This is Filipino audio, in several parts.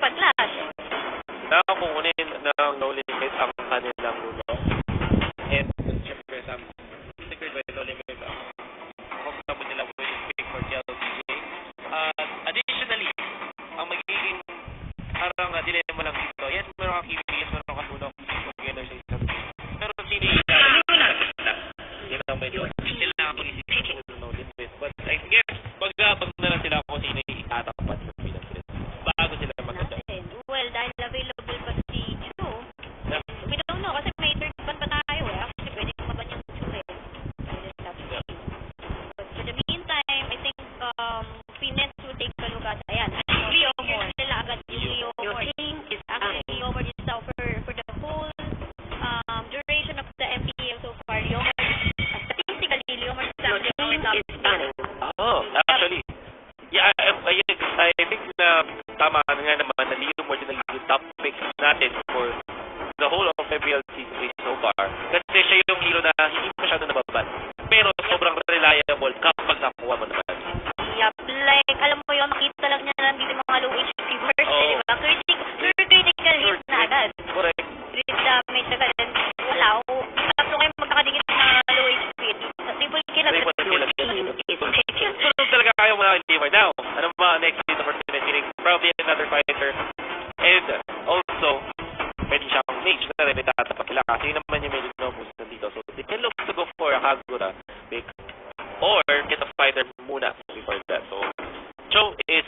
pag-clash. Nakakukunin ng no limit ang kanilang ulo. And syempre, secured by no limit ang comfortable nila with pick for LPJ. Additionally, ang magiging parang dilemma lang dito. Yes, meron kang kiwi, yes, meron kang lunok together sa isang team. Pero sino yung yun ang medyo sila ako isipin ng no limit. But I guess, magabag na lang sila kung sino yung itatapat sa Philippines bago sila magkita. Well, dahil available pa si Chu, we don't know kasi may third ban pa tayo eh. Actually, pwede kumaban yung Chu eh. But for the meantime, I think Phoenix will take a look at, ayan, Leo Moore. Nila agad yung Leo Moore. Actually, Leo Moore is out for the whole duration of the MPL so far. Leo Moore, statistically, Leo Moore is actually Oh, actually, yeah, I think na tama nga naman na Leo Moore din yung top pick natin for the whole of MPL season so far. Kasi siya yung hero na hindi masyado nababan. Pero sobrang reliable kapag nakuha mo naman. Yup, like, alam mo yun, makita lang niya lang dito yung mga low HP burst, di ba? Critical hit na agad. Correct. Crit damage agad. And wala, tatlo kayo magkakadikit na low HP. Triple kill agad. Sunod talaga kayo mga Limar. Now, ano ba next dito for Phoenix? Probably another fighter. And also, pwede siyang mage na rin itatapat nila kasi yun naman yung medyo no-boost nandito. So, they can look to go for a Kagura pick or get a fighter muna before that. So, Cho is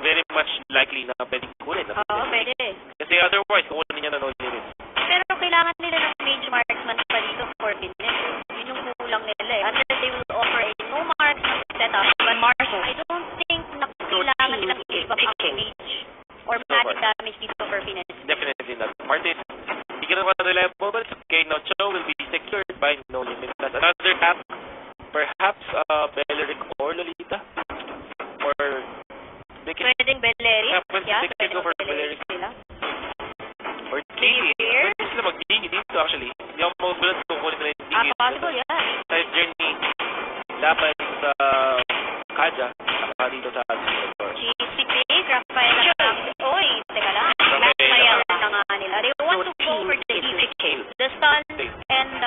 very much likely na pwedeng kunin. Oo, pwede. Kasi otherwise, kukunin niya na no limit. Pero kailangan nila ng major marksman pa dito for Phoenix. Yun yung kulang nila eh. Unless they will offer a no marks setup. But Marshall, I don't think na kailangan nilang give up ang mage or magic damage dito for Phoenix. Definitely not. Martin, hindi ka naman reliable, but it's okay. Now, Cho will be secured by no limit. That's another tap. Perhaps Belleric or Lolita? Or pwedeng Belleric? Yeah, they can go for Belleric. Or Dingy. Pwede sila mag-Dingy dito actually. Hindi ako mag-build kung kunin nila yung Dingy. Possible, yeah. Sa journey, laban sa Kaja, saka dito sa GCP, Rafael Oy, teka lang. Rafael na nga nila. They want to go for the stun and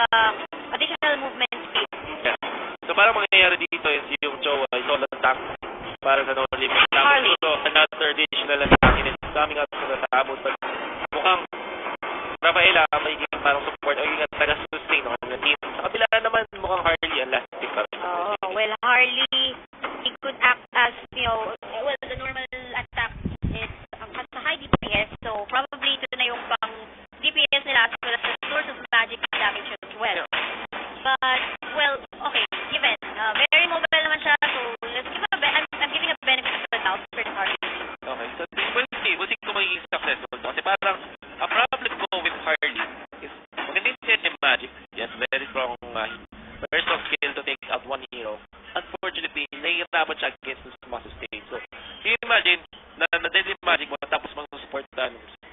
additional movement speed. Yeah. So parang mangyayari dito is yung Cho ay solo attack para sa no limit. So another additional attack and it's coming out from the tabot. But mukhang Rafaela may parang support o yung taga-sustain ng team. Sa kabila naman mukhang Harley ang last pick pa rin. Oh, well, Harley, he could act as, you know, well, the normal attack is sa high DPS. So probably ito na yung pang DPS nila as well as the source of magic damage as well. But, well, okay, given. Very mobile naman siya, so let's give I'm giving a benefit of the doubt for the Harley. Okay, so we'll see kung magiging successful. Kasi parang, a problem ko with Harley is, magandang set yung magic. Yes, very strong skill to take out one hero. Unfortunately, nahihirapan siya against the small sustain. So, you imagine, na deadly magic mo, tapos mag-support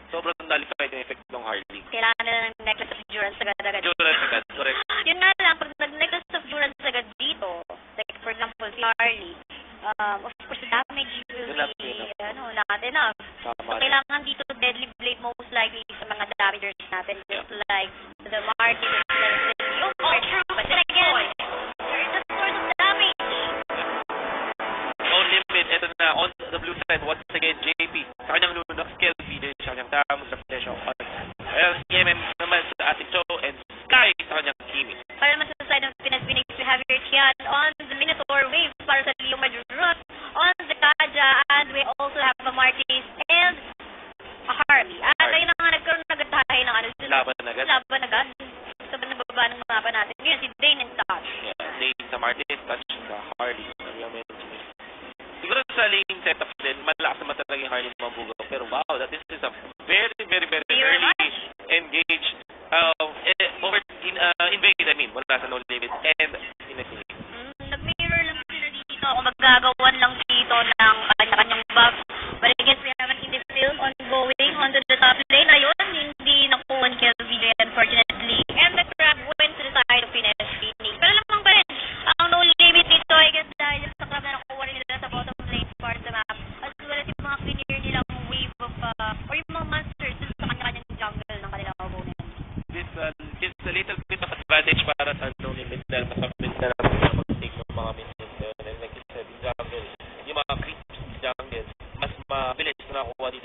sobrang nullified yung effect ng Harley. Kailangan na ng necklace of Durance agad-agad. Durance agad, correct. Yun nga lang, pag nag-necklace of Durance agad dito, like for example, si Harley, of course, the damage will be, not enough. So, kailangan dito deadly blade most likely sa mga damagers natin. Just like the Martin, but then again, there's a source of damage. No limit, ito na, on the blue side, once again, JP, sa kanyang lunok skill, video sa kanyang tamang sa potential. Ayan, si MM naman sa ating Cho, and Sky sa kanyang Kimi. Para naman sa side ng Phoenix, we have your Tian on the Minotaur wave para sa Leo Madrut, on the Kaja, and we also have a Martis and a Harley. At ayun na nga, nagkaroon agad tayo ng laban agad.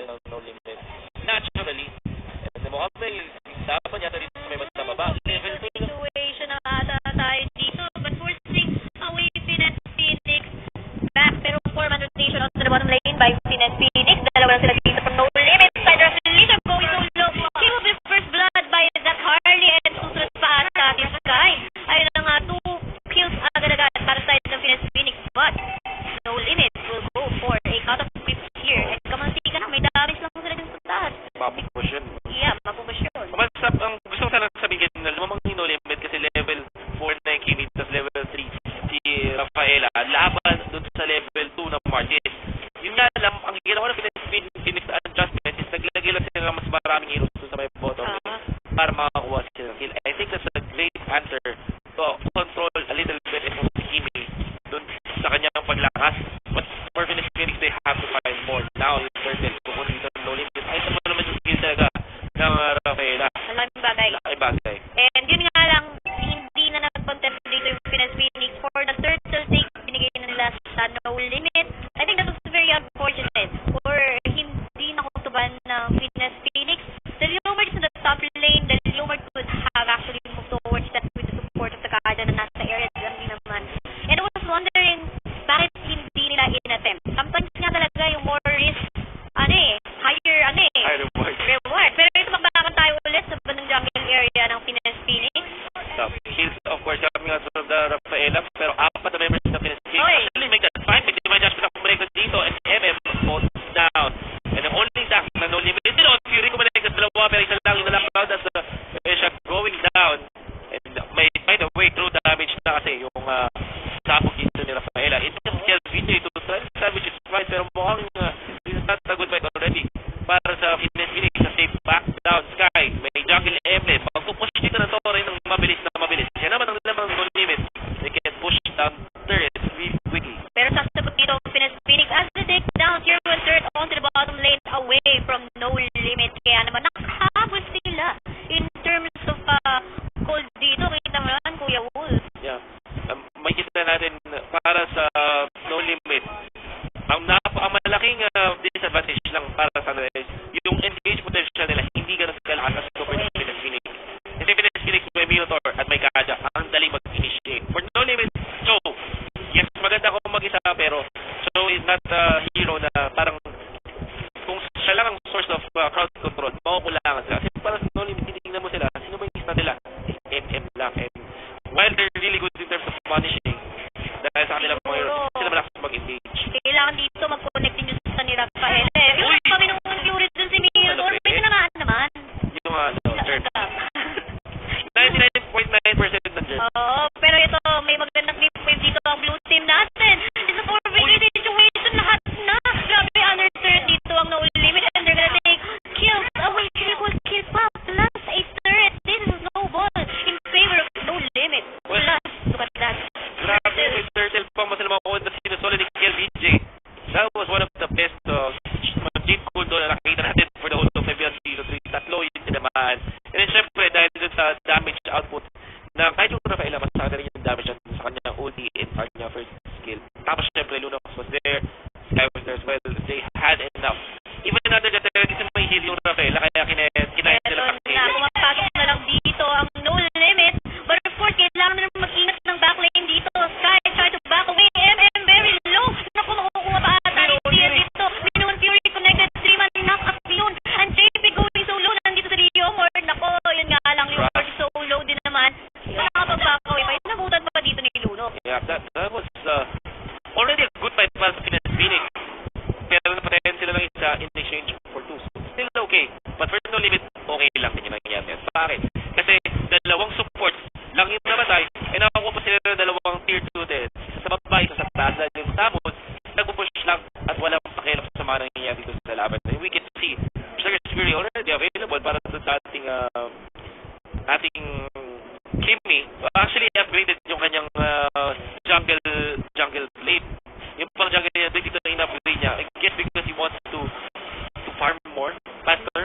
natin ng No Limit. Naturally, and mukhang may dapat yata dito sa may mas nababa. Level 2 lang. Situation na ata tayo dito. But forcing away Pinas Phoenix back. Pero 4-man rotation out to the bottom lane by Pinas Phoenix. Dalawa lang sila dito from No Limit. Side of Lisa going solo. He will be first blood by Zach Harley and susunod pa sa Sky. Ayun na nga, 2 kills agad-agad para sa side ng Pinas Phoenix. But No Limit will go for a cut of clips here. And kamanti ka na, may damage lang sila din sa taas. Mapupush yun. Yeah, mapupush yun. Ang gusto ko sana sabihin na lumamang ni No Limit kasi level 4 na yung Kimi, tapos level 3 si Rafaela. Laban dun sa level 2 ng Marquez. Yun nga lang, ang ginawa ng Phoenix adjustment is naglagay lang sila ng mas maraming heroes dun sa may bottom para makakuha sila ng kill. I think that's a great answer to control a little bit itong si Kimi dun sa kanyang paglakas. But for Phoenix, they have to find more. Now, yung turtle, kung dito ng No Limit, ay naman naman yung skill talaga ng Rafaela. Malaking bagay. Ay bagay. And yun nga lang, hindi na nag-contest dito yung Pinas Phoenix for the turtle take binigay na nila sa No Limit. I think that was very unfortunate for hindi nakutuban ng Pinas Phoenix. The Lumard is in the top lane. The Lumard could have actually moved towards that with the support of the Kada na nasa area lang din naman. And I was wondering, bakit hindi nila in-attempt? Sometimes nga talaga yung more risk, higher reward. Pero ito magbakan tayo ulit sa bandang jungle area ng Pinas Phoenix. Kills, of course, coming out from the Rafaela, pero apat na members ng Pinas Phoenix. Actually, make that fine. Pwede naman just pinakakumulekot dito, and MM goes down. And the only attack na No Limit, hindi no, Fury kumulekot sa dalawa, pero isa lang yung nalakaw as siya going down. And may find a way through damage na kasi yung sabog dito ni Rafaela. It's just kill video to try to salvage his fight, pero mukhang this is not a good fight already. Para sa Pinas Phoenix na safe back down Sky. May jungle emblem. Magpupush dito na Torre ng mabilis. Yan naman ang lamang No Limit. They can push down turret really quickly. Pero sasagot dito ang Pinas Phoenix as they take down tier 1 turret onto the bottom lane away from No Limit. Kaya naman nakahabol sila in terms of gold dito. Kita mo yan, Kuya Wolf. Yeah. May kita natin para sa No Limit. Ang malaking disadvantage lang para sa kanila is yung engage potential nila hindi ganun kalakas compared to Pinas Phoenix. Kasi Pinas Phoenix may Minotaur at may Kaja. Ang daling mag-initiate. For No Limit, so, yes, maganda kung mag-isa pero so is not a hero na parang kung siya lang ang source of crowd control, makukulangan sila. Kasi para sa No Limit, titignan mo sila. Sino ba yung isa nila? Is MM lang. And while they're really good in terms of punishing, dahil sa kanilang mga heroes, sila malakas mag-engage. Kailangan dito mag-connect din yung sa ni Rafael. Yung kami nung Fury dun si Minotaur, may tinamaan naman. Yung turn. 99.9% ng turn. Oo, pero ito, may magandang clip wave dito ang blue team natin. It's a 4v3 situation, lahat na. Grabe, under turret dito ang No Limit and they're gonna take kills away. Triple kill pa, plus a turret. This is a snowball in favor of No Limit. Plus, look at that. Grabe, may turtle pa mo sila makuha na sinusolid ni KLBJ. That was one of the best Jade Gold na nakita natin for the whole of February 03. Tatlo yung tinamaan. And then syempre, dahil dun sa damage output na kahit yung Rafaela, masaka rin yung damage sa kanyang ulti and sa kanyang first skill. Tapos syempre, Lunox was there, Sky was there as well. They had enough. Even under the terrorism, may heal yung Rafaela, kaya kinahit nila kasi. Ito na, pumapasok na lang dito ang No Limit. But of course, kailangan na mag-ingat ng backlane dito. Sky try to back away. MM very low. Naku, makukuha pa ata ni Tia dito. Minuan Fury connected. 3-man knock up yun. And JP going so low. Nandito sa Rio Mord. Naku, yun nga lang. Leomord so low din naman. Nakapag-back away pa. Nabutan pa dito ni Luno. Yeah, that was already a good fight para sa Pinas Phoenix. Pero napatayan sila ng isa in exchange for 2. So, still okay. But for No Limit, okay lang din yung nangyayari. Bakit? Kasi dalawang support lang yung namatay, ay nakakuha pa sila ng dalawang tier 2 din. Sa baba, isa sa taas na yung tapos, nagpupush lang at walang pakialam sa mga nangyayari dito sa laban. And we can see, Sugar Fury already available para sa ating Kimi. Actually, upgraded yung kanyang jungle blade. Yung pang jungle blade dito na in-upgrade niya. I guess because he wants to farm more, faster.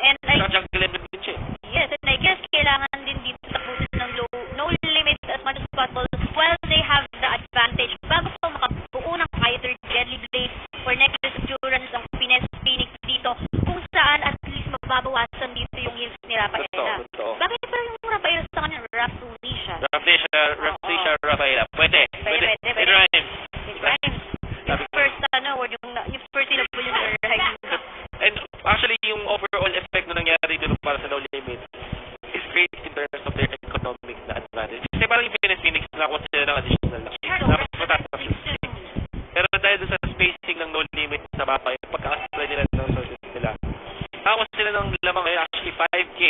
And jungle blade din siya. Yes, and I guess kailangan din dito tapusin ng No Limit as much as possible while they have the advantage. Bago pa makabuo ng either Deadly Blade or Necklace of Endurance ang Pinas Phoenix dito, mababawasan dito yung heels ni Rafaela. Totoo. Bakit pa yung Rafaela sa kanya? Rafaelia. Rafaela, Rafaela. Pwede. It rhymes. It rhymes. Yung first, word yung first syllable yung rhyme. And actually, yung overall effect na nangyari dito para sa No Limit is great in terms of their economic na advantage. Kasi parang yung Phoenix nakakuha sila ng additional na mataas na spacing. Pero dahil sa spacing ng No Limit sa mapa, yung pagkakasabay nila ng sources nila, nakakuha sila ng lamang ngayon, actually 5K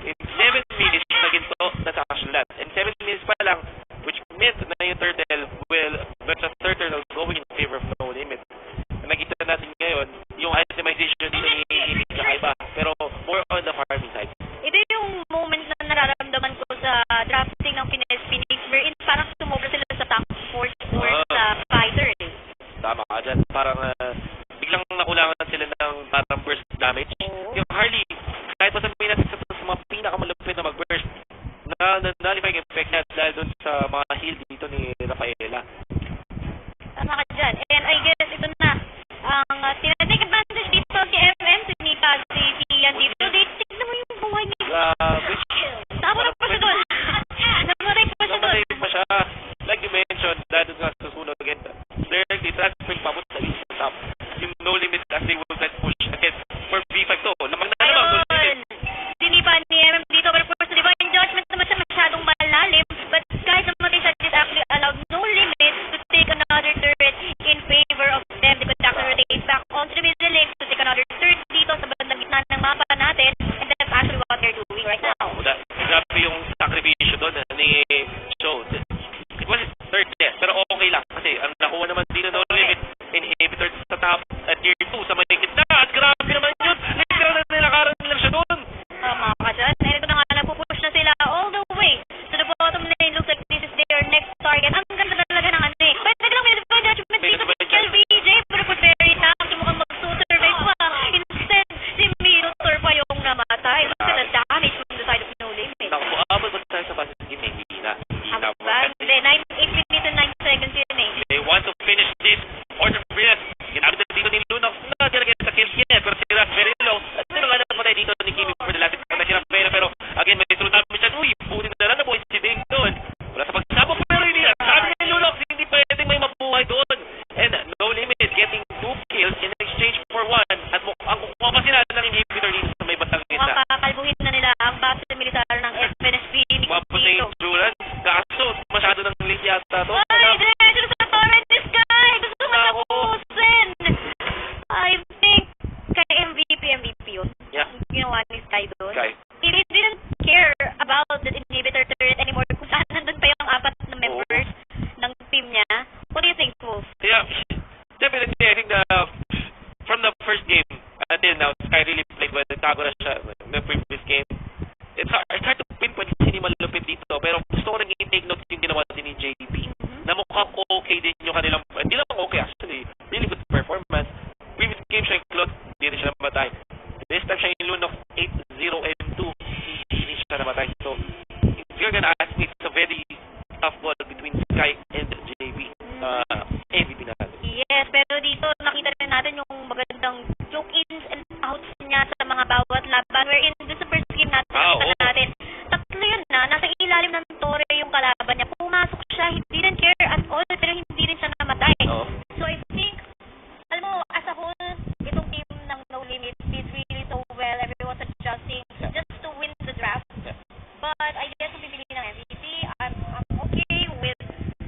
in 7 minutes na ginto na sa action lot. And 7 minutes pa lang, which meant na yung turtle there's a third turtle going in favor of No Limit. Nakita natin ngayon, yung itemization dito ni kakaiba, pero more on the farming side. Ito yung moment na nararamdaman ko sa drafting ng Phoenix, wherein parang sumobra sila sa tank force or sa fighter. Tama ka dyan. Parang biglang nakulangan sila ng parang burst damage. Yung Harley, kahit pa sabihin natin sa mga pinakamalupit na mag-burst, na-nullify yung effect niya dahil dun sa mga heal dito ni Rafaela. Tama ka dyan. And I guess ito na. Ang tinatake advantage dito si MM, si Nika, si Ian dito. Tignan mo yung buhay niya. Tama na pa siya doon. Namatay pa siya. Like you mentioned, dahil dun nga sa sunog again, they're transferring pa sa east to top. Yung No Limit as they will try to push again for V5 to. Lamang na No Limit. Sinipa ni MM dito, pero for sa Divine Judgment naman siya masyadong malalim. But kahit namatay siya, it actually allowed No Limit to take another turret in favor of them. They could actually rotate back onto the middle lane to take another turret dito sa bandang gitna ng mapa natin. And that's actually what they're doing right now. Grabe yung sakripisyo doon ni Show. It was third death, pero okay lang. Kasi ang nakuha naman dito No Limit inhibitor sa top at tier 2 sa may gitna. At grabe naman yun. Literal na nilakaran lang siya doon. Tama ka dyan. And ito na nga, napupush na sila all the way to the bottom lane. Looks like this is their next target. Ang ganda talaga ng ano eh. Pwede lang may Divine Judgment dito sa LVJ, pero kung very tough, mukhang magsusurvive pa. Instead, si Minotaur pa yung namatay. Look at the damage from the side of No Limit. Naku, abot ba tayo sa fastest game? Hindi na. Hindi, 8 minutes and 9 seconds yun eh. They want to finish this order of Brilliant. Ginamit na dito ni Lunok. Nagkagay sa kills niya, pero si Rafaela low. At sino nga namatay dito ni Kimi for the last time si Rafaela, pero again, may true damage siya. Uy, buti na lang na boy si Ding doon. Wala sa pagsabog, pero hindi na. Sabi ni Lunok, hindi pwedeng may mabuhay doon. And No Limit getting 2 kills in exchange for 1. At ang kukuha pa sila ng inhibitor dito sa may batang gitna. Makakalbuhin na nila ang base militar ng FNS Phoenix Mapos na dito. yung Duran. Kaso, masyado ng late yata to. Ay, diretso sa torrent this guy! Gusto mo na ubusin! I think kay MVP yun. Yeah. Ginawa ni Sky doon. Sky. He didn't care about the inhibitor turret anymore kung saan nandun pa yung 4 na members ng team niya. What do you think, Wolf? Yeah, definitely. I think from the first game until now, Sky really played well. Nagtago na siya in the previous game. It's hard to pinpoint sino malupit dito, pero gusto ko naging take note yung ginawa din ni JP. Na mukhang okay din yung kanilang, hindi lang okay actually, really good performance. Previous game siya yung Claude, hindi rin siya namatay. This time siya yung Lunok 8-0 and 2, hindi siya namatay. So, if you're gonna ask me, it's a very tough ball between Sky and JP. MVP natin. Yes, pero dito nakita rin natin yung magandang choke ins and outs niya sa mga bawat laban, wherein doon sa first game natin, natin, tatlo yun na, nasa ilalim ng tore yung kalaban niya. Pumasok siya, he didn't care at all, pero hindi rin siya namatay. So I think, alam mo, as a whole, itong team ng No Limit did really so well. Everyone's adjusting just to win the draft. But I guess kung pipili ng MVP, I'm okay with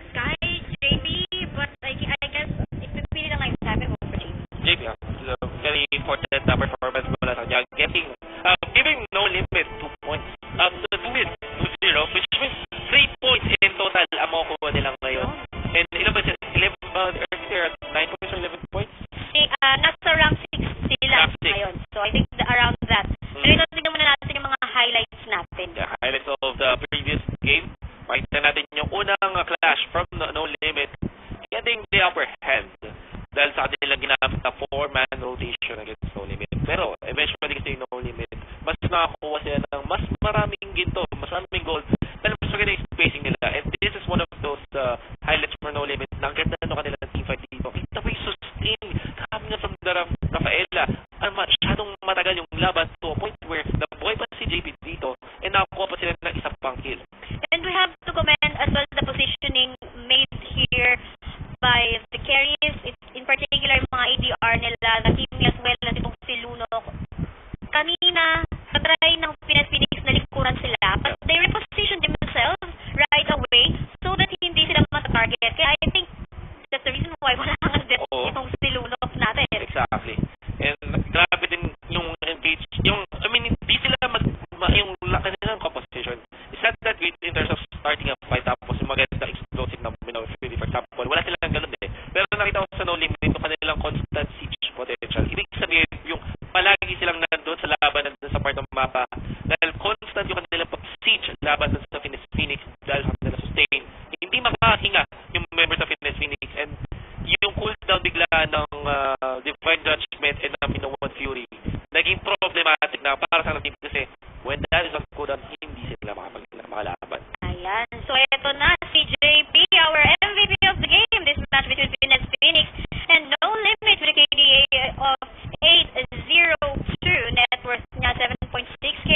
Sky, JP, but I guess if pipili na ngayon sa amin, for JP. JP, is a very important performance mula sa kanya. Giving No Limit 2 points. The 2 wins, 2-0, which means 3 points in total ang makukuha nilang ngayon. And ilan ba siya? 9 points or 11 points? Nasa rank 6 sila ngayon. So I think around that. Pero ito, tignan muna natin yung mga highlights natin. The highlights of the previous game. Makita natin yung unang clash from No Limit getting the upper hand dahil sa kanilang ginamit na 4-man rotation against No Limit. Pero eventually kasi yung No Limit, mas nakakuha sila ng mas maraming ginto, mas maraming gold, dahil mas maganda yung spacing nila. And this is one of those highlights for No Limit. Ang ganda ng kanilang teamfight dito. Kita mo yung sustain coming from the Rafaela. Masyadong matagal yung laban to a point where lakas ng team kasi when that is on cooldown, hindi sila makalaban. Ayan. So, ito na si JP, our MVP of the game. This match between Venus Phoenix and No Limit with a KDA of 802. Net worth niya 7.6k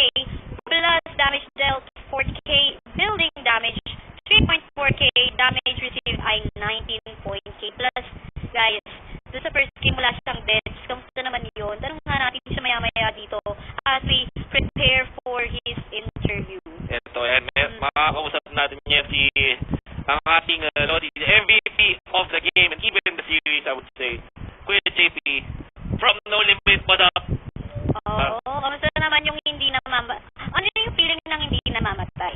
plus damage dealt 4k, building damage 3.4k, damage received ay 19.k plus. Guys, doon sa first game wala siyang deaths. Kamusta naman yun? Tanong nga natin siya maya-maya dito as we prepare for his interview. Ito, and makakausap natin niya si ang ating the MVP of the game and even the series, I would say. Kuya JP, from No Limit, what up? Oo, kamusta naman yung hindi namamatay? Ano yung feeling ng hindi namamatay?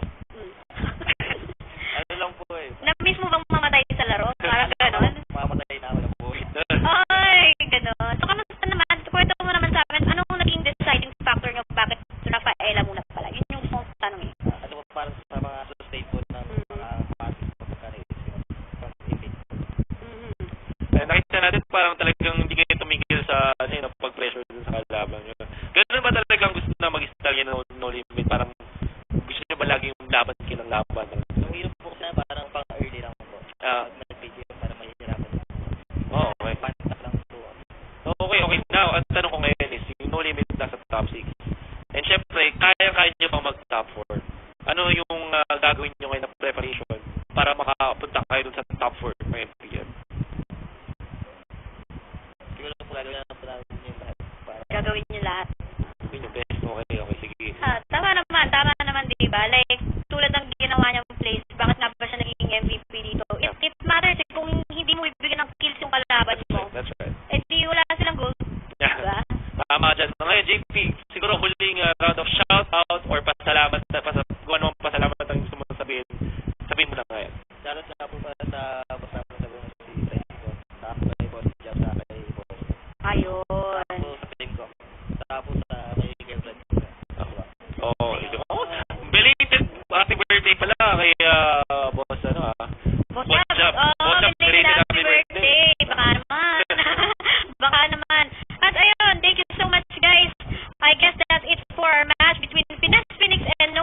Ano lang po eh. Na-miss mo bang mamatay sa laro? Parang gano'n? Mamatay na ako ng buhay. Ay, gano'n. So, kamusta naman? Kwento mo naman sa amin, anong naging deciding factor nyo bakit Rafaela muna pala? Yun yung gusto kong tanong eh. Ano po parang sa mga staple ng mga fans from TV. Nakita natin parang talagang hindi kayo tumigil sa pag-pressure dun sa kalaban nyo. Ganun ba talagang gusto na mag-style ng No Limit? Parang gusto nyo ba laging laban kayo ng laban? Ang hirap po kasi parang pang early lang po. Nag-video para mahihirapan. Oh, okay. Pantak lang po. Okay. Now, ang tanong ko ngayon is, yung No Limit nasa top 6. And syempre, kaya nyo pang mag-top 4. Ano yung gagawin nyo ngayon na preparation para makapunta kayo dun sa top 4 ng MPL? Siguro po gagawin na po namin yung lahat. Gagawin nyo lahat. Yun yung best. Okay, sige. Tama naman, di ba? Like, tulad ng ginawa niyang plays, bakit nga ba siya naging MVP dito? It matters eh, kung hindi mo ibigyan ng kills yung kalaban mo. That's right. Eh, di wala silang goal. Yeah. Diba? Tama dyan. Ngayon, JP, siguro huling round of shout-out or pasalamat ang gusto mo sabihin. Sabihin mo na ngayon. Shoutout na po para sa basta mo sa buong si Fresco. Tapos kay Boss Jam, sa kay Boss. Ayun. Tapos sa team ko. Tapos sa kay girlfriend ko. Belated happy birthday pala kay Boss Boss Jam. Belated happy birthday. Baka naman. At ayun, thank you so much guys. I guess that's it for our match between Venus Phoenix and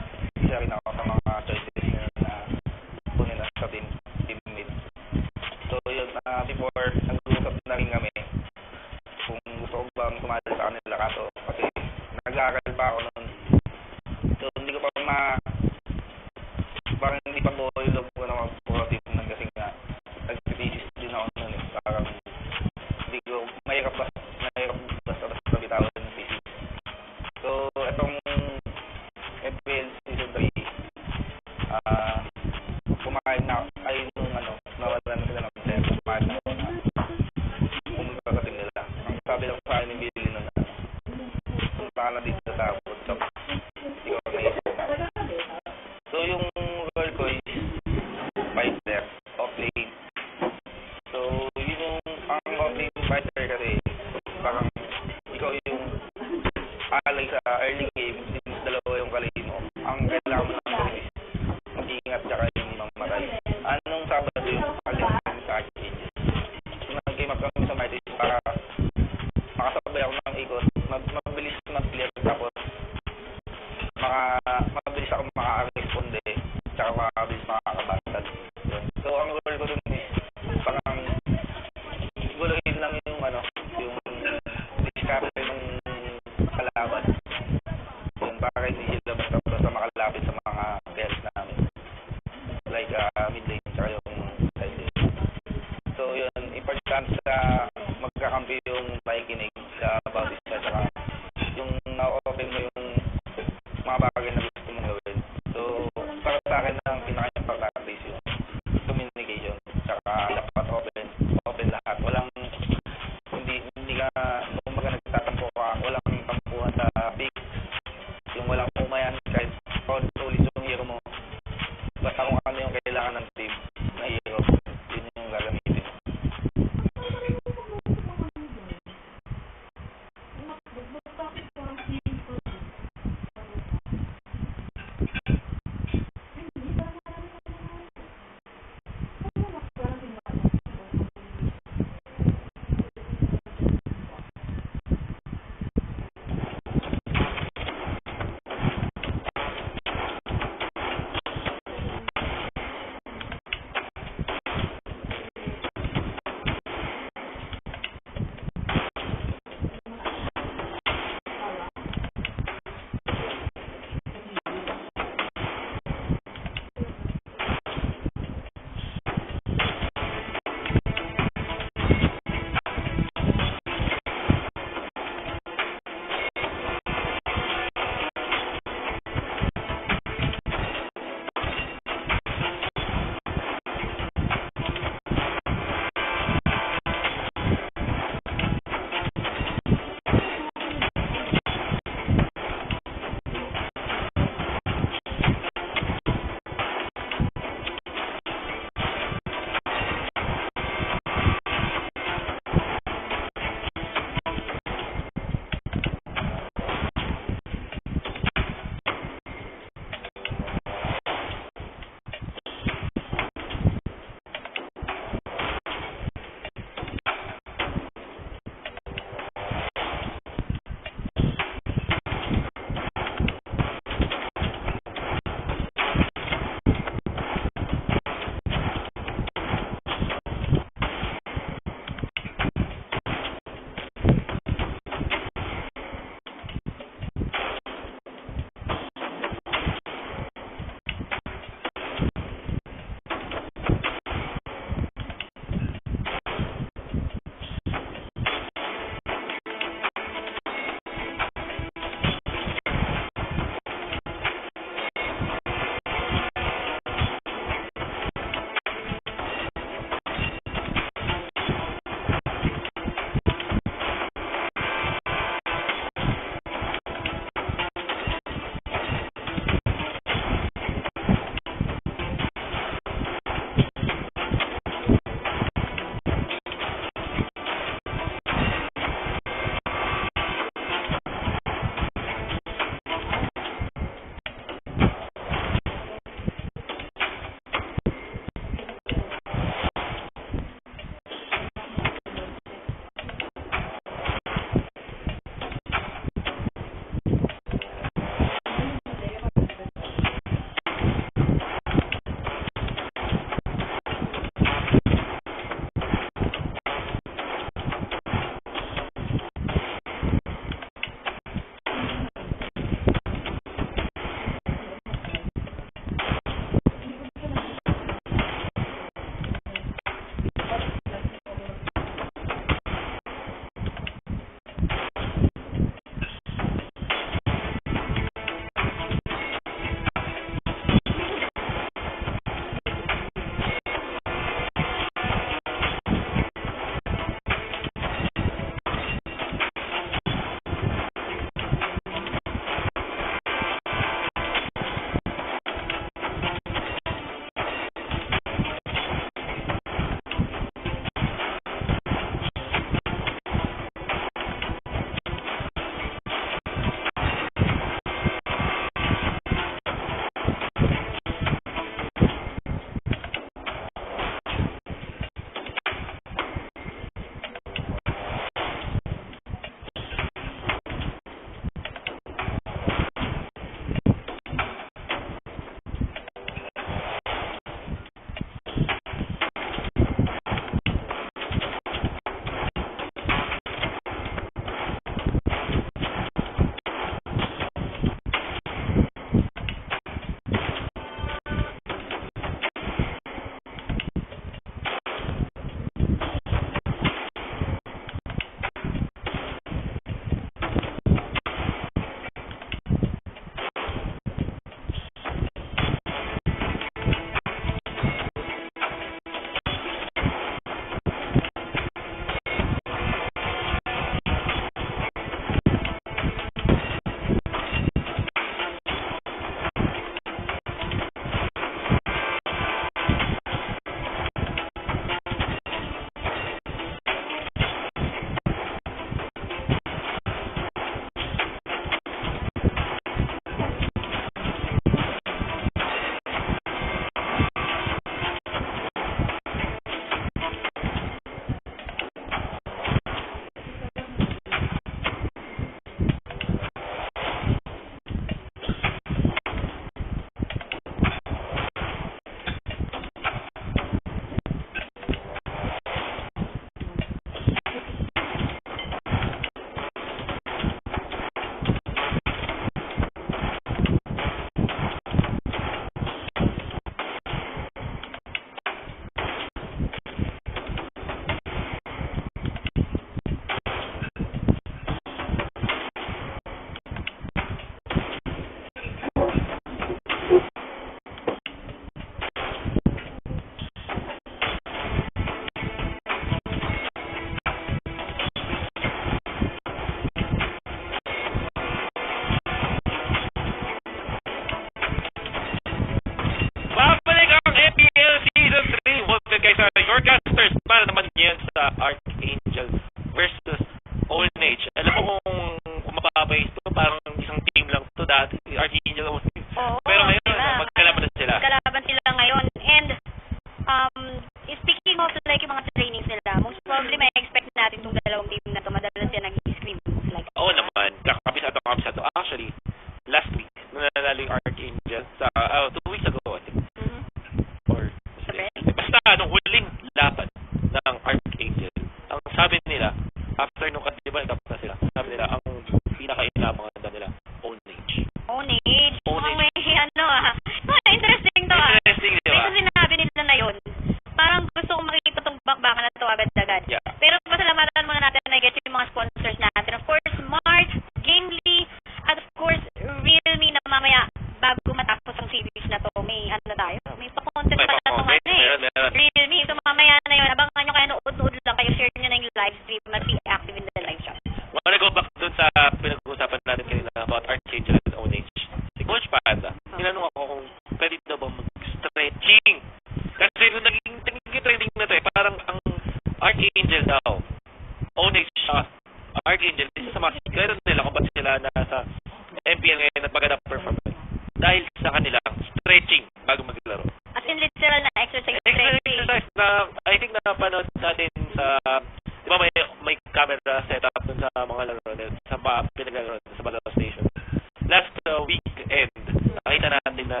nakita natin na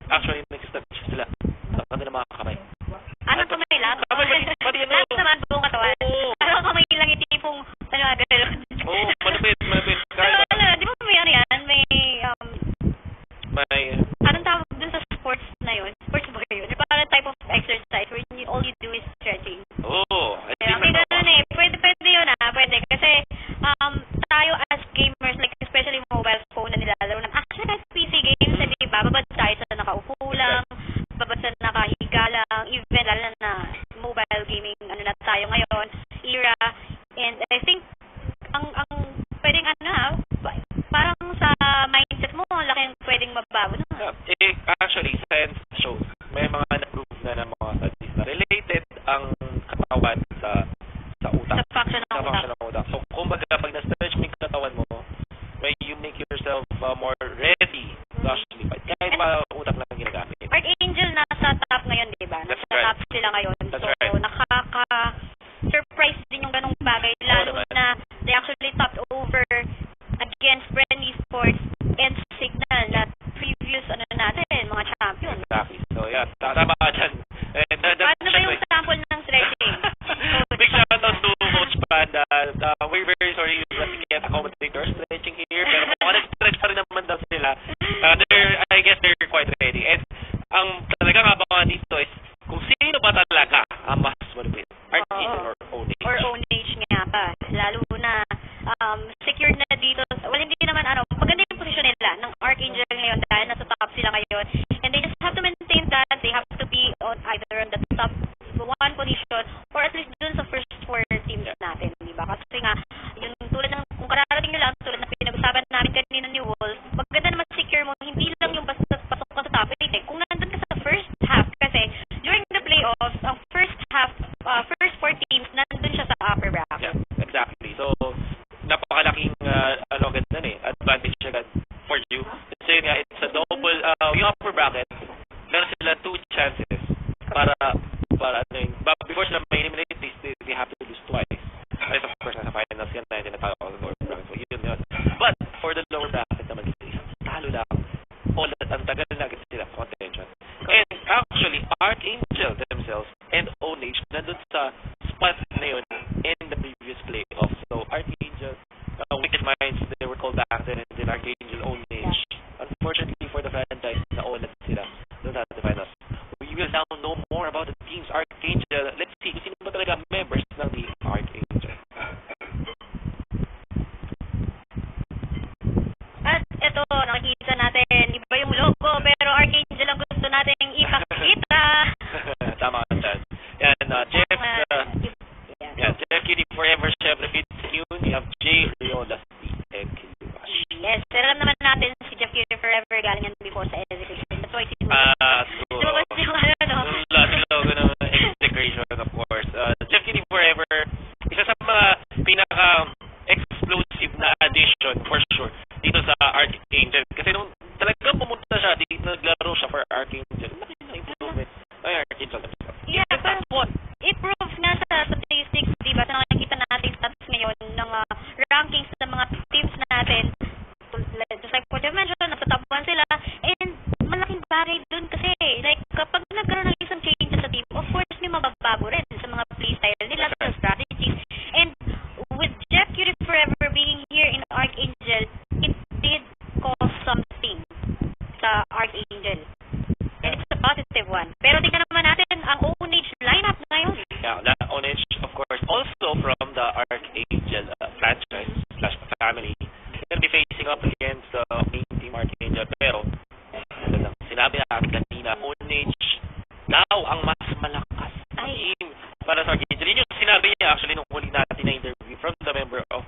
actually nag-stretch sila sa kanilang mga kamay. Anong kamay lang? Kamay, pati ano? Lahat naman buong katawan. Oo. Parang kamay lang yung tipong, gano'n. Oo, malapit. Pero di ba may ano yan? May... Anong tawag dun sa sports na yun? Sports ba yun? Parang type of exercise where all you do is stretching. Oo. Kaya may ganun eh. Pwede yun pwede. Kasi tayo as gamers, like especially mobile phone na nilalaro ng actually as PC games, di ba? Babad tayo sa nakaupo lang, babad sa nakahiga lang, even lalo na mobile gaming, ano na tayo ngayon, era. And I think, ang pwedeng parang sa mindset mo, ang laking pwedeng mabago na. Actually, science shows, may mga na-prove na ng mga studies na related ang katawan sa utak. Sa function ng utak. So, kumbaga, pag na-stretch mo yung katawan mo, when you make yourself more ready to actually fight. Kahit pa utak lang ginagamit. Archangel nasa top ngayon, di ba? Nasa top sila ngayon. That's so, right. Nakaka-surprise din yung ganong bagay. Lalo na they actually topped over against Brand Esports and Signal na previous natin, mga champion. Exactly. So, yeah. Tama ka dyan. Paano ba yung sample ng stretching? Big shout out to Coach Panda. We're very sorry that we can't accommodate our stretching here. Pero kung nag-stretch pa rin naman daw sila, I guess they're quite ready. And ang talagang abangan dito is kung sino ba talaga ang mas malupit. Archangel or Ownage. Or Ownage nga pa. Lalo na secured na dito. Well, hindi naman maganda yung position nila ng Archangel ngayon dahil nasa top sila ngayon. And they just have to maintain that. They have to be either on the top one position or at least dun sa first four teams natin, di ba? Kasi nga, yung tulad ng, kung kararating nila, tulad ng pinag-usapan namin kanina ni Wolf, maganda na secure mo, hindi lang yung basta pasok ka sa top 8 eh. Kung nandun ka sa first half, kasi during the playoffs, ang first half, first four teams, nandun siya sa upper bracket. Yeah, exactly. So, napakalaking advantage agad for you. Kasi nga, it's a double, yung upper bracket, meron sila 2 chances para before sila ma-eliminate, they have to lose twice. And of course, nasa finals yan na hindi natalo ko sa lower bracket. So, yun. But, for the lower bracket naman, talo lang. Ang tagal na agad sila contention. And actually, Archangel themselves and Ownage nandun sa spot na yun in the previous playoffs. So, Archangel, Wicked Minds, they were called back then, and then Archangel, Ownage. Unfortunately for the franchise, na-owned sila doon sa the finals. We will now know more about the team's Archangel. Let's see kung sino ba talaga members ng team Archangel. At ito, nakikita natin, iba yung logo, pero Archangel ang gusto nating ipakita. Tama ka dyan. Yan, Jeff Cutie Forever, syempre, Fitzhugh, you have Jay Riola, and Kilubash. Yes, pero alam naman natin si Jeff Cutie Forever galing yan before sa execution. That's why si Lumabas yung logo ng execution, of course. Jeff Cutie Forever, isa sa mga pinaka-explosive na addition, for sure, dito sa Archangel. Kasi nung talagang pumunta siya, dito naglaro siya for Archangel. Laki na improvement ay Archangel themselves. Yeah, parang i-prove nga sa statistics, diba? Sa nakikita natin stats ngayon ng rankings ng mga teams natin. Just like what you mentioned, nasa top 1 sila. And malaking bagay dun kasi, like, kapag nagkaroon ng isang change sa team, of course, may mababago rin sa mga playstyle nila, sa strategies. And with Jeff Cutie Forever being here in Archangel, it did cause something sa Archangel. And it's a positive one. Pero tingnan naman natin ang Ownage lineup ngayon. Yeah, that Ownage, of course, also from the Archangel franchise / family. They'll be facing up against the main team Archangel. Pero, sinabi natin kanina, Ownage daw ang mas malakas team para sa Archangel. Yun yung sinabi niya actually nung huli natin na interview from the member of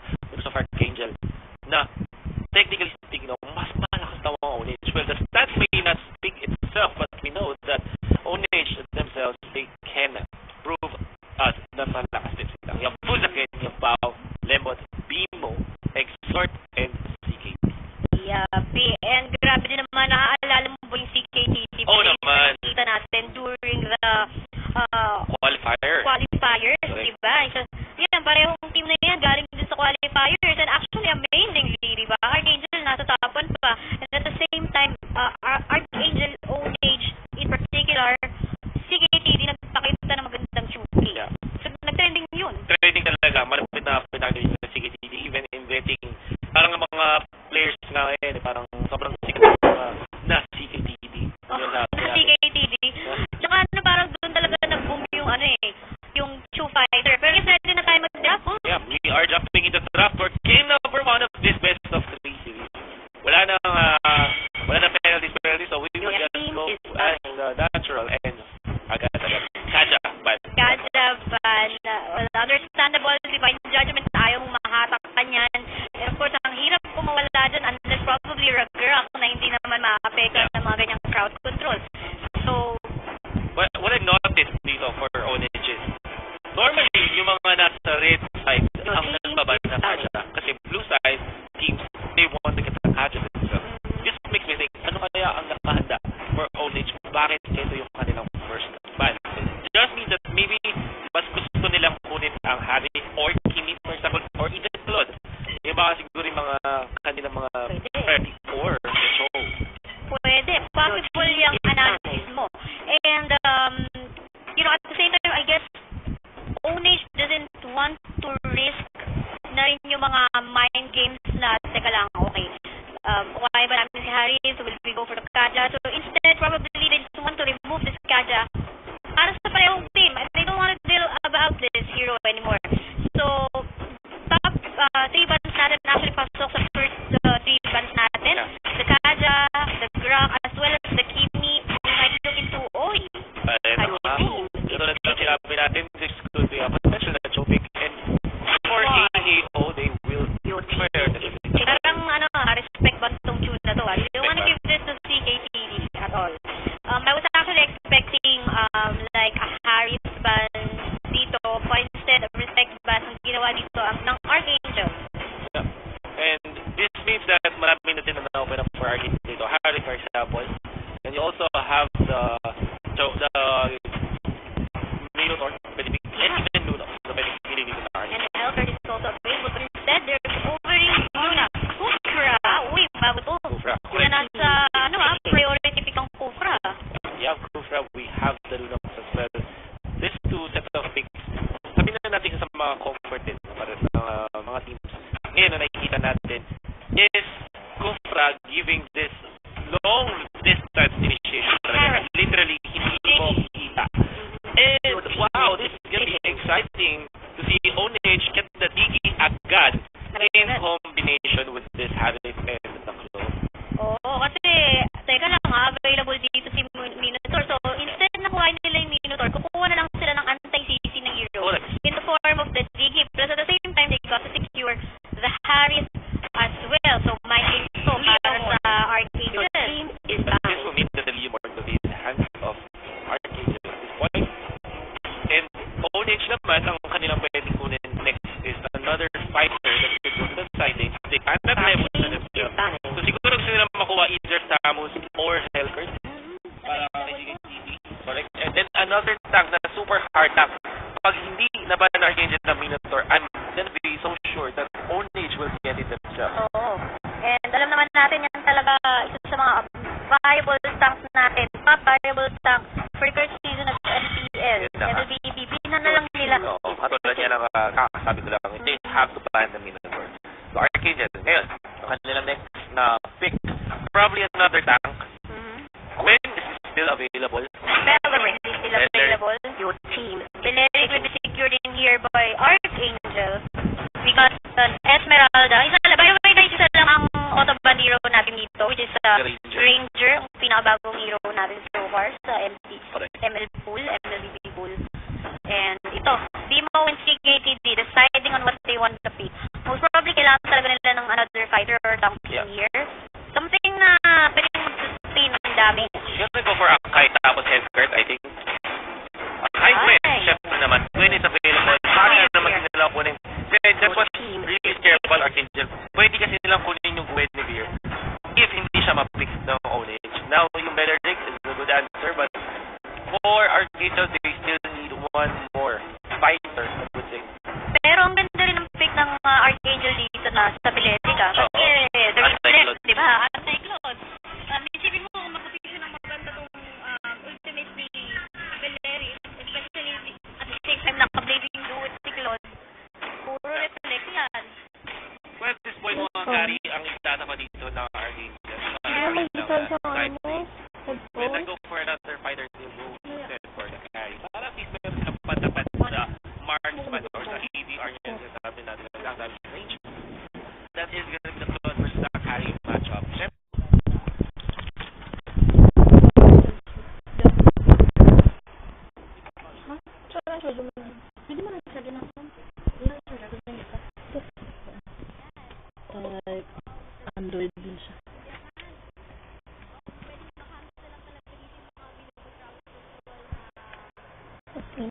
Archangel na technically speaking, mas malakas daw ang Ownage. Well, the stats may not speak itself, but we know that Ownage themselves, they can prove us na malakas din sila. Yung Fulzakin, yung Pau, Lemon, Bimo, Exhort, and CKP. Yeah, nga ngayon, parang sobrang sikat na CKTD. Oh, Yun na sinabi. CKTD. Tsaka ano, parang doon talaga nag-boom yung ano eh, yung Chu Fighter. Pero kasi ready na tayo mag-draft. Oh. Yeah, we are jumping into the draft for game number 1 of this best of 3 series. Wala nang penalties, so we will Yeah, just team go is as the natural and agad. Kaja, but Kadaban, well, understandable, divine judgment, ayaw mahatak pa niyan. And of course, ang hirap kung mawala dyan unless probably Ragrak na hindi naman ma-apektuhan ng mga ganyang crowd control. So, what I noticed dito for Onage is, normally, yung mga nasa red side, ang nagbaban na Kaja. Kasi blue side, teams, they want to get the Kaja themselves. This makes me think, ano kaya ang nakahanda for Onage? Bakit ito yung kanilang first ban? Just means that maybe mas gusto nilang kunin ang Harry or Kimi, for example, or even Claude. Yung baka siguro yung mga kanilang mga priority for the show. pwede. Possible yung analysis mo. And, you know, at the same time, I guess, Onage doesn't want to risk na rin yung mga mind games na, teka lang, okay, why ba namin si Harry, so will we go for the Kaja? So instead, probably they just want to remove this Kaja para sa parehong team. And they don't want to deal about this hero anymore. So, top 3 bans natin actually pasok sa first 3 bans natin. The Kaja, the Grak, as well as the Kimi. We might look into Oi. Ito na sinabi natin, this could be a potential na Jovic and for AAO, they will fire the Parang respect ba itong tune na to? I don't want to give this to CKTD at all. I was actually expecting like a Harris ban dito, but instead of respect ban, ang ginawa dito ng Archangel. Yeah. And this means that marami na din na open up for Arcade dito. Harry, for example. And you also have the Minotaur, pwede and even Nuno. So pwede pinili dito na Arcade. And Elbert is also available, but instead they're overing Luna. Kufra! Uy, bago to. Kufra. Na nasa, priority pick ang Kufra. Yeah, Kufra, we have the Luna as well. These two sets of picks, sabi na natin sa mga comforted para sa mga teams. Ngayon na nakikita natin is Kufra giving this long distance initiation. Literally, hindi mo kita. And wow, this is gonna be exciting to see Onage get the Digi agad in combination with this Harris and the Claude. Oo, kasi, teka lang available dito si Minotaur. So, instead na kuhain nila yung Minotaur, kukuha na lang sila ng anti-CC ng hero in the form of the Digi. Plus at the same time, they got to secure the Harris as well. So, my game so para sa Archangel. This will mean that the Leomord will be in the hands of Archangel at this point. And Onage naman, ang kanilang pwedeng kunin next is another fighter that could go to the siding. They cannot level to themselves. So siguro gusto nila makuha either Samus or Hellcurt para kay CKTV. Correct? And then another tank na super hard tank. Pag hindi naban na Archangel na Minotaur, I'm gonna be so sure that Onage will get it themselves. Oo. And alam naman natin yan talaga isa sa mga viable tanks natin. Top viable tank for the first season of MPL. MLBB. Binan na lang nila. Oo. Katulad niya lang kakasabi ko lang, they have to ban the Minotaur. So Archangel, ngayon, ang kanilang next na pick, probably another tank. When is it still available? Beleric is still available. Your team. Beleric will be secured in here by Archangel because Esmeralda, by the way guys, isa lang ang autoban hero natin dito, which is Ranger, ang pinakabagong hero natin so far sa ML pool, MLBB pool. And ito, Demo and CKTD, deciding on what they want to pick. Most probably kailangan talaga nila ng another fighter or tank in here. Something na pwedeng mag-sustain ng damage. You're gonna go for Akai tapos Hellcurt, I think. Akai, Gwen, syempre naman. Gwen is available. Bakit naman nila kunin? That's what really scary about Archangel. Pwede kasi nilang kunin yung Gwen ni Veer if hindi siya ma-pick ng Onage. Now, yung Beleric is a good answer, but for Archangel, they still need one more fighter, I would say. Pero ang ganda rin ng pick ng Archangel dito na sa Beleric, kasi the reflex, di ba? Anti-Claude. Isipin mo kung mag-pick siya ng maganda tong ultimate ni data ko dito ng Archangel. May depensa ka Type mo. When I go for another fighter, they will set for the carry. Para at least meron silang patapat sa marksman or sa ADR niya sa sabi natin ang damage range. That is gonna be the close versus the carry matchup. Android din siya. Okay.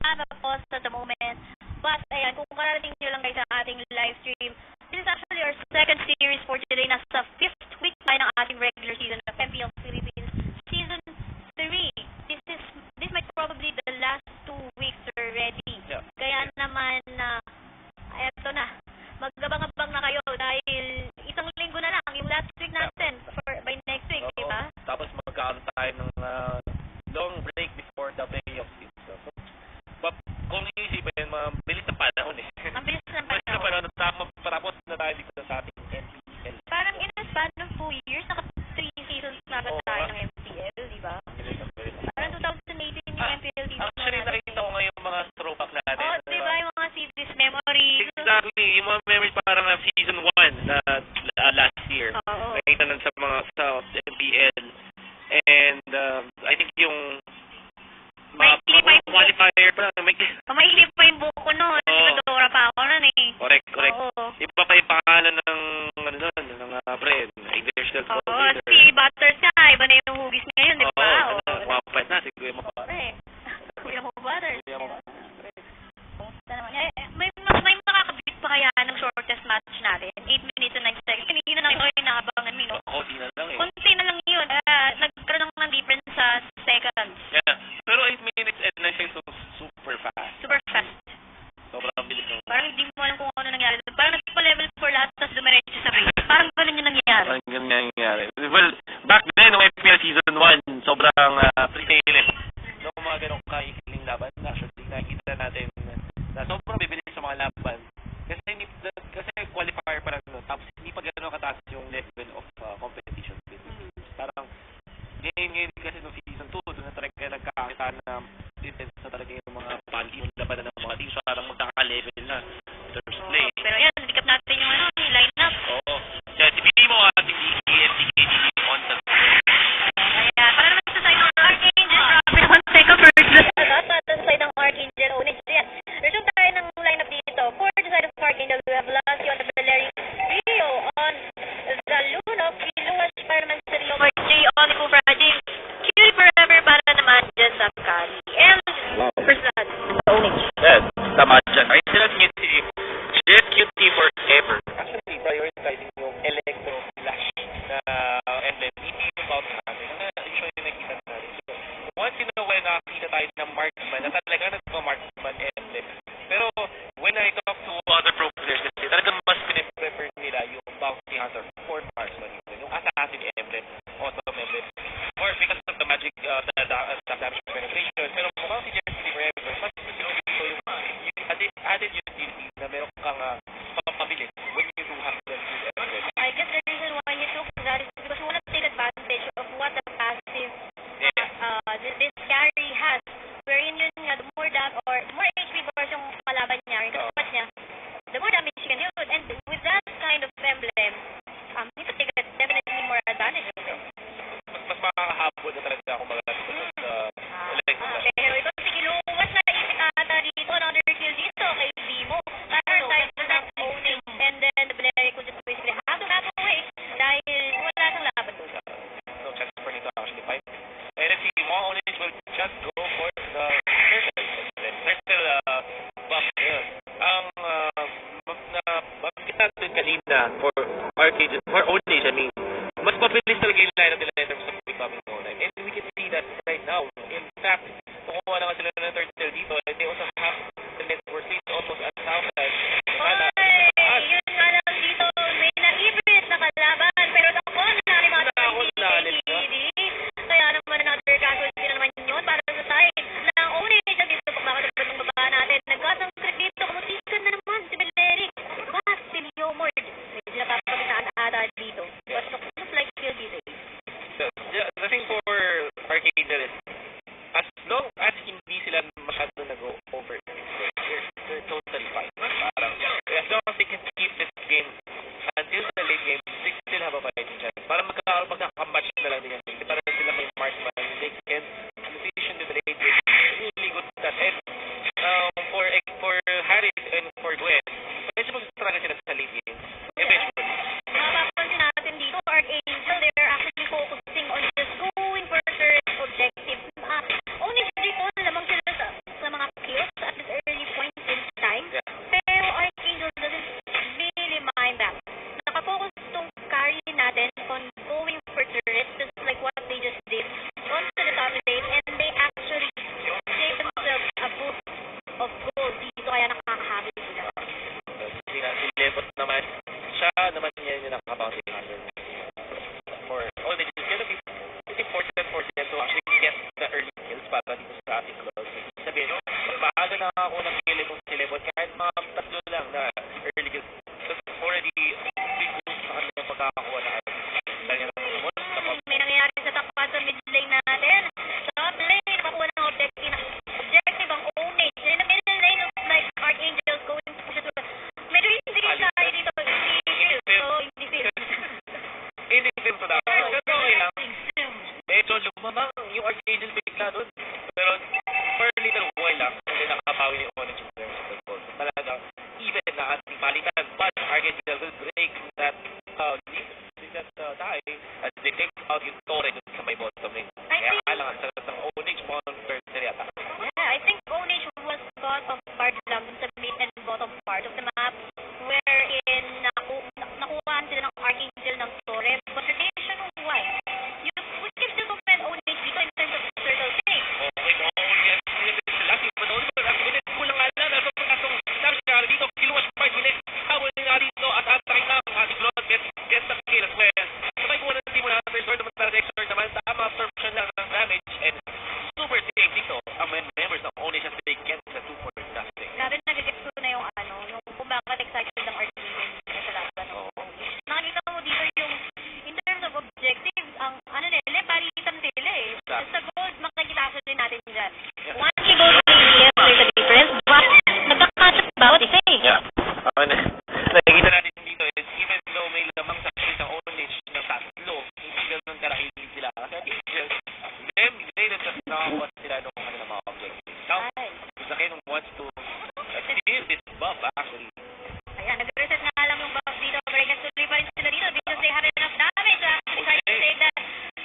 Have a pause at the moment. But, ayan, kung karating nyo lang guys sa ating live stream, this is actually our second series for today. Nasa 5th week tayo ng ating regular season of MPL Philippines Season 3. This might probably the last 2 weeks already. Yeah. Kaya naman, eto na, magabang-abang na kayo dahil isang linggo na lang, yung last week natin, by next week, di ba? Tapos magkakaroon tayo ng long break before the playoffs. But kung iisipin, mabilis na panahon eh. Ang bilis ng Mabilis na panahon. panahon, tapos na tayo dito sa ating MPL. Parang in a span of 2 years, naka 3 seasons na agad Oo, tayo ah. ng MPL, di ba? Bilis na. Parang 2018 yung MPL season Actually, natin. nakita ko ngayon yung mga throwback natin. Oh, di ba yung mga CDs memories? Exactly. Yung mga memories parang season 1 na last year. Oo. Nakita nun sa mga sa MPL. And I think yung May clip pa yung qualifier pa. Mailip pa yung buko ko noon. Oo. Nadora pa ako noon eh. Correct. Oo. Iba pa yung pangalan ng ng brand. English Gold Oo, Leader. si Butters nga. Iba na yung hugis ngayon, di ba? Oo. Wapad na. Si Kuya mo. Correct. Kuya mo Butters. Kuya mo. Kumusta naman? May makakabit pa kaya ng shortest match natin? 8 minutes and 90 seconds. Hindi na lang yung inaabangan mo. Konti na lang eh. Konti na lang yun. Nagkaroon ng difference sa seconds. Yeah. Pero 8 minutes and 9 seconds super fast. Super fast. Sobrang bilis ng Parang hindi mo alam kung ano nangyari. Parang nagpa-level 4 lahat tapos dumiretso sa base. Parang ganun yung nangyari. Parang ganun nga nangyari. Well, back then, nung FPL Season 1, sobrang pre-talent. Nung mga ganong ka-easing laban, actually, nakikita natin na sobrang bibilis sa mga laban. Kasi qualifier pa lang nun. Tapos hindi pa gano'n kataas yung level of competition. Parang ngayon kasi nung Season 2, doon na talaga nagkakita na intense na talaga yung mga pagi yung laban ng mga teams. Parang magkaka-level na. There's play. Pero yan, recap natin yung line-up. Oo. Kaya sabihin mo ating DKD on the Kaya, para naman sa side ng Archangel, grabe naman, teka first. Para sa side ng Archangel, Onyx. Yan. Resume tayo ng lineup dito. For the side of Archangel, we have Lasio on the Beleri, Rio on the Luna, Piluas para naman sa Rio, J on Kufraji, Cutie Forever para naman dyan sa Kali. And, first na, Onyx. Yes, tama dyan. Ay, sila QT forever. Actually, prioritizing yung electro flash na emblem. Hindi yung about namin. Usually nakikita natin. So, once in a while nakakita tayo ng marksman na talaga nagpa-marksman emblem. Pero when I talk to other pro players kasi talagang mas piniprefer nila yung bounty hunter or marksman. Yung assassin emblem, autumn emblem. Or because of the magic, the damage penetration. Pero kung bounty jersey forever, mas gusto yung added utility na meron kang papabilis when you do have them with emblem. I guess the reason why you took that is because you want to take advantage of what the passive this carry has. Wherein yun nga, the more more HP bars yung kalaban niya, yung katapat niya, the more damage you can do. And with that kind of emblem, shot go for the turtle buff yun. Ang bakit natin kanina for arcade, for Ownage, I mean, mas mabilis talaga yung lineup nila in terms of becoming online. And we can see that right now. In fact, kukuha na sila ng turtle dito, and they also have the network lead almost at 1,000. Yun nga lang dito, may naipit na kalaban, pero ako na kaya naman another casualty na naman yun para sa side ng Ownage dito pagkakatapat ng baba natin. Nagkasangkrit dito, kumutikan na naman si Beleric. But si Leomord, hindi na papagitaan ata dito. But looks like kill dito. The thing for Arcade is, as long as hindi sila masyado nag-over, they're totally fine. Parang, as long as they can keep this game until the late game, they still have a fighting chance. Parang magkakamatch na lang din yan. Kasi parang sila may marksman, they can position to the late game. Really good at that. And for Harris and for Gwen, medyo mag-struggle sila sa late game. Eventually. Mapapansin natin dito, Archangel, they're actually focusing on just going for certain objectives. Only dito, lamang sila sa mga kills at this early point in time. Yeah. Pero Archangel doesn't really mind that. Nakafocus tong carry natin on going for turrets, just like what they just did onto the top lane, and they actually gave themselves a boost of gold dito, kaya nakakahabit sila. Si Lebot naman, siya naman yan yung nakakabounty under. For Ownage, it's gonna be important for them to actually get the early kills para dito sa ating close. Sabihin, maaga nakakakuha ng kill kung si Lebot, kahit mga tatlo lang na early kills. So, already, big boost sa kanilang pagkakakuha na May nangyayari sa takpan sa mid lane natin. Top lane, pakuha ng objective ang Ownage. In the middle lane, looks like Archangel going to push it through. Medyo hindi tayo dito. Hindi feel. Hindi feel sa dapat. Pero okay lang. Medyo lumamang yung Archangel bigla doon. Pero for a little while lang, hindi nakapawi yung Ownage in terms of the goal. Talaga, even na ating palitan, but Archangel will break that die as they take out yung Torre sa may bottom lane. Kaya kailangan sa Ownage monster yata. Yeah, I think Ownage was caught off guard lang sa mid and bottom part of the map, wherein nakuhaan sila ng Archangel ng Torre. But rotation-wise, we can still compare Ownage dito in terms of turtle take. Okay, yes, last minute, kulang nga lang. Nasa pagkasong sabi siya dito, kiluwas 5 minutes. Habol nga dito at atake ng ating Lord gets the kill as well. Sabay kuha na ng team mo natin, sword naman para extra naman, tama absorption lang ng damage and super safe dito ang members ng Ownage as they get the 2 for nothing. Grabe nagigets ko na yung yung kung bakit excited ng Archangel sa laban. Nakikita mo dito yung in terms of objectives, ang nila, palitan sila eh. Sa gold, makikita din natin dyan. One gold yes, there's a difference, but nagkakasya bawat isa eh. Yeah. Okay na. Nakikita natin dito is even though may lamang sa sa Ownage ng tatlo, hindi ganun karahilin sila. Kasi Archangel, they themselves nakakuha sila ng kanilang mga objectives. Now, Zaken wants to steal this buff actually. Ayan, nag-reset nga lang yung buff dito. Pero nagtuloy pa rin sila dito because they have enough damage. Trying to say that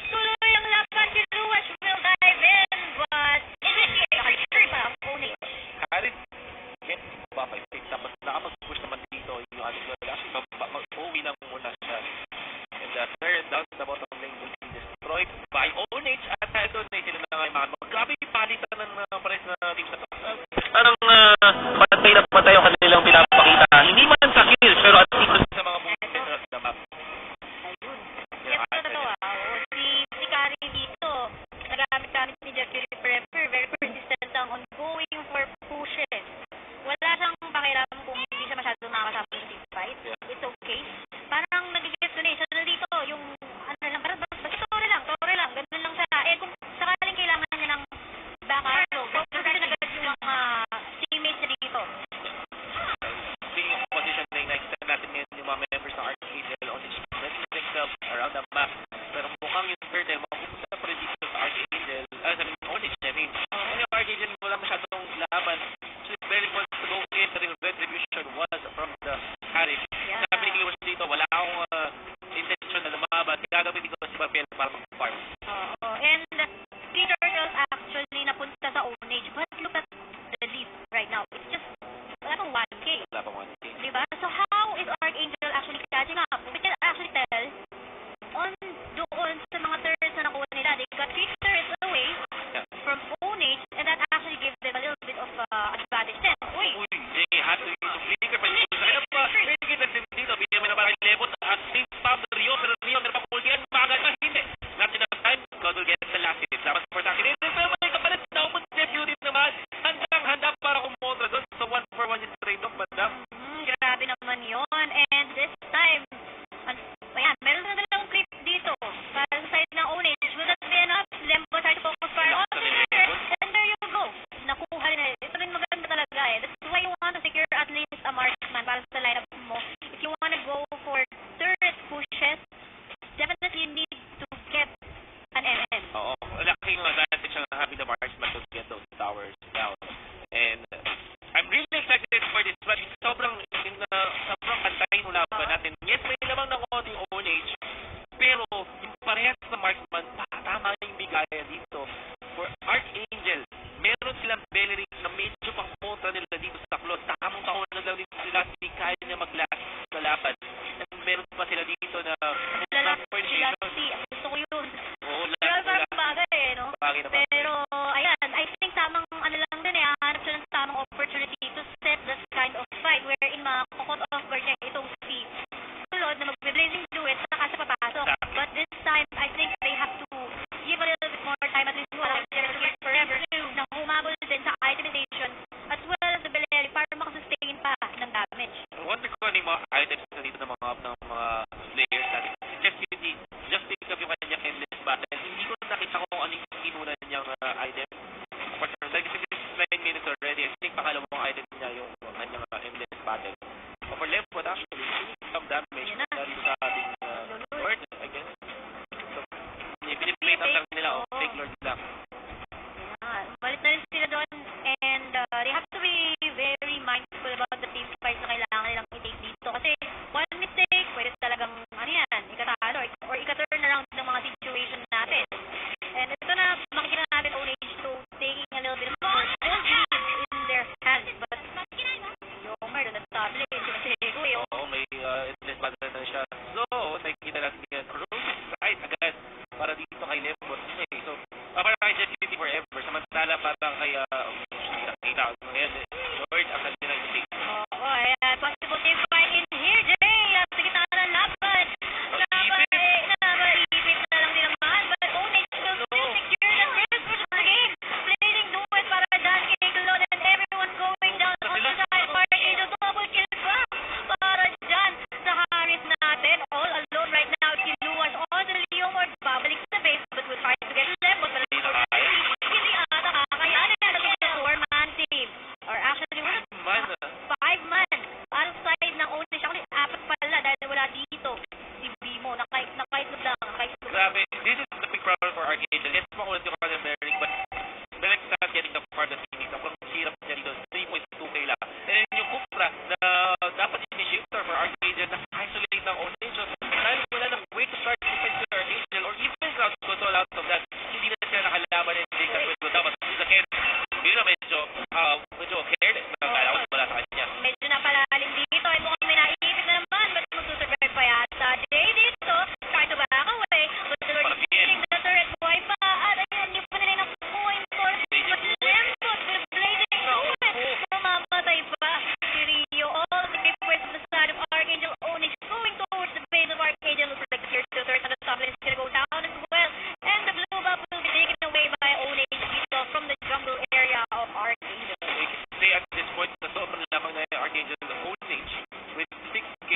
tuloy ang laban si Luas will dive in, but initiate pa ang Ownage. Harit, get buff I think. Tapos nakapag-push naman dito yung ating goal. Actually, mag-uwi na muna siya. And the third down sa bottom lane will be destroyed by Ownage. At ito na sila na ngayon mga grabe yung palitan ng pares na team sa parang patay ang kanilang pinapakita. Hindi man sa kills, pero at least sa mga movement of the map. Ayun. Yes, totoo. Si Kari dito, nagamit ni Jeffrey Prepper, very persistent ang ongoing for pushes. Wala siyang pakialam kung hindi siya masyadong nakakasama sa team fight. It's okay. Parang nagigets na siya na dito, yung lang, parang basta tore lang, ganun lang siya. Kung sakaling kailangan niya ng backup, position agad yung mga teammates niya dito. to get those towers down. And I'm really excited for this match. Sobrang antayin mo laban natin. Yes, may lamang ng konting old age, pero yung parehas na marksman, tama yung bigaya dito. For Archangel, meron silang Bellery na medyo pang kontra nila dito sa Close. Tamang taon na lang dito sila, hindi kaya niya mag-last sa laban. At meron pa sila dito na gusto ko yun. Oo, Pero parang bagay no? Bagay naman. Pero, ayan, I think tamang lang din hanap siya ng tamang opportunity to set this kind of fight wherein makakot off guard niya itong si Lord na mag-blazing duet saka siya papasok. But this time, I think they have to give a little bit more time at least wala siya forever na humabol din sa itemization as well as the Bellery para makasustain pa ng damage. Wonder ko ano yung mga items na dito ng mga players natin. Just pick up yung kanyang endless battle. Hindi ko nakita kung ano yung inunan niyang item. Like 9 minutes already. I think pakalawang item niya yung kanyang endless battle. But for left, what actually some damage dahil sa ating Lord, I guess. So, pinipilate lang nila o fake Lord lang. Malit na rin sila doon and they have to be very mindful about the team fight na kailangan nilang i-take dito kasi one mistake, pwede talagang ikatalo or ikaturn na lang ng mga situation natin. And ito na, makikita natin Onage to taking a little bit more lead in their hands. But Yomer doon at top lane, sinasego eh. Oo, may endless battle na siya. So, nakikita natin yan. Rose side agad para dito kay Lembot. So, para kay JCT forever. Samantala parang kay nakita ko ngayon. Lord, ang kanina yung take. Oo, ayan. Possible team fight in here, Jay. Nasa kita ng laban. Nabaibig na lang nila man. But Onage will still secure the first push of the game. Blazing duet para dyan kay Claude and everyone going down on the side. Archangel double kill pa para dyan sa Harris natin. All alone right now. Kiluwas on the Leomord. Babalik sa base but will try to get left. But hindi ata kakayanin na sa 4-man team. Or actually, Man. 5-man. Parang side ng Onage. Actually, 4 pala dahil wala dito. Si Bimo, nakaitlog lang. Grabe. This is the big problem for Archangel. Yes, makulat yung kanyang Merrick, but Merrick not getting the part that he needs. Ang hirap niya dito, 3.2k lang. And then yung Kupra na dapat initiator for Archangel na isolate ng Onage. So, dahil wala ng way to start defense to Archangel or even crowd control out of that, hindi na siya nakalaban and they can withdraw. Dapat sa Ken, yun na medyo careless na kailangan wala sa kanya. Medyo napalalim dito. Ay mukhang may naipit na naman. But magsusurvive pa yata. Jay dito. Try to back away. But the Lord is using the turret. Buhay pa. At ayan, yung panilay ng point for Lembot with blazing duet. Mamamatay pa. Si Rio. All the requests on the side of Archangel Onage going towards the base of Archangel. Looks like here's the third on the top lane is gonna go down as well. And the blue buff will be taken away by Onage dito from the jungle area of Archangel. We can say at this point na sobrang lamang na yung Archangel ng Onage with 6k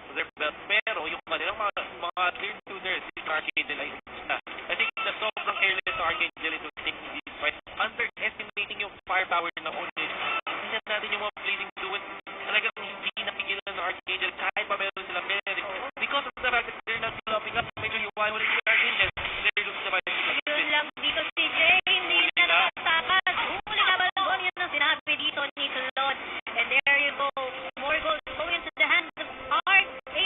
to their belt. Pero yung kanilang mga tier 2 there, si Archangel ay na. I think na sobrang careless ng Archangel into taking these fights. Underestimating yung firepower ng Onage. Tingnan natin yung mga blazing duet. Talagang hindi napigilan ng Archangel kahit pa meron silang merit. Because of the fact that they're not developing up, medyo hiwain mo rin yung Archangel. And they're losing the fight. Yun lang dito si Jay, hindi na nakatakas. Huli na balon, yun ang sinabi dito ni Claude. And there you go, more goals going into the hands of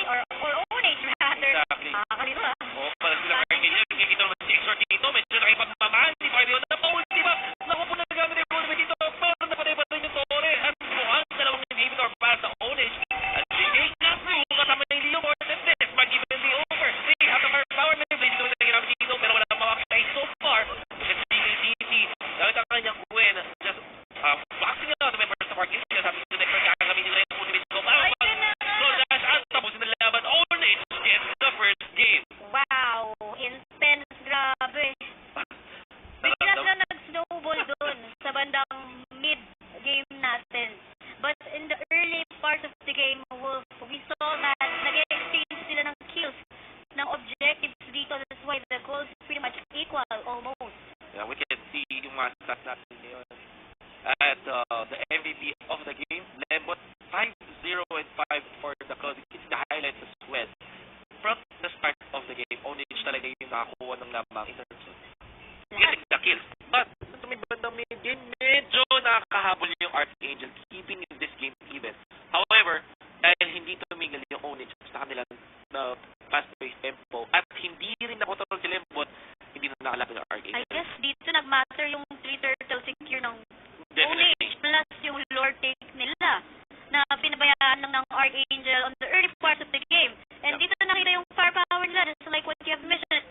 or Onage rather. Exactly. Nakakalito Oo, para sila Archangel. Kikita naman si Exort dito. Medyo nakipagmamahal. Di ba kayo na paul, di ba? Naku po na nagamit yung goal dito. Pero napanay-patay yung Torre. At mukhang dalawang inhibitor para sa Onage. At si Jake Nasru, kasama yung Leomord. And this might even be over. They have the firepower. May blazing duet na ginamit dito. Pero wala makakita so far. Kasi DT, dahil ang kanyang Gwen, just boxing out the members of Archangel. Sabi ko na gagamitin nila yung ultimate ko. Dash at tapos na laban. Onage gets the first game. Wow, intense, grabe. Bigla lang nag-snowball dun sa bandang mid-game natin. But in the early part of the game, Wolf, we saw that nag-exchange sila ng kills, ng objectives dito. That's why the goals pretty much equal almost. Yeah, we can see yung mga stats natin ngayon. At the MVP of the game, Lembot 5-0 and 5 for the Cloud. It's the highlights as well. From the start of the game, Onage talaga yung nakakuha ng lamang in terms of getting the kills. But, sa may bandang medyo nakakahabol yung Archangel keeping this game even. However, dahil hindi tumigil yung Onage sa kanilang fast-paced tempo at hindi rin nakontrol sila yung bot, hindi na nakalaban ng Archangel. I guess dito nag-matter yung 3 turtle secure ng Definitely. Onage plus yung lore take nila na pinabayaan lang ng Archangel on the early parts of the game. And dito nakita yung firepower nila, just like what you have mentioned.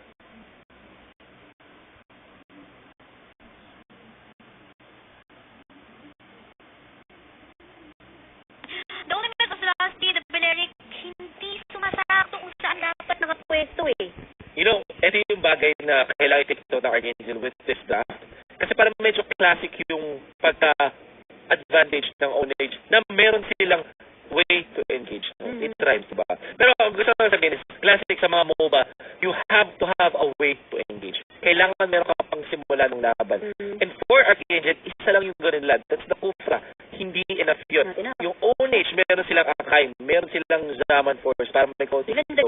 The only bit of Lusty, the Beneric, hindi sumasakto kung saan dapat nakapwesto eh. You know, ito yung bagay na kailangan ito ng Archangel with this draft. Kasi parang medyo classic yung pagka-advantage ng Onage na meron silang way to engage. It rhymes, diba? Pero gusto ko sabihin is, classic sa mga MOBA, you have to have a way to engage. Kailangan meron ka pang simula ng laban. And for Archangel, isa lang yung ganun lang. That's the Kufra. Hindi enough yun. Yung Onage, meron silang Akaim, meron silang Zaman Force, para may counting. Even the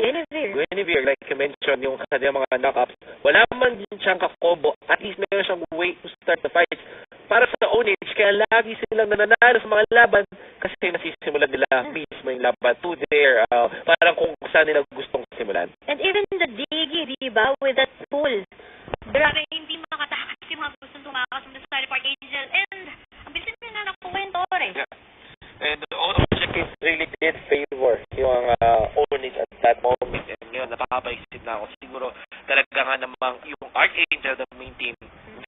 Guinevere, like you mentioned, yung kanyang mga knockups, wala man din siyang kakobo, at least meron siyang way to start the fight. Para sa Onage, kaya lagi silang nananalo sa mga laban kasi nasisimulan nila mismo yung laban to their, parang kung saan nila gustong simulan. And even the Diggy, diba, with that pull. Grabe, hindi makatakas yung mga gustong tumakas sa Star Archangel. And, ang bilis nila nakuwento rin. Yeah. And the objective really did favor yung Onage at that moment. And ngayon, napapaisip na ako. Siguro talaga nga namang yung Archangel, the main team,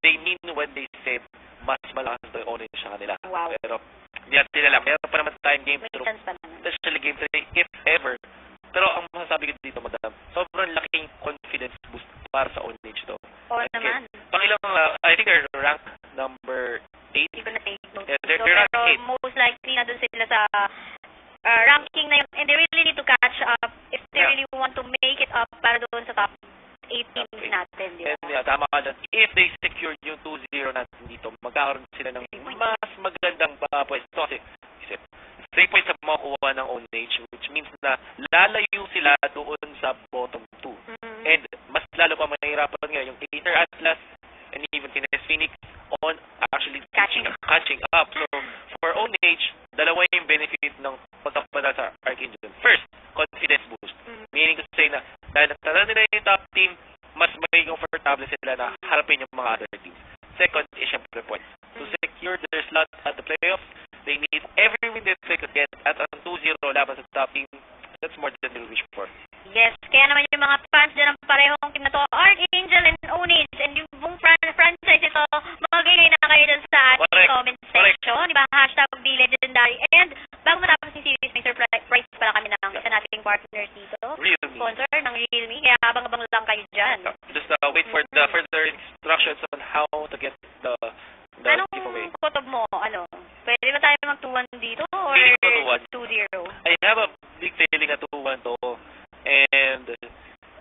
they mean when they say mas malakas na yung Onage sa kanila. Wow. Pero, hindi natin nila. Meron pa naman tayong game May 2. chance pa naman. Especially game 3, if ever. Pero ang masasabi ko dito, madam, sobrang laking confidence boost para sa Onage to. Oo Okay. naman. Pangilang, I think they're ranked number 8. Hindi ko na take note. Yeah, they're So, ranked pero 8. most likely na dun sila sa ranking na yun. And they really need to catch up if they Yeah. really want to make it up para doon sa top 8 teams Okay. natin, di ba? And yeah, tama ka dyan. If they secured yung 2-0 natin dito, magkakaroon sila ng mas magandang pwesto. Kasi, 3 points sa makukuha ng Onage, which means na lalayo sila doon sa bottom 2. And mas lalo pa mahirapan ngayon yung Aether Atlas and even Finesse Phoenix on actually Catching up. So, for Onage, dalawa yung benefit ng pagkapada sa Archangel. First, confidence boost. Meaning to say na dahil natala nila yung top team, mas magiging comfortable sila na harapin yung mga other teams. Second is syempre points. To secure their slot at the playoffs, they need every win that they could get at ang 2-0 laban sa top team. That's more than they'll wish for. Yes, kaya naman yung mga fans dyan ng parehong team na to, Archangel and Onage, and yung buong franchise ito, magiging na kayo dyan sa ating Correct. comment Correct. section, di ba? Hashtag #BeLegendary. And bago matapos yung series, may surprise pala kami ng isa nating partners dito. Realme. Sponsor ng Realme, kaya abang-abang lang kayo dyan. Just wait for the further instructions on how to get the Anong giveaway. kutob mo? Ano? Pwede ba tayo mag 2-1 dito? Or Feeling ko 2-0? I have a big feeling na 2-1 to. And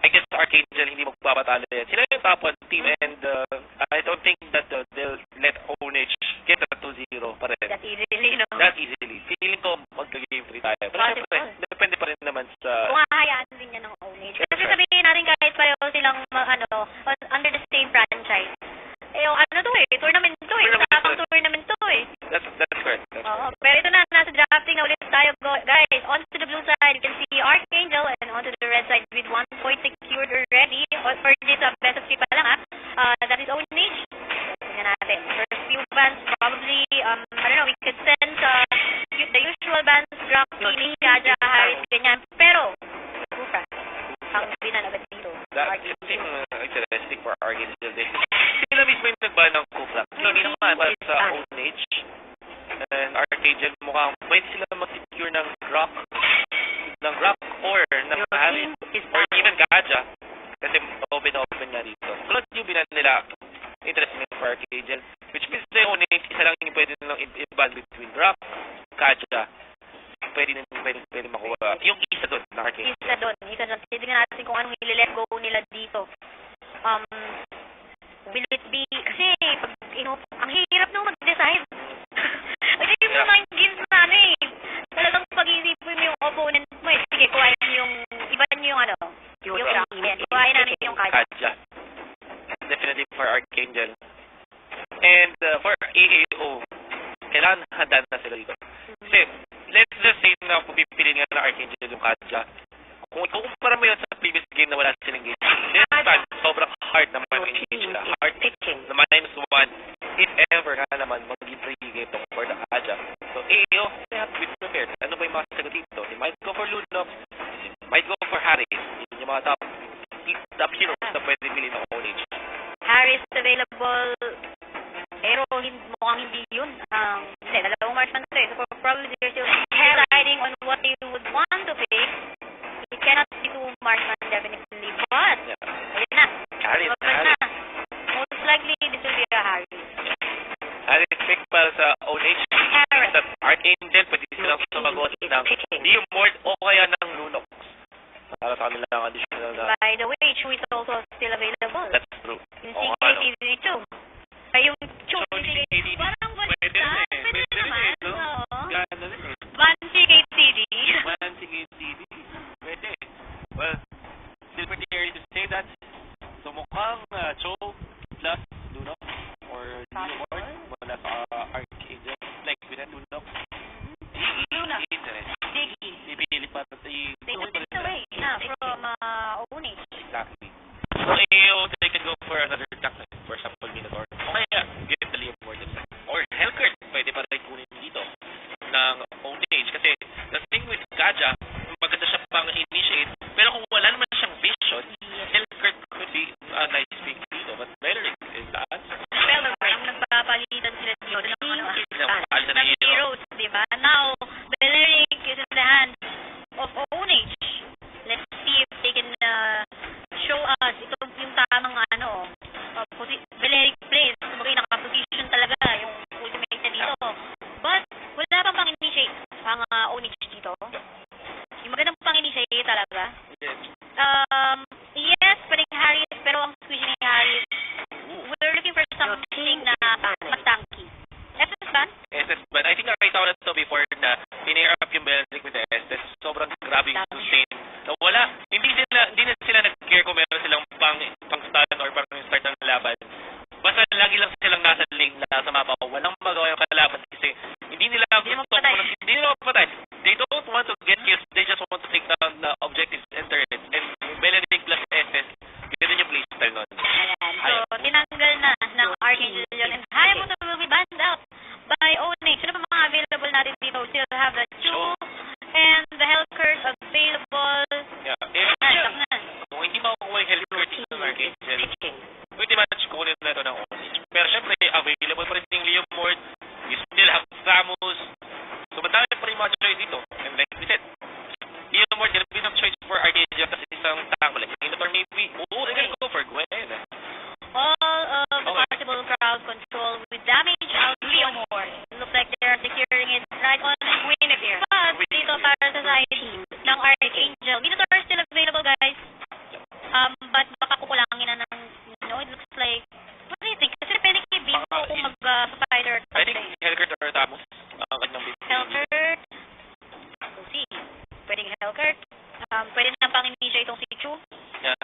I guess Archangel hindi magpapatalo yan. Sila yung top 1 team and I don't think that they'll let Onage get the 2-0 pa rin. That easily, no? That easily. Feeling ko magka-game 3 tayo. Pero Possible. syempre, depende pa rin naman sa... Kung hahayaan din niya ng Onage. Kasi sabihin natin kahit pareho silang under the same franchise. Eh, yung ano to eh, tournament to eh. Tapang tournament to eh. That's correct. Oo. Pero ito na, nasa drafting na ulit tayo, guys. On to the blue side, you can see Archangel, and on to the red side with 1 point secured already. For this best of 3 pa lang that is Onage. Tingnan natin. First few bands, probably, I don't know, we could sense the usual bands, Grumpy, Kaja, Harris, ganyan. Pero, Kufra, ang binan agad dito. That's something interesting for Archangel din. Sila mismo yung nagba ng Kufra. Hindi naman para sa Onage. And Archangel mukhang pwede sila mag-secure ng Rock or ng Harris or even Kaja. Kasi open nga dito. Tulad yung binan nila, interesting for Archangel. Which means na yung Onage, isa lang yung pwede nilang i-ban between Rock, Kaja. Pwede makuha. Yung isa doon na Archangel. Isa doon. Titignan natin kung anong i-let go nila dito. Will it be, kasi ang hirap nung mag-decide. Kasi yung mga games na talagang pag-iisipin mo yung opponent mo eh. Sige, kuhain niyo yung Rock. Kuhain namin yung Kaja. Definitely for Archangel. And for AO, kailangan handa na sila dito. Kasi, let's just say na kung pipiliin nga na Archangel yung Katja, kung ikukumpara mo yun sa previous game na wala silang game, this time, sobrang hard naman yung engage nila. Hard na -1, if ever nga naman, mag-3 game to for the Katja. So, AO, they have to be prepared. Ano ba yung mga sagot dito? They might go for Lunox, they might go for Harry. Yun yung mga top heroes na pwede piliin ng ONH. Harris available, pero mukhang hindi yun. Hindi, dalawang marksman to eh. So probably they're still deciding on what they would want to pick. It cannot be 2 marksman definitely, but ayun na. Harris, Open na. Most likely this will be a Harris. Harris pick para sa ONH. Harris. Sa Archangel, pwede silang sumagot ng Leomord o kaya ng Lunox. Para sa kanila ang additional na. By the way, Chu is also still available. That's true. Yung Oo, CKTV2. Ay, yung Chu, CKTV. parang Pwede rin eh. Pwede naman. no? Oo. Ganda rin eh. Van CKTV. CKTV. Pwede. Well, still pretty early to say that. So mukhang Cho plus Lunox or Leomord wala sa Archangel. Like, with that Lunox. Luna. Interest. Diggy. Pipili pa tayo. They took it away from Onix. Exactly. So, AO, they can go for another tactic. For example, Minotaur. O kaya, give the Leomord itself. Or Hellcurt, pwede pa rin kunin dito ng ONH. Kasi, the thing with Kaja, maganda siya pang initiate, pero kung wala naman siyang vision, Hellcurt could be a nice pick dito. But Beleric is the answer. Beleric, ang nagpapalitan sila dito. Palitan ng hero. Heroes, di ba? Now, Beleric is in the hands of ONH. Let's see if they can show us ito yung tamang Beleric plays. Kumbaga naka-position talaga yung ultimate na dito. But, wala pang pang-initiate ang ONH dito. Yung magandang pang-initiate talaga. Yes, pwedeng Harris, pero ang squishy ni Harris, we're looking for something na mas tanky. SS ban? SS ban. I think nakita ko na ito before na pinair up yung Beleric with the SS. Sobrang grabe yung sustain. Na wala, hindi na sila nag-care kung meron silang pang-stun or parang yung start ng laban. Basta lagi lang silang nasa lane, nasa mapa. Walang magawa yung kalaban kasi hindi nila mapatay. They don't want to get kills. They just want to take down the objectives and turrets. And Beleric plus SS, ganun yung playstyle nun. Ayan. So, tinanggal na ng Archangel yun. And Hayabusa will be banned out by ONH. Ano pa mga available natin dito? Still have the Chu and the Hellcurt available. Yeah. Kung hindi makukuha yung Hellcurt dito ng Archangel, pwede match kukunin na ito ng ONH. Pero syempre, available pa rin yung Leomord. You still have Samus. So, madami pa rin mga choice dito. And like we said, Leomord can be some choice for Archangel kasi isang tango. Like, Minotaur maybe. Oo, they can go for Gwen. All of the possible crowd control with damage out Leomord. Looks like they're securing it right on Guinevere. But dito para sa side ng Archangel. Minotaur is still available, guys. But baka kukulangin na ng, it looks like, what do you think? Kasi pwede kay Bimbo kung mag-spider. I think Hellcurt or Samus ang kanyang bit. Hellcurt. We'll see. Pwedeng Hellcurt. Pwede na pang-initiate itong si Chu. Yeah.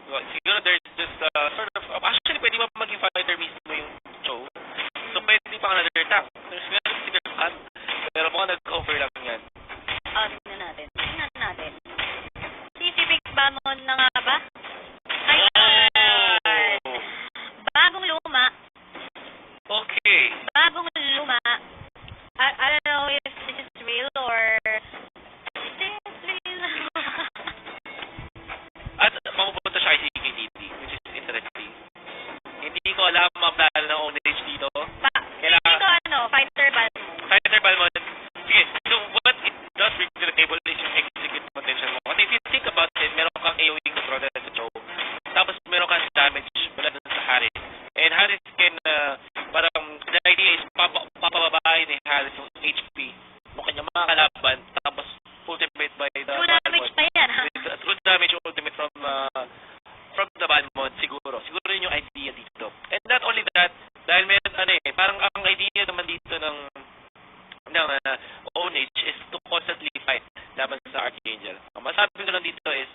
Well, siguro there's just sort of, actually pwede ba maging fighter mismo yung show. So pwede pa another attack. There's nga siguro cut. Pero mukhang nag-cover lang yan. Tingnan natin. CC Bamon na nga ba? Ayun! Bagong luma. Okay. Bagong luma. I don't know if this is real or... Is this real? At mapupunta siya kay CKTV, which is interesting. Hindi ko alam ang plano ng ONH dito. Dito Fighter Balmon. Fighter Balmon. Sige, so what it does bring to the table is yung execute potential mo. And if you think about it, meron kang AoE control na sa Cho. Tapos meron kang damage mula dun sa Harris. And Harris can, parang, the idea is papababahin ni Harris yung HP ng kanyang mga kalaban. Tapos ultimate by the True damage pa yan, ha? True damage ultimate from the Balmon, siguro. Siguro yun yung idea dito. And not only that, dahil meron, parang ang idea naman dito ng ONH is to constantly fight laban sa Archangel. Ang masabi ko lang dito is,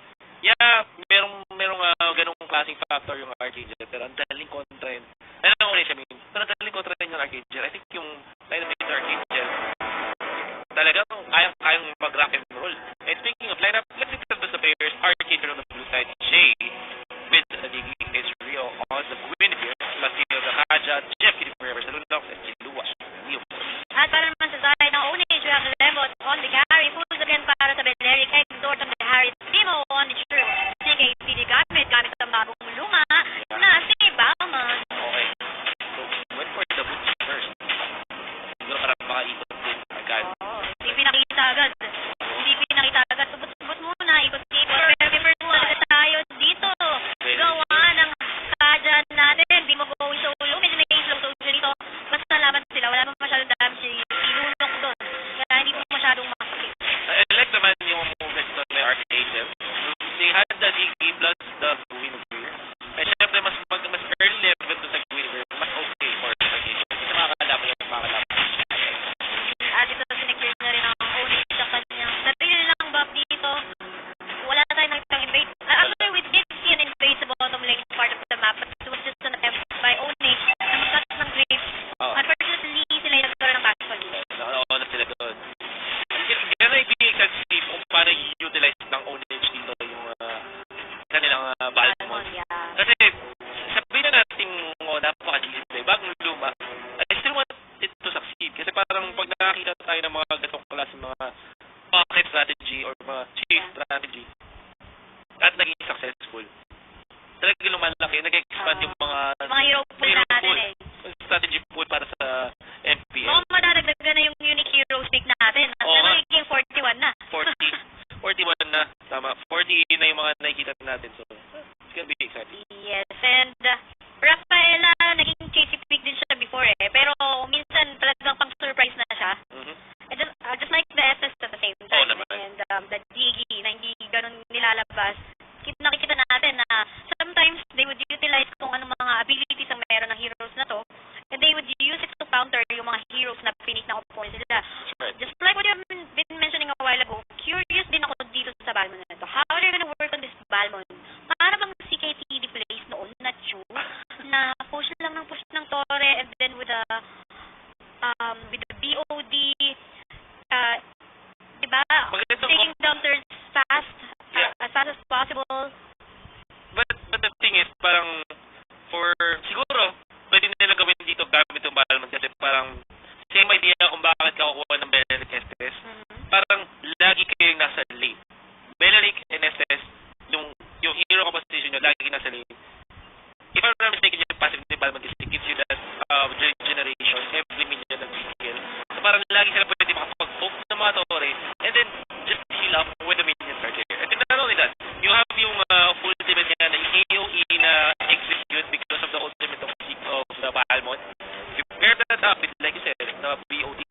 merong ganung klaseng factor yung Archangel, pero ang daling kontra yun. Ano ang ONH, pero ang daling kontra yun yung Archangel. Archangel. I think yung Dynamite Archangel, talagang kayang mag-rock and roll. And speaking of lineup, let's discuss the players. Archangel on the blue side, Jay, with Diggy, is Rio on the Guinevere, Lasio Zakaja, Jeff Kitty Forever, Salunok, and Chiluwas. At para naman sa side ng Onage, we have Levot on the carry. Fools again para sa Beneric. Exhort on the Harry. Timo on the true. CKCD gamit ang bagong luma na si Bauman. Okay. So, went for the boot first. Siguro para makaikot din agad. Oo. Hindi pinakita agad. Subot muna. Ikot-ikot. Pero first one tayo dito. Gawa ng Kaja natin. Di mo going solo. Medyo nag-slow solo dito. Basta laban sila. Wala naman masyadong damage. Inunok doon. Kaya hindi po masyadong makakit. I like naman yung movement doon may Archangel. They had the DK plus the Guinevere. And syempre, mas early level to sa Guinevere, mas okay for the Archangel. Kasi makakalaban yung At ito sinecure na rin ang Onage sa kanyang sarili lang buff dito. Wala na tayong nakitang invade. Actually, we did see an invade sa bottom lane part of the map, but it was just an attempt by Onage na mag-cut ng grave. Unfortunately, sila yung nagkaroon ng backfall. Oo na sila doon. Kaya na-i-excited si Steve kung paano i-utilize ng Onage dito yung kanilang Balmond. Yeah. Kasi sabihin na natin napaka-decent play, bagong luma, I still want it to succeed. Kasi parang pag nakakita tayo ng mga ganitong klase mga pocket strategy or mga chase strategy at naging successful, talagang lumalaki, nag-expand yung mga hero pool natin eh. Strategy pool para sa MPL. Mukhang madadagdagan na yung unique heroes pick natin. Oo nga. Nagiging 41 na. 41 na, tama. 40 na yung mga nakikita natin. So, it's gonna be exciting. Yes, and Rafaela, naging chasey pick din siya before eh. Pero minsan talagang pang-surprise na siya. And just like the SS at the same time. Naman. And the Diggy na hindi ganun nilalabas. Nakikita natin na sometimes they would utilize kung anong mga abilities ang meron ng heroes na to. And they would use it to counter yung mga heroes na pinik ng opponents nila. Right. Just like what you've been mentioning a while ago, curious din ako dito sa Balmond na to. How are they gonna work on this Balmond? Para bang CKTD plays noon na Chu, na push ng Torre, and then with the BOD, diba? Taking down turns fast, as fast as possible. But the thing is, parang siguro, pwede nila gawin dito gamit yung Balmond kasi parang same idea kung bakit ka kukuha ng Beneric Estes. Parang lagi kayong nasa lane. Beneric and Estes, yung hero composition nyo, lagi nasa lane. If I'm not mistaken, yung passive ni Balmond kasi it gives you that generation every minion na skill. So parang lagi sila pwede makapag-poke ng mga Torre and then just heal up when the minions are there. And then not only that, you have yung ultimate niya na AOE na execute because of the ultimate of the Balmond. If you pair that up with, like you said, the BOD,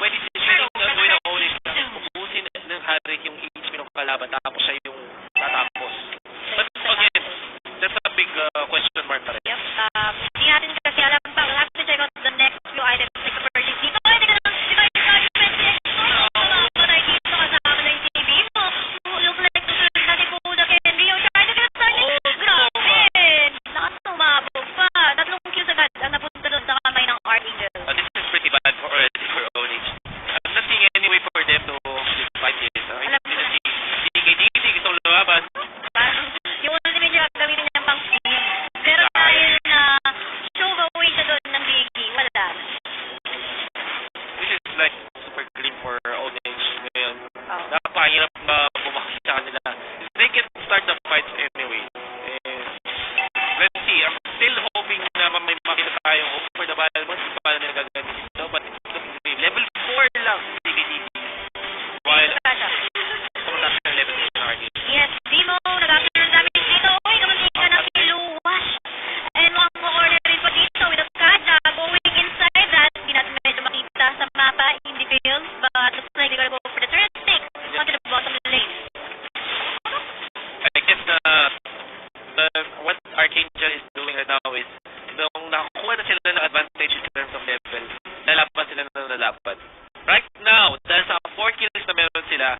pwede siya yung gawin ng Onage na ubusin ng Harry yung HP ng kalaban tapos siya yung tatapos. But again, that's a big question mark pa rin. Yep. Hindi natin kasi alam pa. We'll have to check out the next few items like the purchase dito. Ay, hindi ka naman. Di ba yung charge patay dito kasama na yung TV mo. Look like susunod na si Buda Henry. Yung charge na start. Grabe. Nakasumabog pa. 3 kills agad ang napunta doon sa kamay ng Archangel. This is pretty bad for Onage. I'm not seeing any way for them to fight this. Alam mo na. Si KDD gusto lumaban. Yung ultimate niya gamitin niya pang steam. Pero dahil na show away siya doon ng Diggy, wala. This is like super clean for Onage ngayon. Napakahirap bumaki sa kanila. They can start the fights anyway. And let's see. I'm still hoping na may makita tayong hope for the Balmond. Hindi pa nila gagamit dito. But it's looking to be level 4 lang si KDD. While pumunta sa level 6 na RD. Yes, Dimo, nag-appear ng damage dito. Uy, naman ka na Kiluwas. And mga corner rin po dito with a Kaja going inside that. Hindi natin medyo makita sa mapa in the field. But looks like they're gonna go for the turn 6 onto the bottom lane. I guess what Archangel is doing right now is nung nakakuha na sila ng advantage in terms of level, lalaban sila na lalaban. Right now, dahil sa 4 kills na meron sila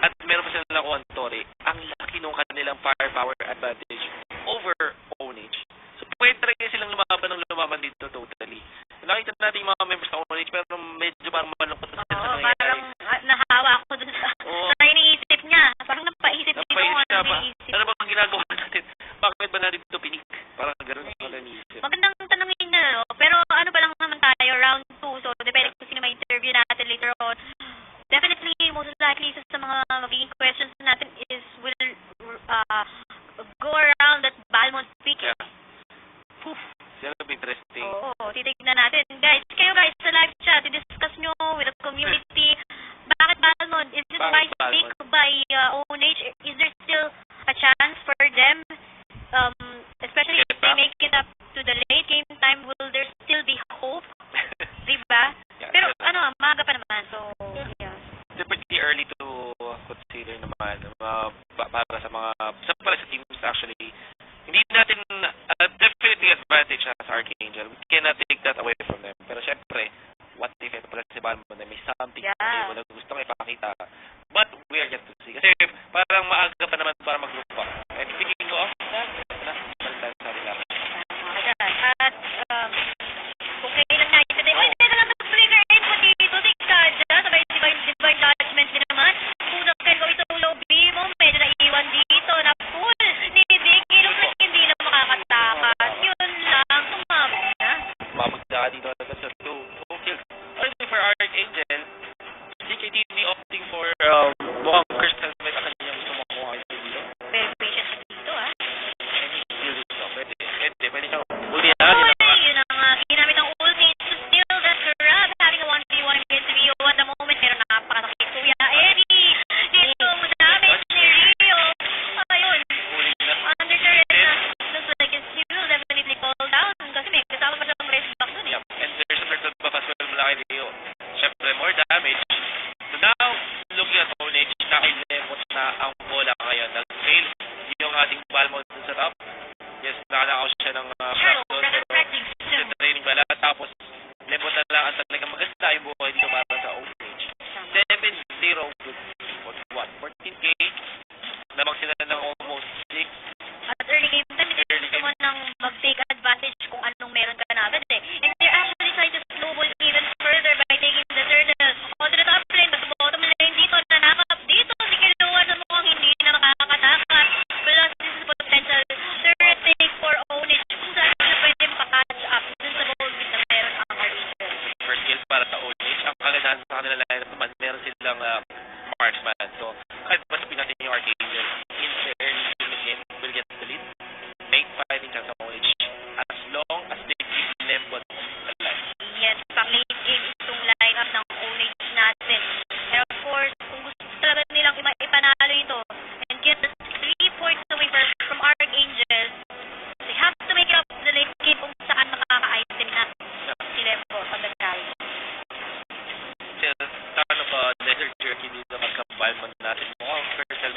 at meron pa sila nakuha ng Torre, ang laki nung kanilang firepower advantage over Onage. So pwede rin silang lumaban ng lumaban dito totally. Nakita natin yung mga members ng ONH, pero medyo parang malungkot na sila sa Oo, nangyayari. parang nahawa ako dun Oo. sa iniisip niya. Parang napaisip din ako Napaisip ka ano ba? iniisip. Ano ba ang ginagawa natin? Bakit ba natin ito pinik? Parang gano'n ako naisip. Magandang tanongin na, no? Pero ano pa lang naman tayo, round 2. So, depende kung sino may interview natin later on. Definitely, most likely, isa sa mga magiging questions natin is will go around that Balmond speaking. Yeah. It's be interesting. Oo, titignan natin. Guys, kayo guys, sa live chat, i-discuss nyo with the community. Bakit Balmond? Is it by Bakit Balmond? stick by ONH? Is there still a chance for them? Especially if they make it up to the late game time, will there still be hope? Diba? Yeah, Pero yeah. maaga pa naman. So, yeah. It's pretty early to consider naman para sa mga pala sa teams actually. Hindi natin definitely advantage as Archangel. We cannot take that away from them. Pero syempre, what if pala si Balmond na may something Yeah. na gusto may ipakita. But we are yet to see. Kasi parang maaga pa naman para mag-group up. And speaking of that, balitan sa nila. At kung kailan na ito, oy, teka lang, trigger in mo dito, tika dyan, sabay divine judgment din naman. Kung can go ito lobby mo, medyo naiwan dito, na full ni Dicky, looks like hindi na makakatakas. Yun lang, tumabog na. Mabagda dito na sa 2 kills. Only for Archangel, DKTV opting for mukhang Crystal Smith ang kanyang gusto makuha dito. Very patient dito, ah. Pwede siyang ulihan. Yun ang ginamit ng ulti to steal the grab. Having a 1v1 against Rio at the moment, pero napakasakit Kuya Eddie. Dito mo damage ni Rio. Ayun. Under the red na. Looks like he will definitely fall down. Kasi may kasama pa siyang rest back dun eh. Yep. And there's a third buff as well mula kay Rio. Siyempre, more damage. So now, looking at ONH, nakailemos na ang bola ngayon. Nag-fail yung ating Balmond sa top. Yes, nakalakaw siya ng Shadow, doon. rather practice. Sa training bala. Tapos, lemot na lang ang talagang maganda yung buhay dito para sa ONH. 7-0 with what? 14k. Lamang sila ng almost 6. At early game time, hindi Early gusto mo nang mag-take advantage kung anong meron ka na agad eh. And they're actually trying to snowball even further by taking the turtle onto the top lane, but the bottom lane dito, nanakap dito, si Kiluan sa mukhang hindi na makakatakas. But this is potential third take for ONH kung saan na pwede makakatch up dun sa goal na meron ang Archangel. First kills para sa ONH. Ang kagandahan sa kanila lineup naman, meron silang marksman. So, kahit masapin natin yung Archangel in the early game, will get the lead. Make fighting chance sa ONH as long as they keep Lembot alive. Yes, pang late game itong lineup ng ONH natin. And of course, kung gusto talaga nilang ipanalo ito and get the 3 points away from Archangel, they have to make it up the late game kung saan makaka-item na si Lembo pagkakali. Tano ba, Desert Jerky dito magka-Balmond natin. Mukhang Crystal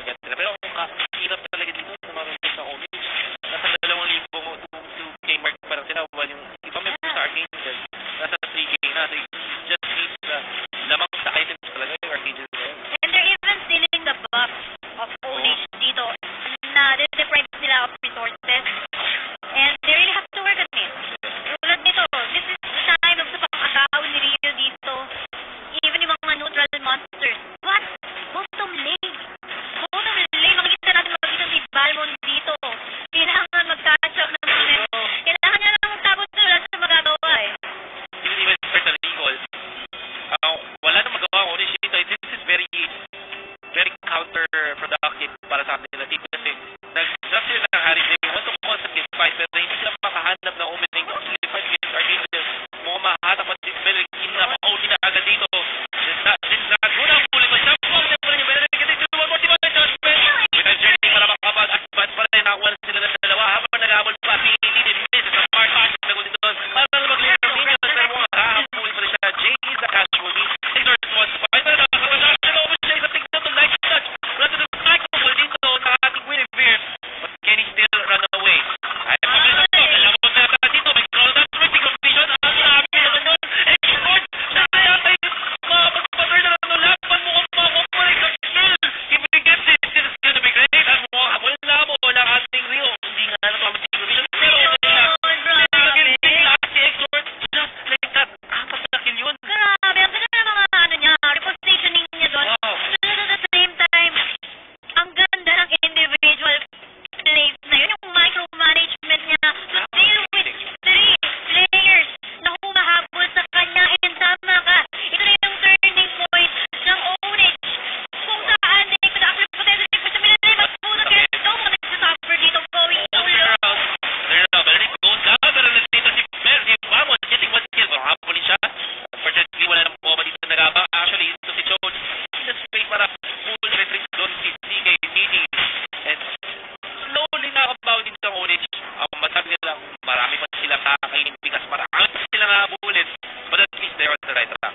etc.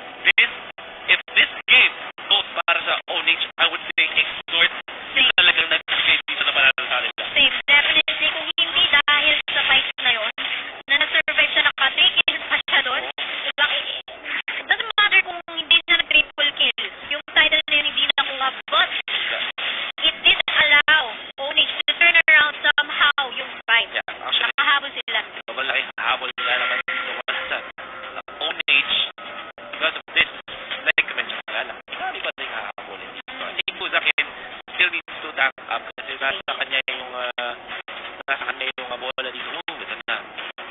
If this game goes para sa Onyx, I would say Extort yung talagang nag-create dito na panalo sa kanila. Same, definitely. Kung hindi dahil sa fight na yon, na na-survive siya, naka-take kill pa siya doon, diba? It doesn't matter kung hindi siya nag-triple kill. Yung title na yun hindi nakuha, but it did allow Onyx to turn around somehow yung fight. Yeah, actually, Nakahabol sila. sobrang laking habol nila naman dito sa Onyx because of this. Like I mentioned, wala. Marami pa rin hahabulin dito. I think Kuzakin still needs to tank up kasi nasa kanya yung bola dito. Ito na.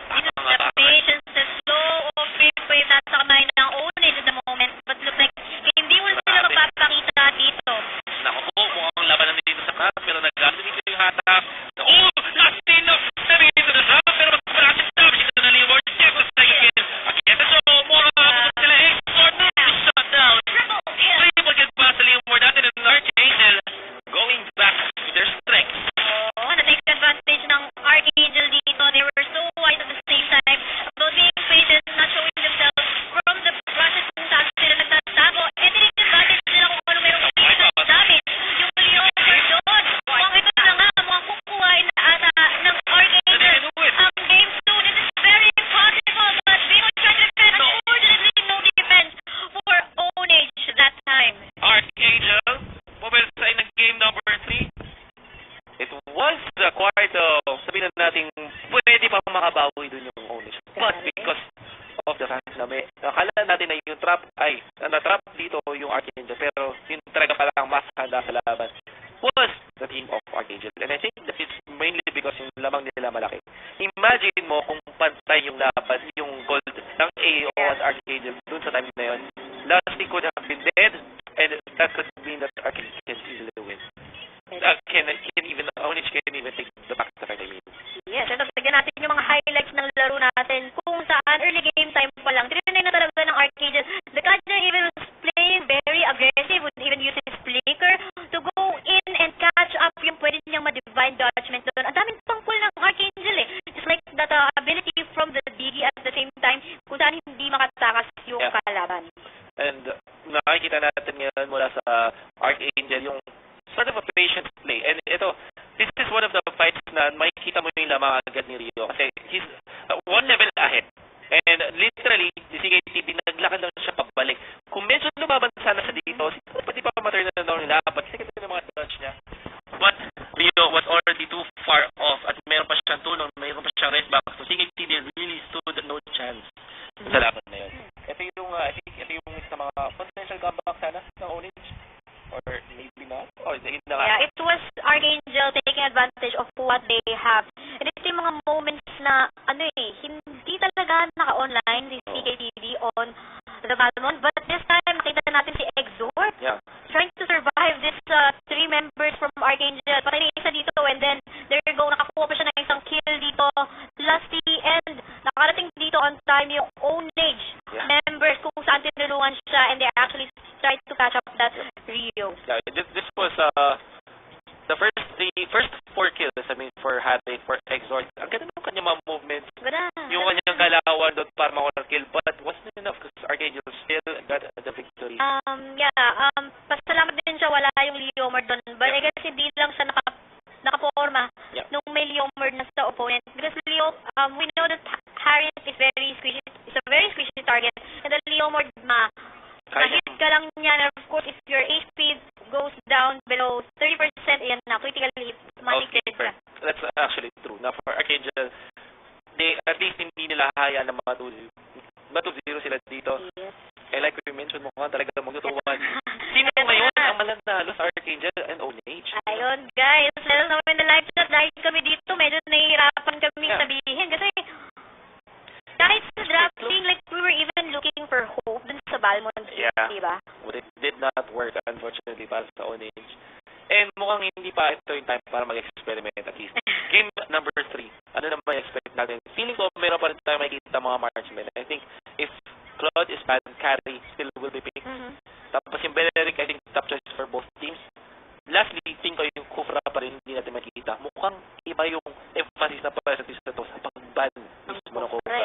Tama The patience, the slow of wave nasa kamay ng Onyx at the moment, but look like hindi mo sila mapapakita dito. Naku po, mukhang labanan dito sa cup, pero naggamit dito yung hatak. Last spin of sabi dito na sa pero magpapalasip na dito na Leeward. Check the second kill. Akita so, mukhang sila Extort na shut down. Triple kill pa sa Leeward natin and Archangel going back to their strength. Oo, na-take advantage ng Archangel dito. They were so wise at the same time about being patient, not showing themselves from the process kung saan sila nagtatago. And tinake advantage nila kung ano merong makikita damage. Yung Leomer doon. Mukhang ito na nga, mukhang kukuhain na ata ng Archangel. Ang game 2, this is very possible, but Bino tried to defend. Unfortunately, no defense for Onyx that time. Archangel, mobile ng game number 3. It was quite, sabihin na natin, pwede pa makabawi dun yung Onyx. But because of the fans na may, akala natin na yung trap, na-trap dito yung Archangel, pero yung talaga palang mas handa sa laban was the team of Archangel. And I think that it's mainly because yung lamang nila malaki. Imagine mo kung pantay yung laban, yung gold ng AO at Archangel dun sa time na yun. Lasty could have been dead, and that could mean that Archangel can easily win. Onyx can even take the back to fight, I mean. Yes, ito tignan natin yung mga highlights ng laro natin kung saan early game time pa lang. Trinay na talaga ng Archangel. The Kaja even was playing very aggressive, would even use his flicker to go in and catch up yung pwede niyang ma-divine judgment doon. Ang daming pang pull ng Archangel eh. Just like that ability from the Diggy at the same time kung saan hindi makatakas yung kalaban. And nakikita natin ngayon mula sa Archangel yung sort of a patient play. And ito, this is one of the fights na makikita mo yung lamang agad ni Rio. Kasi he's one level ahead. And literally, si CKTV naglakad lang siya pabalik. Kung medyo lumaban sana sa dito, pwede pa ma-turn na down nila. But kasi yung mga touch niya. But Rio was already too far off at meron pa siyang tulong, meron pa siyang rest back. So CKTV really stood no chance sa laban na yun. Ito yung, I think, ito yung sa mga potential comeback sana ng Onyx. Or maybe not. Or yeah, it was Archangel taking advantage of what they have. And ito yung mga moments na, hindi talaga naka-online si CKTV on the Balmond. But this time, nakita natin si Exor trying to survive this 3 members from Archangel. Patay na isa dito and then there you go, nakakuha pa siya ng isang kill dito. Lasty and nakarating dito on time yung Onyx members kung saan tinulungan siya and they actually tried to catch up that Rio. Yeah, this was the first 4 kills, I mean, for Hattie, for Exort. Ang ganda ng kanyang mga movements. Ganda. Yung kanyang galawan doon para makuha ng kill, but wasn't enough because Archangel still got the victory. Pasalamat din siya, wala yung Leomord doon. But I guess hindi lang siya nakaporma nung may Leomord na sa opponent. Because we know that Harriet is very squishy. It's a very squishy target. And the Leomord hit ka lang niya. And of course, if your HP goes down below 30%, yan na, critical hit, matik ka. That's actually true. Now, for Archangel, they at least hindi nila hayaan na matu-0 sila dito. Yes. And like we mentioned, mukhang talaga magtutuwan. Sino ngayon ang malanalo sa Archangel and Onyx? Ayun, guys. Let us know in the live chat. Dahil kami dito, medyo nahihirapan kami sabihin. Kasi kahit sa drafting, like we were even looking for hope dun sa Balmond. Diba? But it did not work, unfortunately, para sa Onyx. And mukhang hindi pa ito yung time para mag-experiment at least. Game number 3. Ano naman expect natin? Feeling ko meron pa rin tayo makikita mga marksmen. I think if Claude is bad, Carry still will be picked. Tapos yung Beneric, I think top choice for both teams. Lastly, think ko yung Kufra pa rin hindi natin makikita. Mukhang iba yung emphasis na pa sa to sa pag-ban mismo ng Kufra.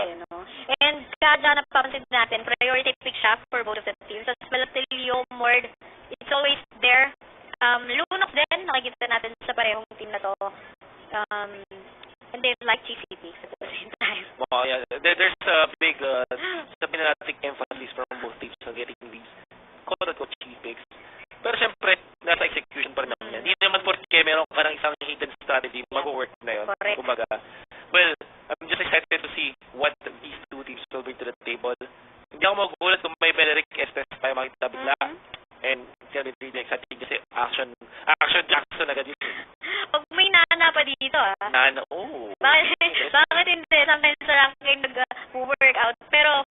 And kada napapansin natin, priority pick siya for both of the teams. As Malatilio, Mord, it's always there. Lunok din, nakikita natin sa parehong team na to. And they like GCP at the same time. Well, yeah, there's a big, sabihin na natin emphasis from both teams on getting these quote-unquote cheap picks. Pero syempre, nasa execution pa rin naman yan. Hindi naman porque meron ka ng isang hidden strategy, mag-work na yun. Correct. Kumbaga, well, I'm just excited to see what these two teams will bring to the table. Hindi ako magugulat kung may Benedict Estes tayo makita bigla. And it's gonna be really exciting kasi action Jackson agad yun. Pag may nana pa dito, Nana, oh. Bakit hindi? Sometimes sa ranking nag-work out. Pero,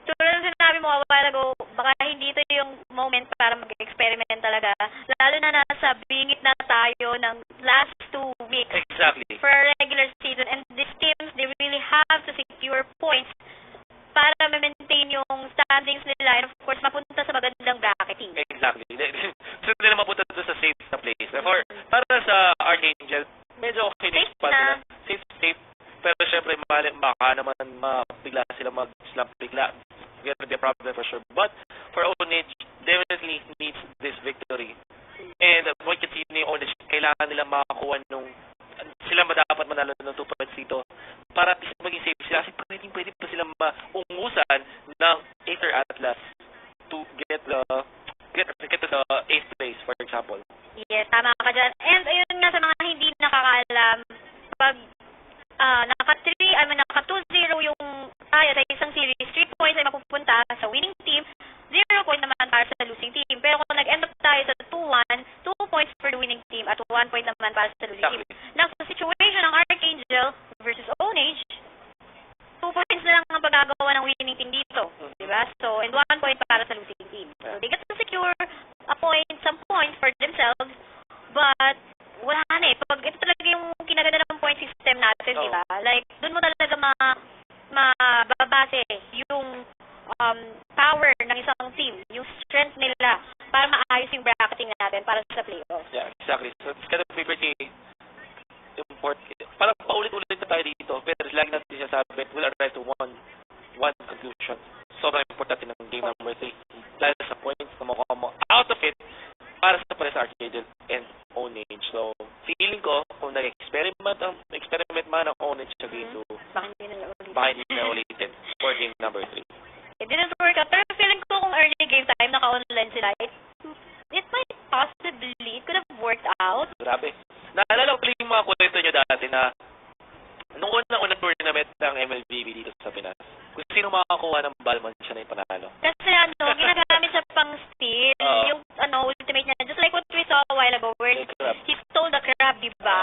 tulad ng sinabi mo a while ago, baka hindi ito yung moment para mag-experiment talaga. Lalo na nasa bingit na tayo ng last 2 weeks Exactly. for a regular season. And these teams, they really have to secure points para ma-maintain yung standings nila and of course mapunta sa magandang bracketing. Exactly. So, hindi na mapunta doon sa safe na place. Therefore, para sa Archangel, medyo okay na yung spot nila. Safe. Pero syempre, baka naman bigla sila mag-slump bigla. Gonna be a problem for sure. But, for ONH, definitely needs this victory. And what you can see yung ONH, kailangan nila makakuha nung sila dapat manalo ng 2 points dito para at least maging safe sila kasi pwede pa sila maungusan ng Aether Atlas to get to the 8th place, for example. Yes, tama ka dyan. And ayun nga sa mga hindi nakakaalam, pag naka 2-0 yung tayo sa isang series, 3 points ay mapupunta sa winning team, 0 point naman para sa losing team. Pero kung nag-end up tayo sa 2-1, 2 points for the winning team at 1 point naman para sa losing team. Now, sa situation ng Archangel versus ONH, 2 points na lang ang pagkagawa ng winning team dito. Diba? So, and 1 point para sa losing team. So, they get to secure some points for themselves, but wala na eh. Pag ito talaga yung kinaganda ng point system natin, diba? Like, dun mo talaga mababase yung power ng isang team, yung strength nila para maayos yung bracketing natin para sa playoffs. Yeah, exactly. So, it's gonna be pretty important. Parang paulit-ulit na tayo dito, pero lagi natin sinasabi, we'll arrive to one conclusion. Sobrang importante ng game number 3. Dahil sa points na makuha mo out of it para sa Archangel and ONH. So, feeling ko, kung nag-experiment man ang ONH sa game 2, baka hindi na ulitin for game number 3. It didn't work out. Pero feeling ko kung early game time, naka-online sila, it might possibly, it could have worked out. Grabe. Naalala ko yung mga kwento nyo dati na nung unang tournament ng MLBB dito sa Pinas, kung sino makakuha ng Balmond, siya na yung panalo. Kasi ginagamit siya pang steal, yung ultimate niya, just like what we saw a while ago, where he stole the crab, diba?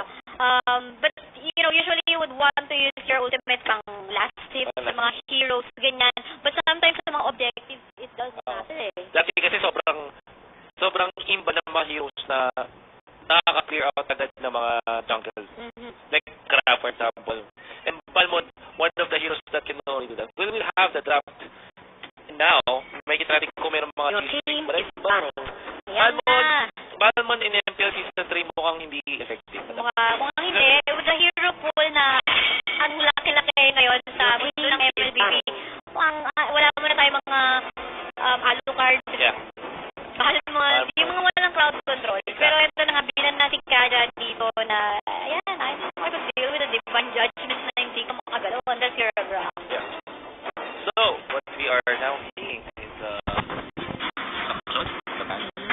But, usually you would want to use your ultimate pang last hit sa mga heroes, ganyan. But sometimes sa mga objectives, it doesn't matter eh. Dati kasi sobrang imba ng mga heroes na nakaka-clear out agad ng mga jungles. Like Crab, for example. And Balmond, one of the heroes that can only do that. We will have the draft now. May kita natin kung mayroong mga team. Balmond in MPL Season 3 mukhang hindi effective. Mukhang hindi. With the hero pool na ang laki-laki ngayon sa mundo ng MLBB, wala mo na tayo mga Alucard. Yeah. Mahal mo, yung mga walang crowd control. Pero ito na nga, binan natin kada dito na, ayan, I would deal with the divine judgment na hindi ka makagalaw unless you're a ground. Yeah. So, what we are now seeing is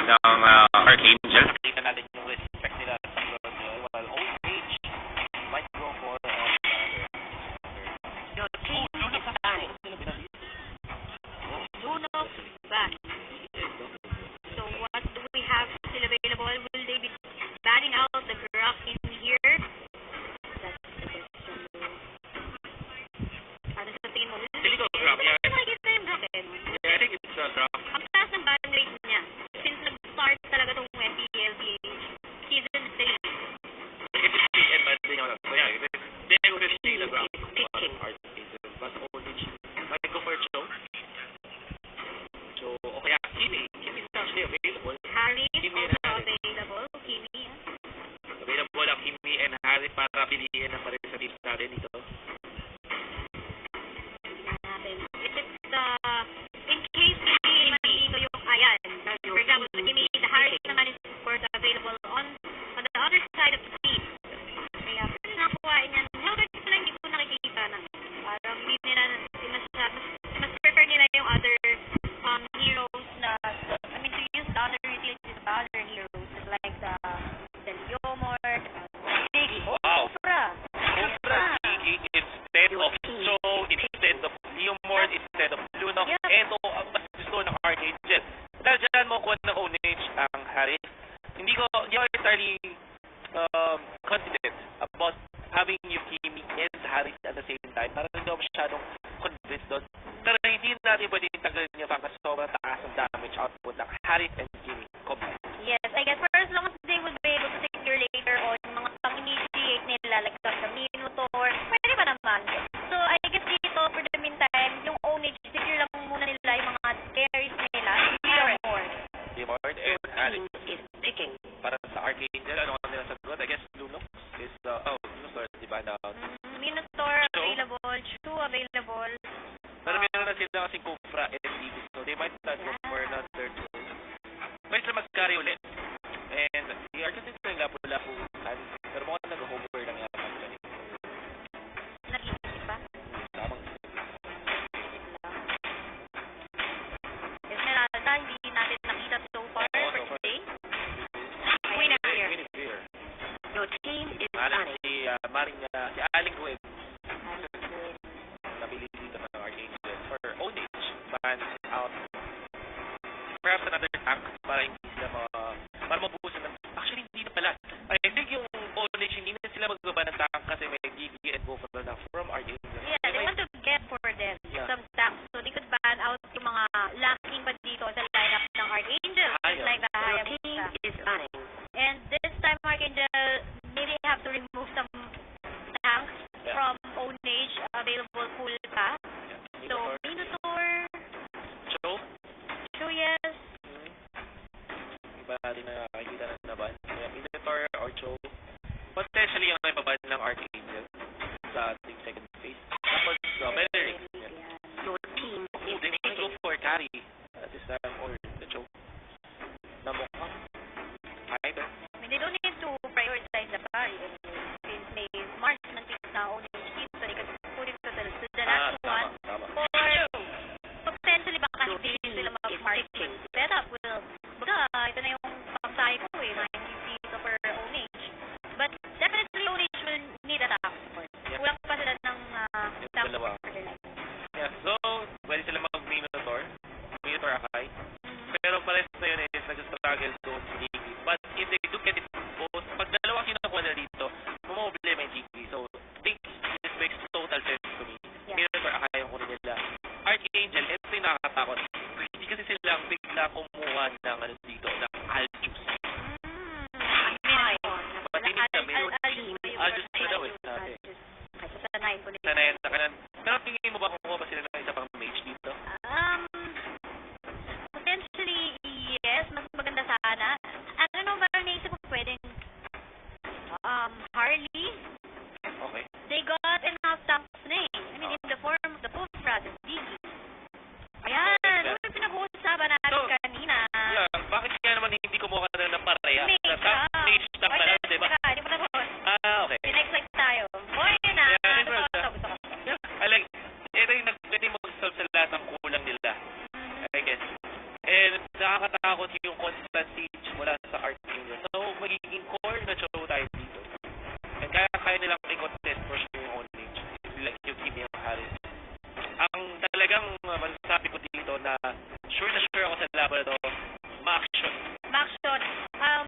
ng Archangel. Kita natin yung respect nila sa while ONH might go for back. So what do we have still available? Will they be batting out the graph in here? That's the question. Ano sa tingin mo? Feeling ko graph, yeah. Nakikita yung graph eh. Yeah, I think it's a graph. Ang taas ng ban rate niya. Since nag-start talaga itong MPLPH Season 3. It is the end, but so yeah, they will see the graph. But ONH might go for a show. So, okay, Kimi is actually available. Harry Kimi also and Harry. available. Kimi. Available ang Kimi and Harry para piliin ang pares sa teams natin dito. In case Kimi own-age output ng Harris and Jimmy combined. Yes, I guess for as long as they will be able to secure later on yung mga pang-initiate nila like the Minotaur, pwede pa naman. So I guess dito for the meantime, yung ownage, secure lang muna nila yung mga carries nila. More. Dimord and Harris is picking. Para sa Archangel, ano ang nila sagot? I guess Lunox is, Lunox, diba na? Minotaur available, Chu available. Pero meron na sila kasing Kufra and DB, so they might not go for another two. May sila mag-carry ulit. And the Archangel yung lapo-lapuhan, pero mukhang nag-hover lang yata. Nag-iisip pa? Tamang. Esmeralda, hindi natin nakita so far Oo, for so far. today. Winner. Your team is Si Aling Gwen. Nabili dito ng Archangel for ownage. Ban out. Perhaps another tank para hindi sila para mabuhusan ng... Actually, hindi na pala. I think yung ownage, hindi na sila magbaba ng tank kasi may GG and Gopher na from Archangel. Yeah, they want to get for them some stacks. So they could ban out yung mga lacking pa dito sa lineup ng Archangel. Just like the Hayabusa. And this time Archangel maybe have to remove some tanks from ownage available full pa. So Minotaur, Cho, yes. Iba natin na nakikita na naban. Minotaur or Cho. Potentially yung may baban ng Archangel sa ating second phase. Tapos, Beleric. Your team They may go for carry at this time or the Cho. Na mukhang either. I mean, they don't need to prioritize the carry. Since may marksman picks na ownage dito, so they could put it to the last one. Tama. Or potentially baka hindi sila mag-mark setup. Well, baga, ito na yung pamsahe ko eh, 90 dito per ownage. But definitely ownage will need a tank support. Yeah. Kulang pa sila ng tank Dalawa. support for their life. Yeah, so, pwede sila mag-Minotaur. Minotaur Akai. Pero pares na yun is nag-struggle doon si Jiggy. But if they do get it both, pag dalawa kinukuha na dito, problema yung Jiggy. So, I think this makes total sense to me. Yeah. Minotaur Akai yung kunin nila. Archangel, ito yung nakakatakot. Hindi kasi silang bigla kumuha ng dito, ng Aljus. Pati din sa Aljus na daw eh. Sabi. Sanayin ko nila. Sanayin sa kanan. Pero tingin mo ba kumuha ba sila ng isa pang mage dito? Potentially, yes. Mas maganda sana. Ano ba ang naisip ko pwedeng Harley? Okay. They got enough tanks na eh. I mean, in the form of the Kufra, the Digi. Ayan, ano yung pinag-uusapan natin kanina? Yeah, bakit kaya naman hindi kumuha ka na ng pareha? Mage, Mage tank na lang, diba? Hindi pa tapos. Okay. Pinex-like tayo. O, yun na. Yeah, Gusto ko. I like, ito yung pwede mag-solve sa lahat ng kulang nila. I guess. And nakakatakot yung constant siege mula sa Archangel. So, magiging core na show tayo dito. And kaya nilang i-contest for sure yung ownage. Like yung Kimi yung Harris. Ang talagang masasabi ko dito na sure ako sa laban na to, ma-action. Backshot.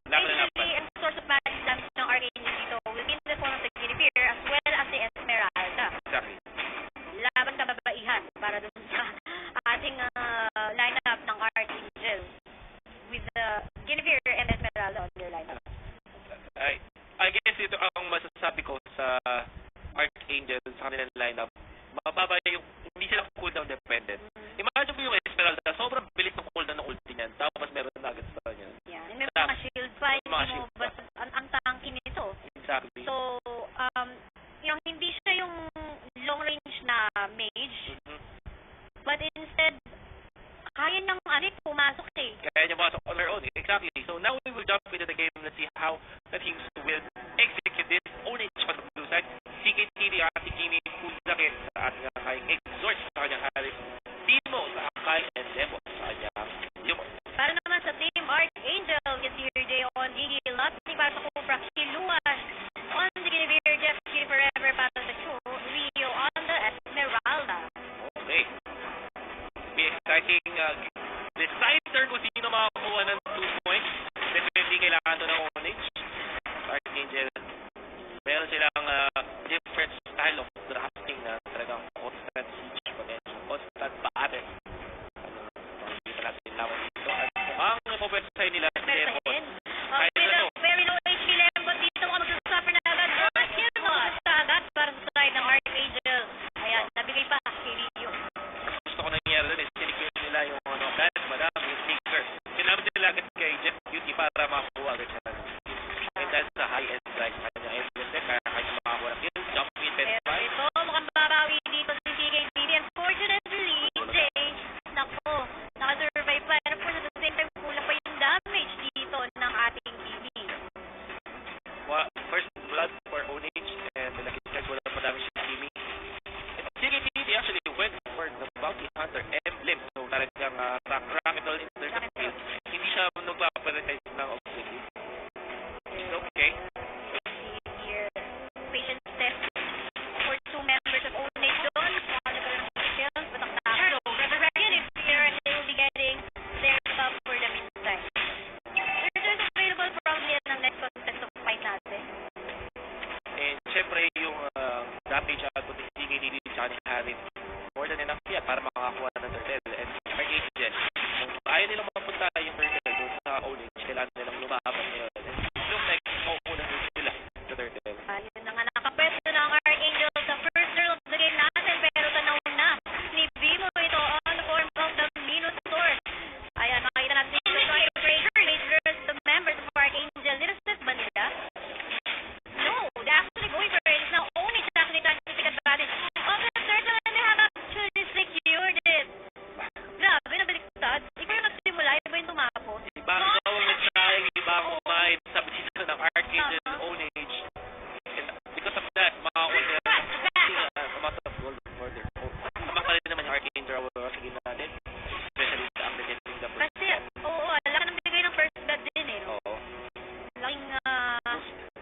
Basically, ang source of magic damage ng Archangel dito will be in the form of the Guinevere as well as the Esmeralda. Exactly. Laban kababaihan para dun sa ating lineup ng Archangel with the Guinevere and Esmeralda on their lineup. I guess ito ang masasabi ko sa Archangel sa kanilang lineup. Mababa yung, hindi sila cooldown dependent. Imagine mo yung Esmeralda, sobrang bilis ng cooldown ng ulti niyan. Tapos meron na agad sa kanya. Yeah, and may mga shield pa, hindi Mga mo, shield but ang tanky nito. Exactly. So, yung hindi siya yung long range na mage, but instead, kaya niyang pumasok eh. Kaya niya pasok on her own. Exactly. So now we will jump into the game. Let's see how the teams will execute this. Ownage on the blue side. CKTV, ating Jimmy, Kuzakit sa ating Akai. Exhort sa kanyang Harris. Timo sa Akai and Demo sa kanyang Yumo. Para naman sa team Archangel, get here day on Gigi, Lottie para sa Cobra, Kiluan, on the Guinevere, Jeff, Gigi Forever para sa Chu, Rio on the Esmeralda. Okay. Be exciting. Decider kung sino makakuha ng 2 points. Definitely kailangan ito ng ownage. Archangel. Meron silang different style of drafting na talagang constant siege potential. Constant battle. Hindi pa natin lawan dito. pupwersahin nila si Lemon. Persahin. Kahit ano. Very low HP Lembot dito mukhang magsasuffer na agad. Yun ang magsasa agad para sa side ng Archangel. Ayan, nabigay pa kay Rio. Gusto ko nangyari doon is sinikure nila yung plasma na yung sneaker. Sinamit nila agad kay Jeff Beauty para makakuha agad siya. And that's the high-end price sa kanya. And then, kaya kanya makakuha ng kill, jump in, Pero 10-5. ito, mukhang babawi dito si CKTV. Unfortunately, Jay, nako, nakasurvive pa. And of course, at the same time, kulang pa yung damage dito ng ating TV. First blood for Onage, and like I said, wala pa dami siya Kimi. And CKTV actually went for the Bounty Hunter emblem. So talagang rocketol in terms of field. Hindi siya nagpaparadise ng objective. It's okay. Here, patient test for two members of Onage doon. Nagkaroon ng kills, but ang taro, Resurrection is here and they will be getting their stuff for the meantime. Returns available probably at ng next contest of fight natin. And syempre yung damage output ni CKTV sa ni Harry. More than enough yan para makakuha ng turtle. And Archangel, kung ayaw nilang mapunta yung turtle doon sa Onage, kailangan nilang lumaban ngayon. And it looks like makukunan din sila sa turtle. Yun na nga nakapwesto ng Archangel sa first turn of the game natin pero tanaw na ni Bimo ito on the form of the Minotaur. Ayan, makita natin dito sa Breakers, the members of Archangel. Niresist ba nila? No, they're actually going for it. Now only to actually trying to take advantage of the turtle and they have actually secured it. Grabe, nabaliktad. Ikaw yung nagsimula, iba yung tumapos. Iba ang tawag na trying, iba ang kumain sa bisita ng Archangel Onage. And because of that, makakuha nila ng amount of gold for their own. Tama pa rin naman yung Archangel sige natin. Especially sa ang getting the first. Kasi, oo, laki ng bigay ng first blood din eh. No? Oo. Laking,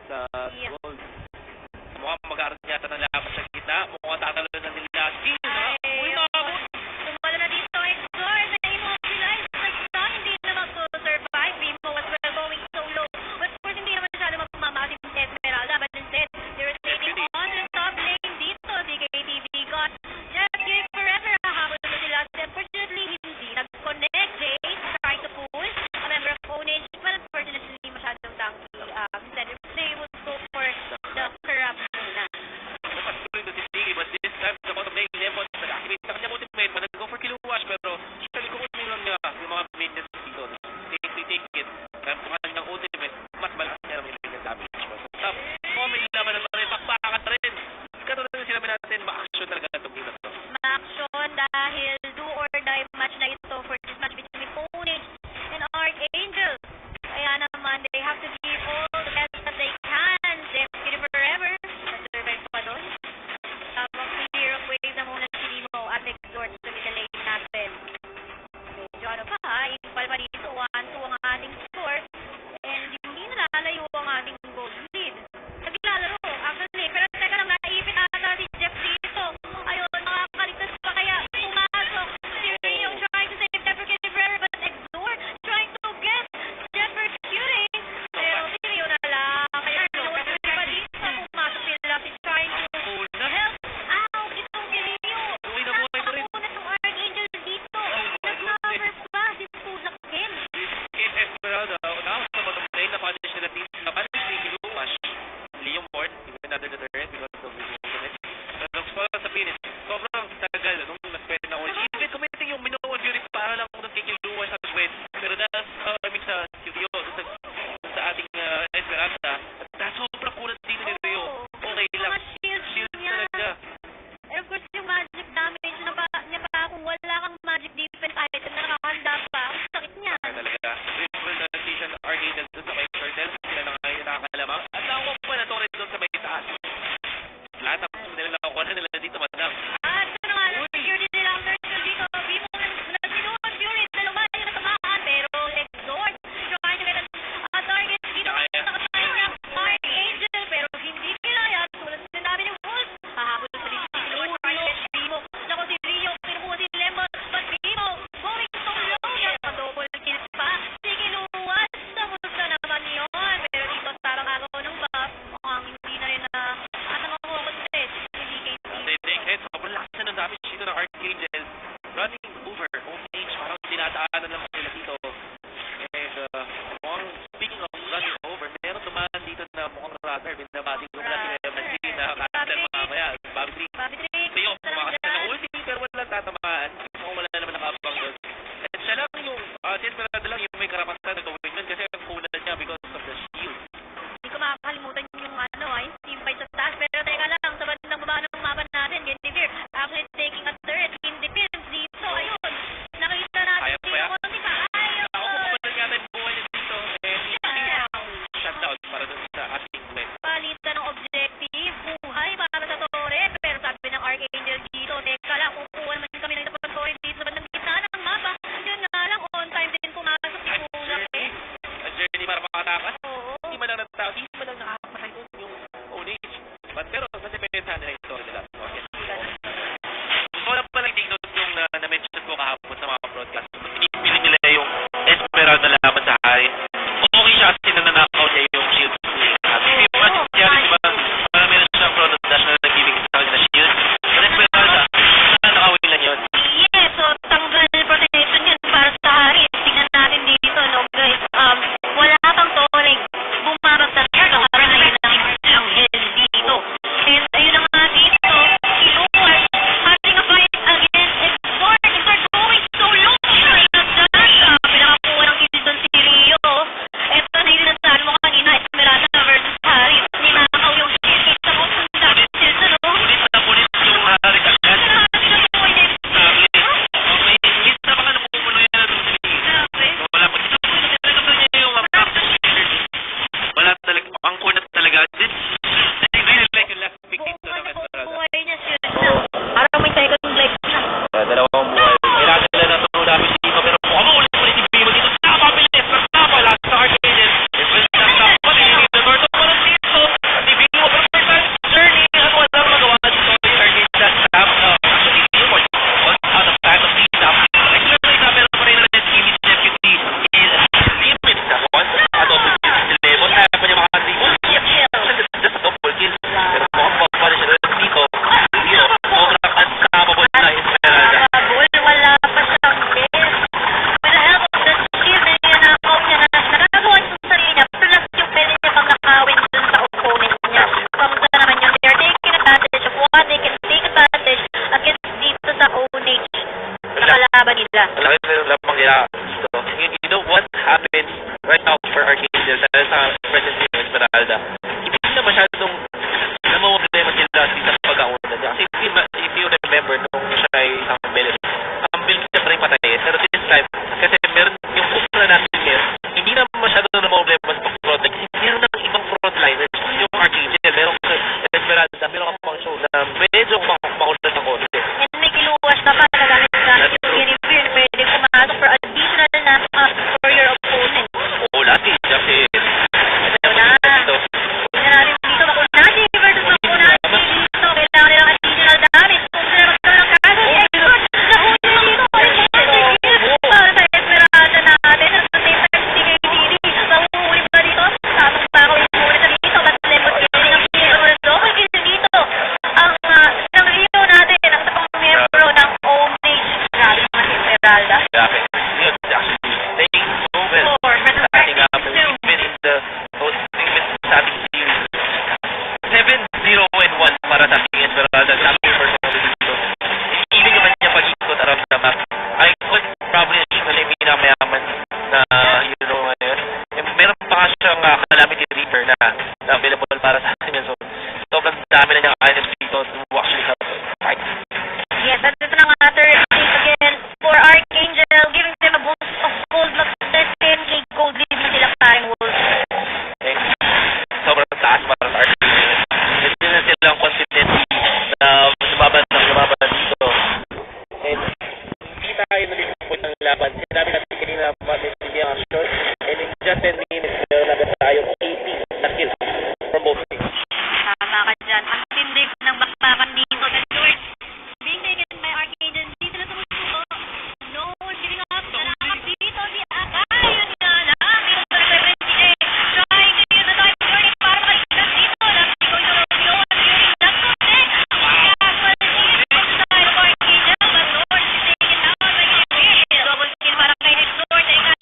Sa yeah. gold. Mukhang mag-aaral yata ng laban sa gitna. Mukhang tatalo na nila. Uy, makakot! Tumalo na dito, Exor, na immobilize, nag-stun, hindi na mag-survive. Bimo was well going solo. But of course, hindi naman masyado magmamahal si Esmeralda. But instead, they're rotating on the top lane dito. CKTV got just giving forever. Hahabol na sila. Unfortunately, hindi nag-connect. Jay trying to pull a member of Onage. But unfortunately, masyadong tanky. Instead, they would go for the corrupt muna. Napatuloy na si Stiggy, but this time, sa bottom lane, Lemon, nag-activate sa kanyang ultimate, nag-go for kill wash, pero actually, kung lang niya yung mga minions dito, take it, kaya kung kanyang ultimate, mas malakas niya naman yung minion damage. So, top, comment naman na rin, pakpakat na rin. Katulad na sinabi natin, ma-action talaga itong game na to. Ma-action dahil do or die match na ito for this match between Onage and Archangel. Kaya naman, they have to give all the best that they can. They're getting forever. Nag-survive pa doon. Tapos clear of wave na muna si Nemo at exhort sa middle lane natin. Medyo ano pa ha, ipal pa dito, 1-2 ang ating score. And hindi nalalayo ang ating gold lead. Naglalaro, actually, pero teka lang, naipit ata si Jeff dito. Ayun, nakakaligtas pa kaya pumasok. Si Rio trying to save Jeff getting forever, but exhort trying to get Jeff shooting. Pero si Rio na lang. Kaya nawas pa dito. Pumasok sila. He's trying to help out itong si Rio. Uy, nabuhay ko rin. Nakuha itong Archangel dito. Nag-cover pa si Pulak Kim. Kate Esmeralda, may karapatan na gawin yun kasi ang kunat niya because of the shield. Hindi ko makakalimutan yung yung team fight sa taas. Pero teka lang, sa bandang baba ng mapa natin, Guinevere actually taking a turret in defense dito. Ayun, nakita natin Kaya pa yan? konti pa. Ayun. Ako pupunta yata yung buhay niya dito. Shutdown para dun sa ating win. Palitan ng objective, buhay para sa Torre. Pero sabi ng Archangel dito, teka lang, kukuha naman kami ng isang Torre dito sa bandang gitna ng mapa. Yun nga lang, on time din pumasok si Kulak eh. A journey para makatakas. Oo. Hindi man lang natao, hindi man lang nakakapatay doon yung Onage. But pero kasi pensahan nila yung story nila. Okay. So wala pa lang take note yung na-mention ko kahapon sa mga broadcast. Pinipili nila yung Esmeralda na laban sa Hari. Okay siya kasi nananakaw niya yung shield. At hindi mo kasi siya, di ba, marami na siyang product dash na nag-giving sa kanya na shield. But Esmeralda, nananakawin lang yun. Yes, so tanggal protection yan para sa Hari. Tingnan natin dito, no guys. Wala pang Toreng. Bumabag sa Toreng. Parang ayun lang dito. And ayun na nga dito. Si Luar having a fight against Exort. Exort going so low. Pinakakuha ng kill doon si Rio. Ito na yun ang saan mo kanina. Esmeralda versus Hari. Ninakaw yung shield. Sa most conducted shield, ano? Ulit na ulit yung Hari agad. Hit na baka namumuno yan na wala pa dito. Talaga niya yung wala talaga. Ang kunat talaga. This I really like yung last pick dito ng Esmeralda. Buhay niya shield na. Parang may second life na. Dalawang buhay. Kailangan nila na tulong namin si Bimo pero mukhang maulit-ulit si Bimo dito. Napabilis. Napala sa Archangel. Paligid na Norton pa rin dito. Si Bimo for the first time. Journey. Ano wala magawa dito. Archangel that stop. Actually, Bimo was out of time of speed up. Actually, na pero pa rin na rin si Bimo deputy is limit na one. At also, level. Kaya pa niya makadribble. Yes, just a double kill. Pero mukhang pagpala siya rin dito. Bimo, sobrang uncapable na Esmeralda. Wala pa siyang best. With the help of the shield na ninakaw niya na nagagawa sa sarili niya, plus yung pwede niya pang nakawin dun sa opponent niya. Kamusta naman yun? They are taking advantage of what they can take advantage against dito sa Onage na kalaban nila. Malaki na yung lapang nila dito. You know what happens right now for Archangel dahil sa presence ni Esmeralda? Hindi na masyadong namamproblema sila dito sa pag-auna niya. Kasi if you remember nung siya ay isang Belis, ang build siya pa rin patayin. Pero this time, kasi meron yung kupra natin ngayon, hindi na masyadong namamproblema sa pag-protect. Meron na ibang frontliners. Yung Archangel, meron ka Esmeralda, meron ka pang show na medyo makulat ng konti. And may kiluwas na pa nagamit sa yung Guinevere, pwede pumasok for additional na for your opponent. Oo, lati. Kasi, Ito natin dito, Makunati versus Makunati dito. Kailangan nilang additional damage. Kung sila magkaroon ng kaso, Exort, nahuli dito. Para sa Esmeralda natin. At the same time, si KTD, mahuhuli pa dito. Tamang bako yung huli na dito. Mas lemon killing ang local kill dito. Ang Rio natin, ang sa pang-membro ng Onage. Grabe naman si Esmeralda. grabe. Yun, actually, playing so well. Starting up, even in the even sa ating series. 7-0-1 para sa ating Esmeralda. Grabe yung personality dito. Even naman niya pag-ikot around the map. I could probably actually pinamayaman na, you know, ngayon. Meron pa nga siyang Calamity Reaper na available para sa atin. So, sobrang dami na niyang items dito to actually help fight. Yes, at ito na nga third stage again for Archangel, giving them a boost of gold. Mag-10k gold lead na sila paring Wolves. Okay. Sobrang taas para sa Archangel. Hindi na silang consistency na lumaban dito. And hindi tayo nalipot ng laban. Sinabi natin kanina hindi ang short. And in just 10 minutes, meron na tayo 18 na kills from both teams. Tama ka dyan. Ang tindig ng bakbakan dito sa George. Being taken by Archangel, dito na sumusuko. No giving up. Nanakap dito si Agay. Yun nga lang. Yung pag-reference si trying to use the time journey para makalimutan dito. Lagi ko yung Romeo at yung Dakotne. Casual kill side of Archangel. But Lord is taken out by Gabriel. Double kill para kay Lord. Teka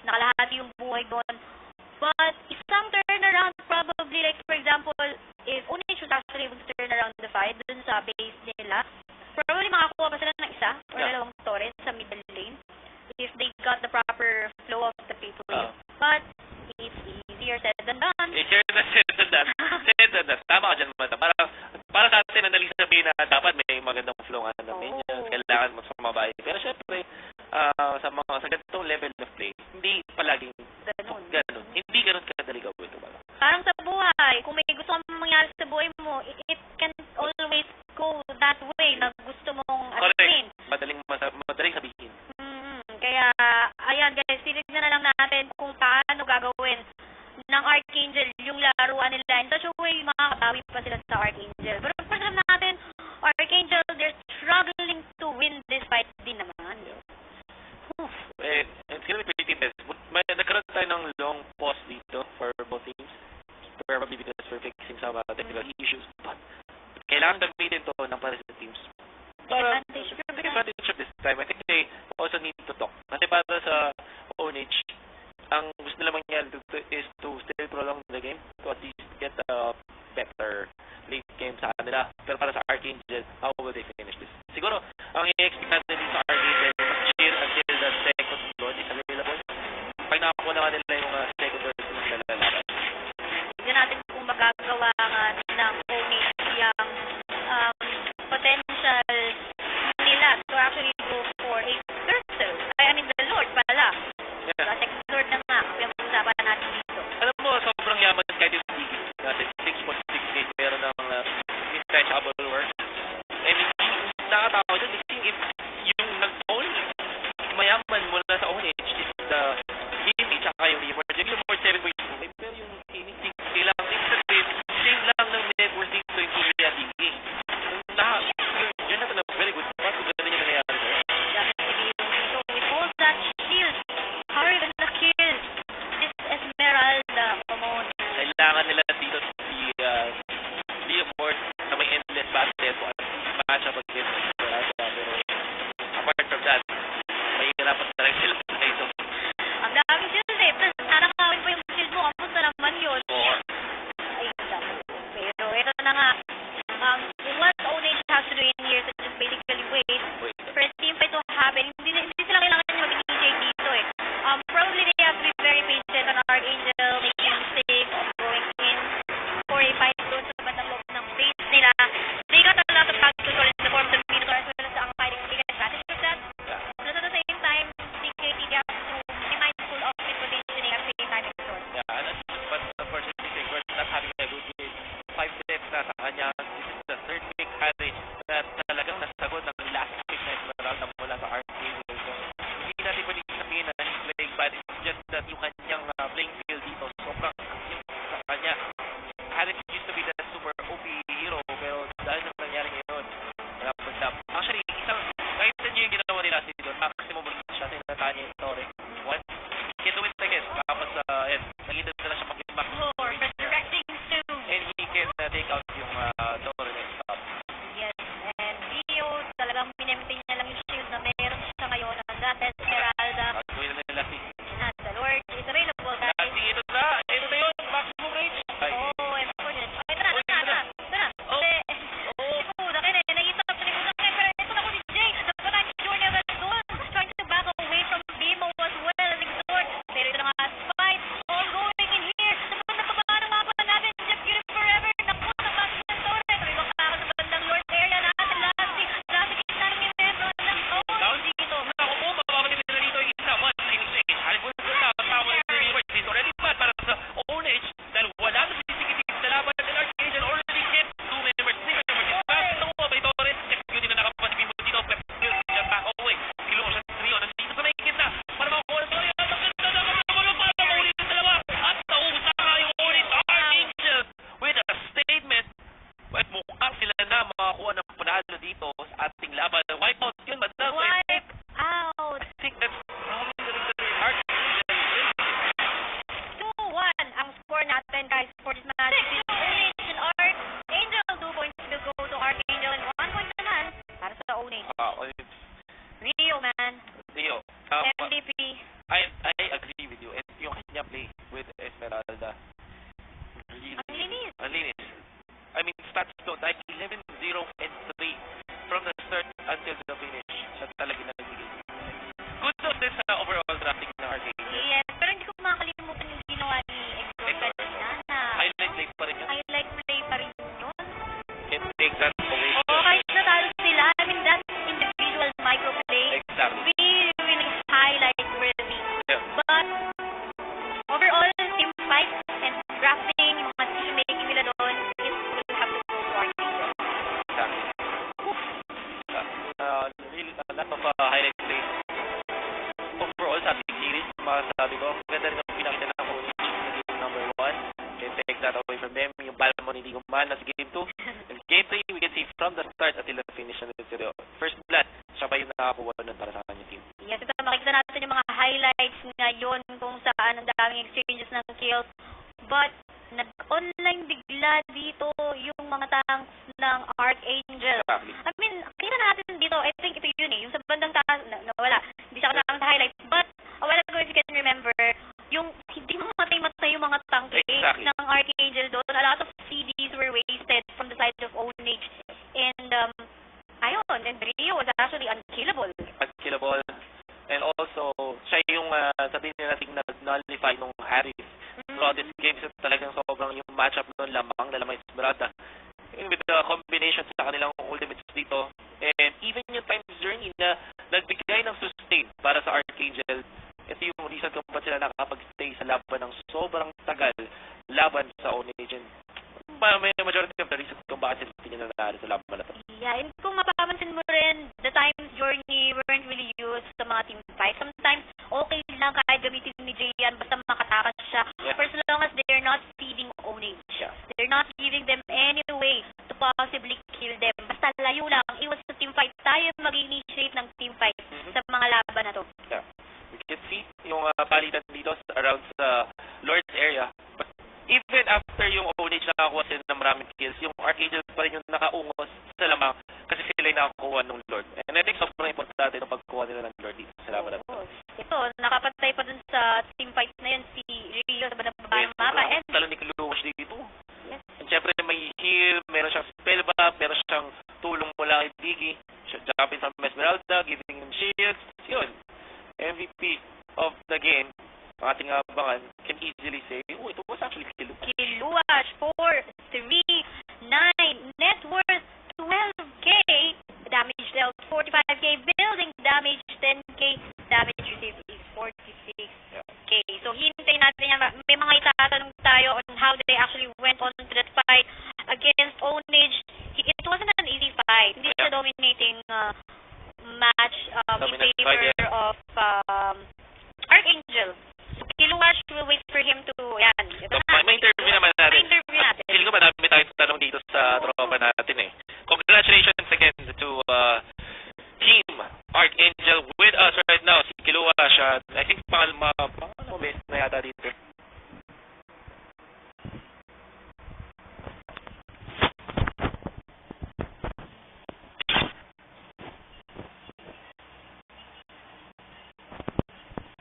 nakalahati yung buhay doon. But isang turnaround probably, like for example, if Onage was actually able to turn around the fight dun sa base nila, probably makakuha pa sila ng isa or dalawang torres sa middle lane if they got the proper flow of the play. But it's easier said than done. Easier said than done. Tama ka dyan, Mata. Para sa atin, ang daling sabihin na dapat may magandang flow nga ng minions, kailangan mas sumabay. Pero syempre, sa ganitong level of play, hindi palaging ganun. Hindi ganun kadali gawin. Parang sa buhay, kung may gusto kang mangyari sa buhay mo, it can always go that way na gusto mong atin. Madaling sabihin. Kaya, ayan guys, tinignan na lang natin kung paano gagawin ng Archangel yung laruan nila. In such a way, makakatawi pa sila sa Archangel. Pero pag natin, Archangel, they're struggling to win this fight din naman. It's gonna be pretty intense. Nagkaroon tayo ng long pause dito for both teams. Probably because we're fixing some technical issues. But kailangan gamitin to ng para sa teams. Para take advantage of this time. I think they also need to talk. Kasi para sa Onage, ang gusto nila mangyari is to still prolong the game to at least get a better late game sa kanila. Pero para sa Archangel, how will they finish this? Siguro, ang i-expect natin sa Archangel, chill until the second blood is available. Pag nakakuha na nila yung second blood is nilalaban. Tignan natin kung magagawa ng Onage yung potential nila to actually go for a turtle. I mean, the Lord pala. Yeah. Second Lord na nga, yung usapan natin dito. Alam mo, sobrang yaman kahit yung tigil natin. 6.68 meron ng intouchable work. And nakatawa dyan, if yung nag-own, mayaman mula sa Onage is the Kimi tsaka yung Leeward. Yung Leeward 7.2. Pero yung Kimi, kailangan din sa same lang ng network dito yung Kimi at Kimi. You're not in a very good spot kung gano'n yung nangyayari sa'yo. So with all that shield, how are you gonna kill this Esmeralda? Come on. Kailangan nila dito si Leeward na may endless battle at match up against Esmeralda. Pero apart from that, may hirapan talaga sila sa ito. Ang daming shield eh. Plus, nanakawin pa yung shield mo. Kamusta naman yun? Ay, pero ito na nga. What Onage has to do in here is just basically wait for a team fight to happen. Hindi sila kailangan yung mag-DJ dito eh. Probably they have to be very patient on Archangel, making a mistake of going in for a fight doon sa bandang loob ng base nila. They got a lot of back control in the form of Minotaur as well as ang fighting to take advantage of that. But at the same time, TKT has to be mindful of its positioning at the same time as well. Yeah, but unfortunately, we're not having a good game. 5 steps na sa kanya. This is the third pick average na talagang nasagot ng last pick na Esmeralda mula sa Archangel. So, hindi natin pwede sabihin na he's playing bad. It's just that yung kanyang playing field dito, sobrang active sa kanya. Harris used to be the super OP hero, pero dahil sa nangyari ngayon, nag-up. Actually, kahit sa niyo yung ginawa nila dito, maximum shot in na Tanya Torre. What? Can do it again. Tapos, nakita na siya mag-max. Resurrecting Sue. And he can take out yung Torre next stop. Yes, and Rio, talagang minemaintain niya lang yung shield na meron siya ngayon. And that Esmeralda, Gawin na nila si and the Lord is available, guys. Kasi ito na yun, maximum range. Ay, Oh, unfortunate. Oh, ito na. Oh. Oh, laki na. Nag-stop sa likod ng pero ito na ko si Jay. Dapat ang sure niya trying to back away from Bimo as well. Exhort. Pero ito na nga, fight ongoing in here. Dapat napabaan ang mapa natin. Jeff Beauty forever. Naku, sa back ng Torre. Tuloy makakakot sa bandang Lord area natin. Lassie kita ng Inevro. Oh, dito. Ako po, mapapatin nila dito yung isa. 196. Halipon ko na. Tama yung reward. This already bad para sa Onage. Dahil wala na sisikitip sa laban ng Archangel. Already get 2 members. 3 members. Bakit ako ba ito rin? Executing na nakapasibin mo dito. Pep skill. Back away. Kilong siya sa trio. Nandito sa may gitna. Para makakuha na sorry. At ang ganda na nakapulong para mahuli ng dalawa. At naubos na nga yung Onage Archangel with a statement. At mukhang sila na makakuha ng panalo dito sa ating laban. Wipe out yun. But that's Wipe out. I think that's probably the Archangel. 2-1 ang score natin, guys, for this match. Onage and Archangel. 2 points will go to Archangel and 1 point naman para sa Onage. Onage. Rio, man. Rio. MVP. I agree with you. sabi ko, maganda rin ang pinakita ng ONH sa game number 1. Can take that away from them. Yung Balmon hindi gumana sa game 2. And game 3, we can see from the start until the finish na nito. First blood, siya pa yung nakakuha nun para sa kanyang team. Yes, ito, makikita natin yung mga highlights ngayon kung saan ang daming exchanges ng kills. But, nag-online bigla dito yung mga tanks ng Archangel. Exactly. I mean, kita natin dito, I think ito yun yung sa bandang taas, wala, hindi siya kasama sa highlights. But, a while ago, if you can remember, yung hindi mamatay yung mga tank Exactly. ng Archangel doon. A lot of CDs were wasted from the side of ONH. And, ayun, and Rio was actually unkillable. Unkillable. And also, siya yung sabihin natin nag-nullify nung Harris. Throughout this game, so talagang sobrang yung matchup noon lamang Esmeralda. And with the combination sa kanilang ultimates dito, and even yung Time's Journey na nagbigay ng sustain para sa Archangel, ito yung reason kung ba't sila nakakapag-stay sa laban ng sobrang tagal laban sa ONH. May majority of the reason kung bakit sila hindi nanalo sa laban na to. Yeah, and kung mapapansin mo rin, the Time's Journey weren't really used sa mga team fight. Sometimes, okay lang kahit gamitin ni Jayan basta makatakas siya. Yeah. For as long as they're not feeding ONH. Yeah. They're not giving them any way to possibly kill them. Basta layo lang, iwas sa team fight. Tayo mag-initiate ng team fight sa mga laban na to. Yeah. We can see yung palitan dito around sa Lord's area. But even after yung ONH nakakuha sila ng maraming kills, yung Archangel pa rin yung nakaungos sa lamang kasi sila yung nakakuha ng Lord. And I think sobrang importante ng pagkuha nila ng Lord dito sa laban na to. Ito, nakapatay pa dun sa team fight na yun si Rio sa bandang baba ng mapa. And talo ni Kluwash dito. yes. And syempre may heal, meron siyang spell buff, meron siyang tulong mula kay Diggy, jumping from Esmeralda, giving him shields. Yun. MVP of the game, ang ating abangan, can easily say, oh, it was actually Kluwash. Kluwash 4-3-9, net worth 12k, damage dealt 45k, building damage 10k, damage received is 46k. So hintayin natin yan. May mga itatanong tayo on how they actually went on to that fight against ONH. It wasn't an easy fight. Hindi siya dominating match in favor of Archangel. Kluwash will wait for him to, yan. So, may interview naman natin. May interview natin. Feeling ko madami tayong tanong dito sa tropa natin eh. Congratulations again to Team Archangel with us right now. Si Kluwash, I think pangalawa best na yata dito.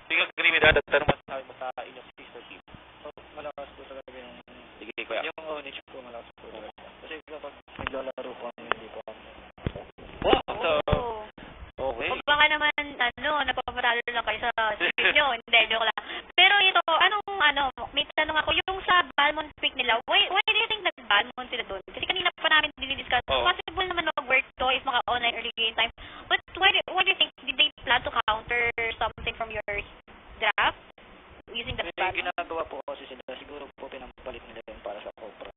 Sige, agree with that. Tanong masasabi mo sa inyong sister team. So, malakas po talaga yung... Sige, kuya. Yung ONH po malakas po talaga. Kasi kapag naglalaro po kami, hindi po kami. Oh, so, Oh. okay. O baka naman, napapatalo lang kayo sa street nyo. Hindi, joke lang. Pero ito, may tanong ako, yung sa Balmond pick nila, why do you think nag-Balmond sila doon? Kasi kanina pa namin dinidiscuss. Oh. Possible naman mag-work to if maka-online early game time. But why do you think, did they plan to counter something from your draft? Using the May Balmond? ginagawa po kasi sila, siguro po pinampalit nila yun para sa Cobra.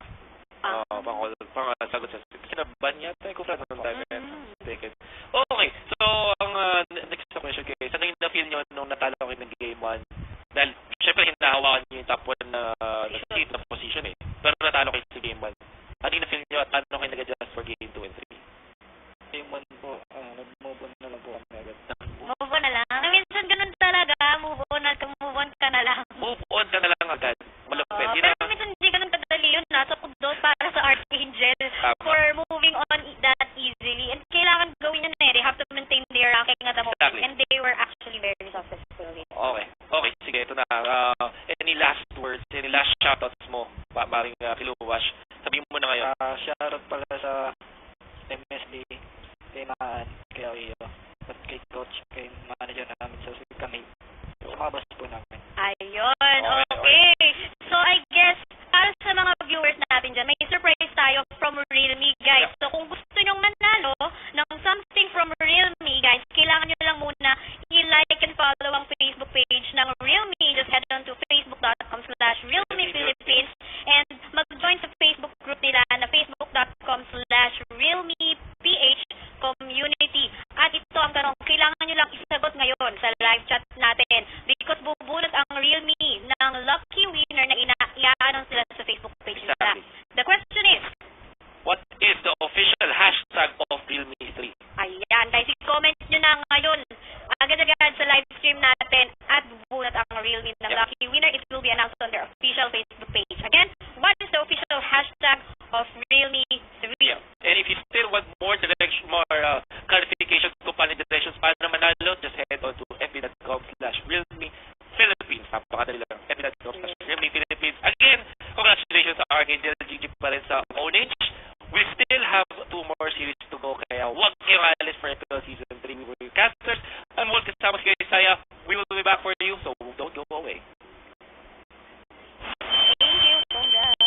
Pang-sagot sa kinaban yata ko from time taken. Okay, so ang next question guys, ano yung na-feel nyo nung natalo kayo ng game 1? Dahil syempre hinahawakan nyo yung top 1 na seat na position eh. Pero natalo kayo sa game 1. Ano yung na-feel nyo at ano kayo nag-adjust for game 2 and 3? Game 1 po, nag-move on na lang po kami agad. Move on na lang. Minsan ganun talaga, move on ka na lang. Move on ka na lang agad. Malapit. Pero minsan hindi ganun kadali yun. Nasa kudot para sa Archangel for moving on that easily. And kailangan gawin yun eh. They have to maintain their ranking at the moment. Exactly. And they were actually very successful. Okay, sige, ito na. Any last words, any last shoutouts mo, maring Kluwash? Sabihin mo na ngayon. Shoutout pala sa MSD, kay Maan, kay Rio, at kay coach, kay manager namin sa kami. Sa mga boss po namin. Ayun, okay. So I guess, para sa mga viewers natin dyan, may surprise tayo from Realme, guys. So kung gusto nyong manalo ng something from Realme, guys, kailangan nyo lang muna i-like and follow ang Facebook page ng Realme. Just head on to facebook.com/RealmePhilippines and mag-join sa Facebook will be announced on their official Facebook page. Again, what is the official hashtag of Realme3? Yeah. And if you still want more direction, more clarification kung paano yung directions para manalo, just head on to fb.com/Realme Philippines. Napakadali lang. fb.com/Realme Philippines. Again, congratulations sa Archangel GG pa rin sa Onage. We still have 2 more series to go, kaya huwag kayo alis for FPL Season 3. We were your casters. I'm Walt kasama si Isaiah. We will be back for you, so don't go away. Thank you. Congrats.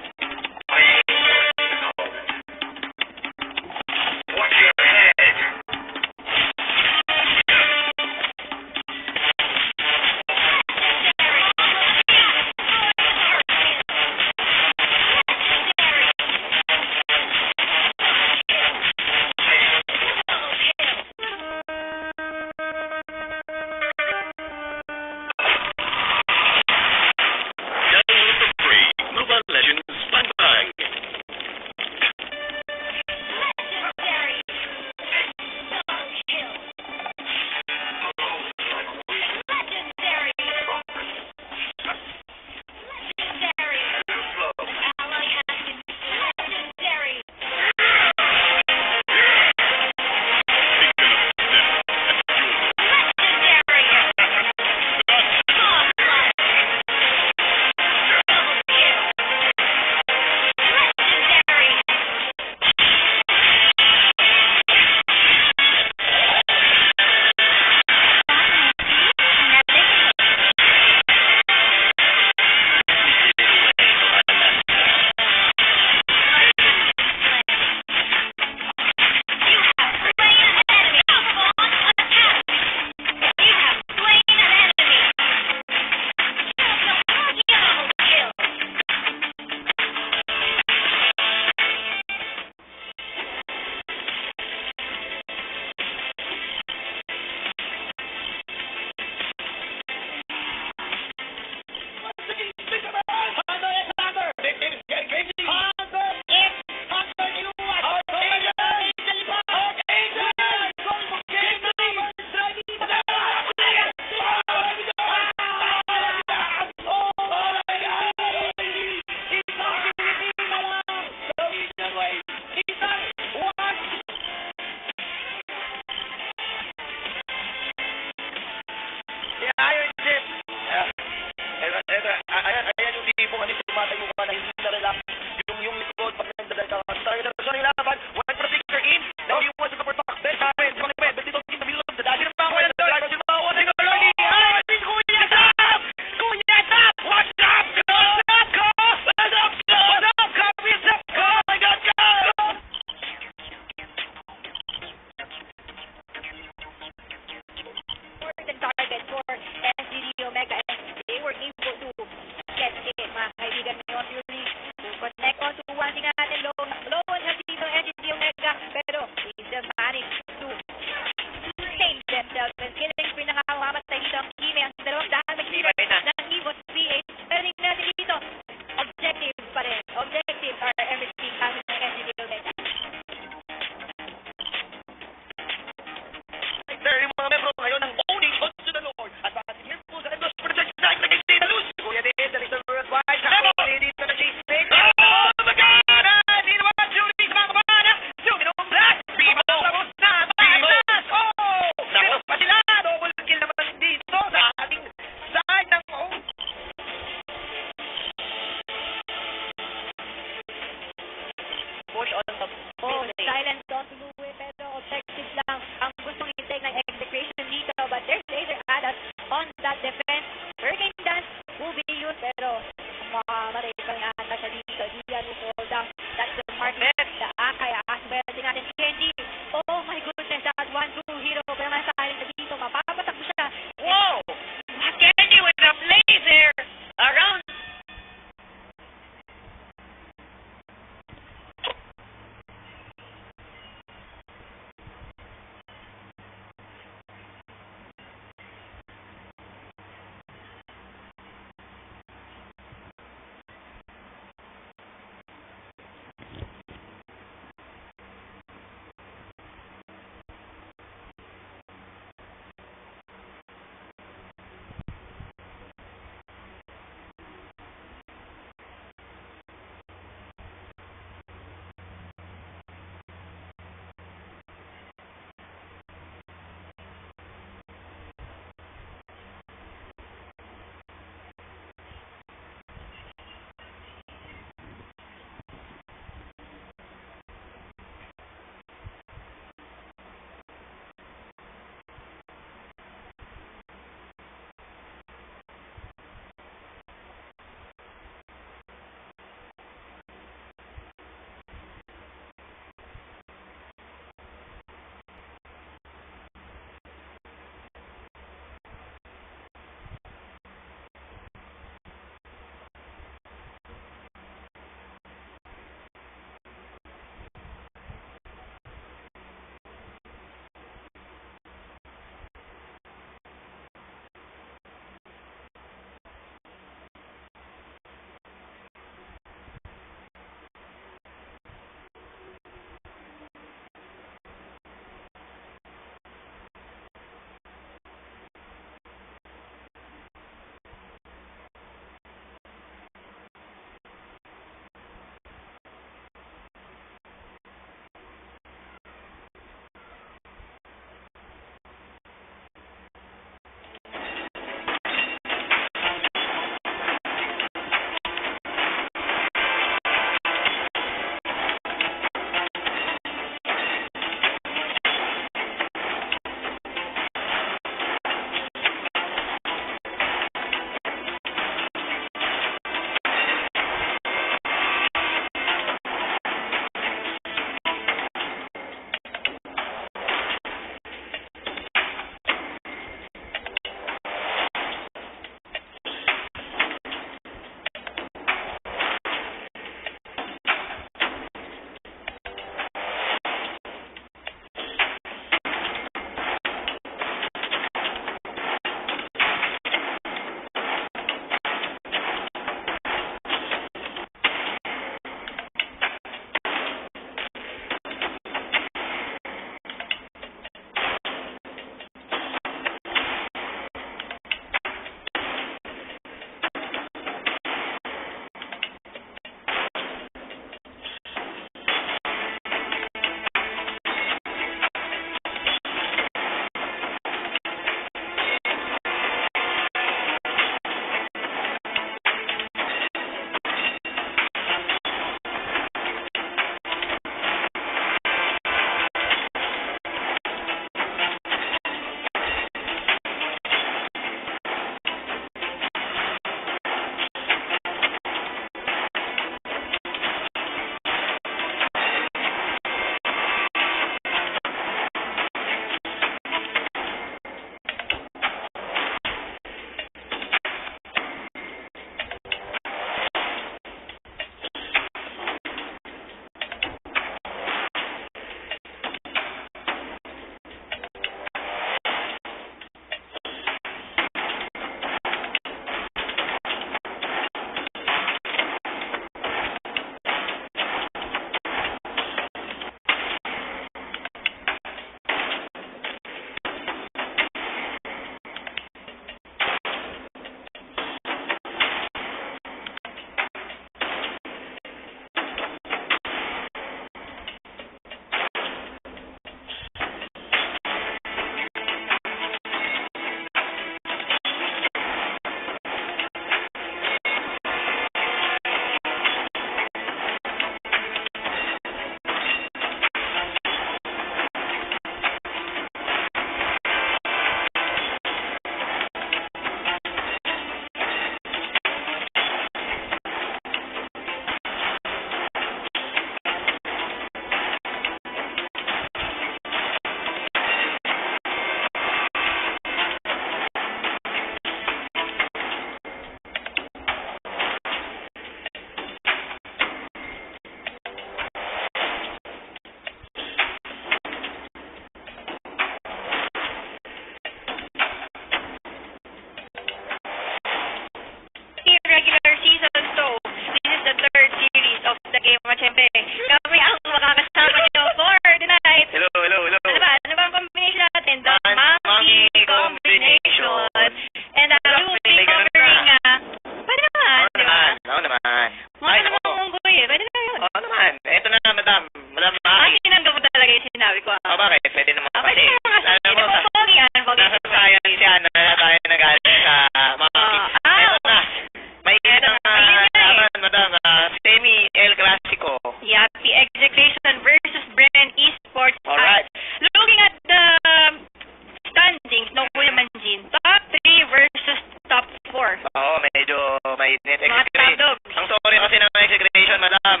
mainit. Mga top dogs. Ang story kasi ng execration, madam,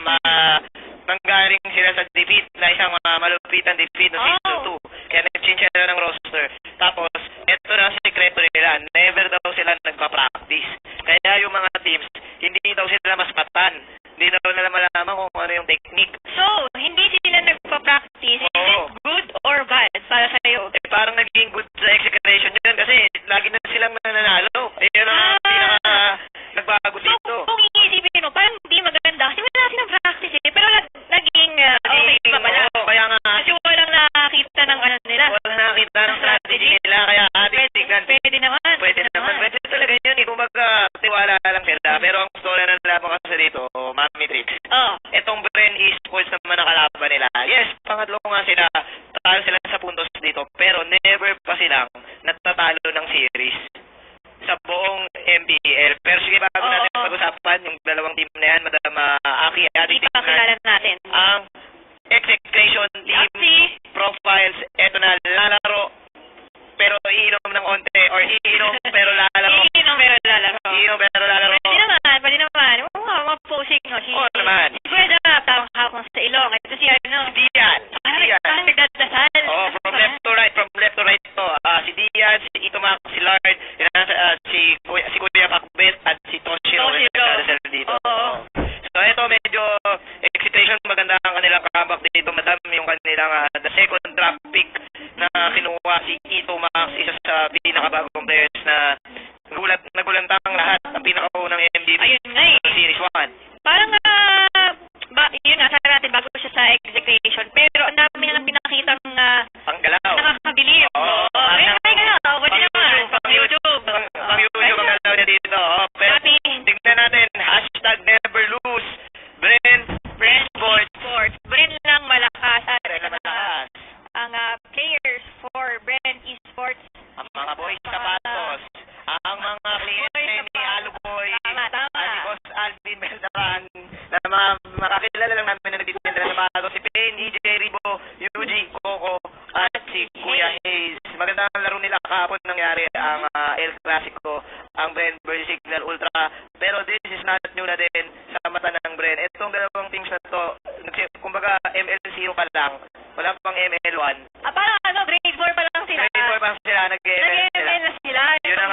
nanggaling sila sa defeat na isang malupitan defeat ng season 2. Kaya nag-change sila ng roster. Tapos, ito na ang sekreto nila. Never daw sila nagpa-practice. Kaya yung mga teams, hindi daw sila maspatan. Hindi daw nila malaman kung ano yung technique. So, hindi sila nagpa-practice. Is Oo. it good or bad para sa'yo? Parang naging good sa execution yun kasi lagi na silang nananalo. Yun ang pinaka nagbago So, dito. kung iisipin mo, parang hindi maganda. Kasi wala silang practice pero naging okay pa pala. Oo, kaya nga, Kasi walang nakakita ng ano nila. wala nakita ng strategy nila. Kaya ating tignan. Pwede naman. Pwede naman. Pwede talaga yun. Kumbaga, tiwala lang sila. Pero ang story na nalaman kasi dito, Mami Tricks. Oh. Itong Bren Esports naman nakalaban nila. Yes, pangatlo nga sila. Tatalo sila sa puntos dito. Pero never pa silang natatalo ng series sa buong MPL. Pero sige, bago Oo. natin pag-usapan yung dalawang team na yan, Madam Aki, ating Hindi pa kilala natin. ang execution team profiles. Eto na, lalaro pero iinom ng onte or iinom pero lalaro. Iinom pero lalaro. Iinom pero lalaro. Pwede naman. Mga posing, no? Oo naman. Si Kuya Dap, tawang hapon sa ilong. Ito si ano. Dian. Parang nagdadasal. Oh, from left to right to. Si Dian, si Itomac, si Lard, si Kuya Pakbet at si Toshiro. Nagdadasal dito. Oo. So ito medyo excitation, maganda ang kanilang comeback dito, madam, yung kanilang the second draft pick na kinuha si Itomac, isa sa pinakabagong players na nagulantang lahat ng pinakaunang MVP Ayun nga eh. sa Series 1. Parang, yun nga, sabi natin bago siya sa execution. Pero ang dami nilang pinakitang Ang galaw. nakakabilib. Oo. Ay, galaw. Pwede naman. Pang YouTube. Pang YouTube ang galaw niya dito. Pero tignan natin, hashtag never lose. Bren Sports. Bren lang malakas. At Bren lang malakas. ang players for Bren Esports. Ang mga boys sapatos, ang mga kliyente ni Aluboy, Tama. si Boss Alvin Beldaran, na mga makakilala lang namin na nagtitinda ng sapatos, si Payne, EJ Ribo, Yuji, Coco, at si Kuya Hayes. Magandang laro nila kahapon nangyari ang El Clasico, ang Bren versus Signal Ultra. Pero this is not new na din sa mata ng Bren. Itong dalawang teams na to, kumbaga ML0 pa lang, wala pang ML1. Parang grade 4 pa lang sila. Grade 4 pa sila, nag-ML sila. Nag-ML na sila. Yun ang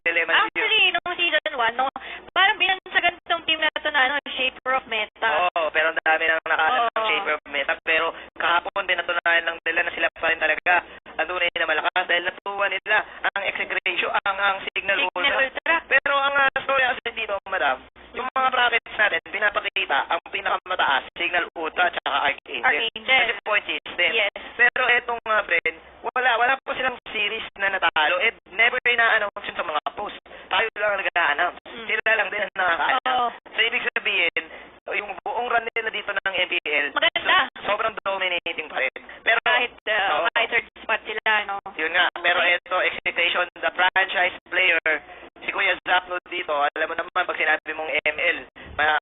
dilemma nila. Actually, nung season 1, no, parang binansagan tong team na ito na Shaper of Meta. Oo, pero ang dami nang nakaano ng Oo. Shaper of Meta. Pero kahapon pinatunayan lang nila na sila pa rin talaga ang tunay na malakas dahil natuwa nila ang execution, ang Signal Ultra. Pero ang story kasi dito, madam, yung mga brackets natin, pinapakita ang pinakamataas, Signal Ultra at saka Archangel. Kasi point system. Yes. Pero etong Bren, wala pa silang series na natalo. Never na-announce yun sa mga post. Tayo lang ang nag-a-announce. Sila lang din ang nakaka-announce. Oo. So, ibig sabihin, yung buong run nila dito ng MPL, Maganda. sobrang dominating pa rin. Pero, Kahit oo. third spot sila, no? Yun nga, pero ito, expectation, the franchise player, si Kuya Zapno dito, alam mo naman, pag sinabi mong ML,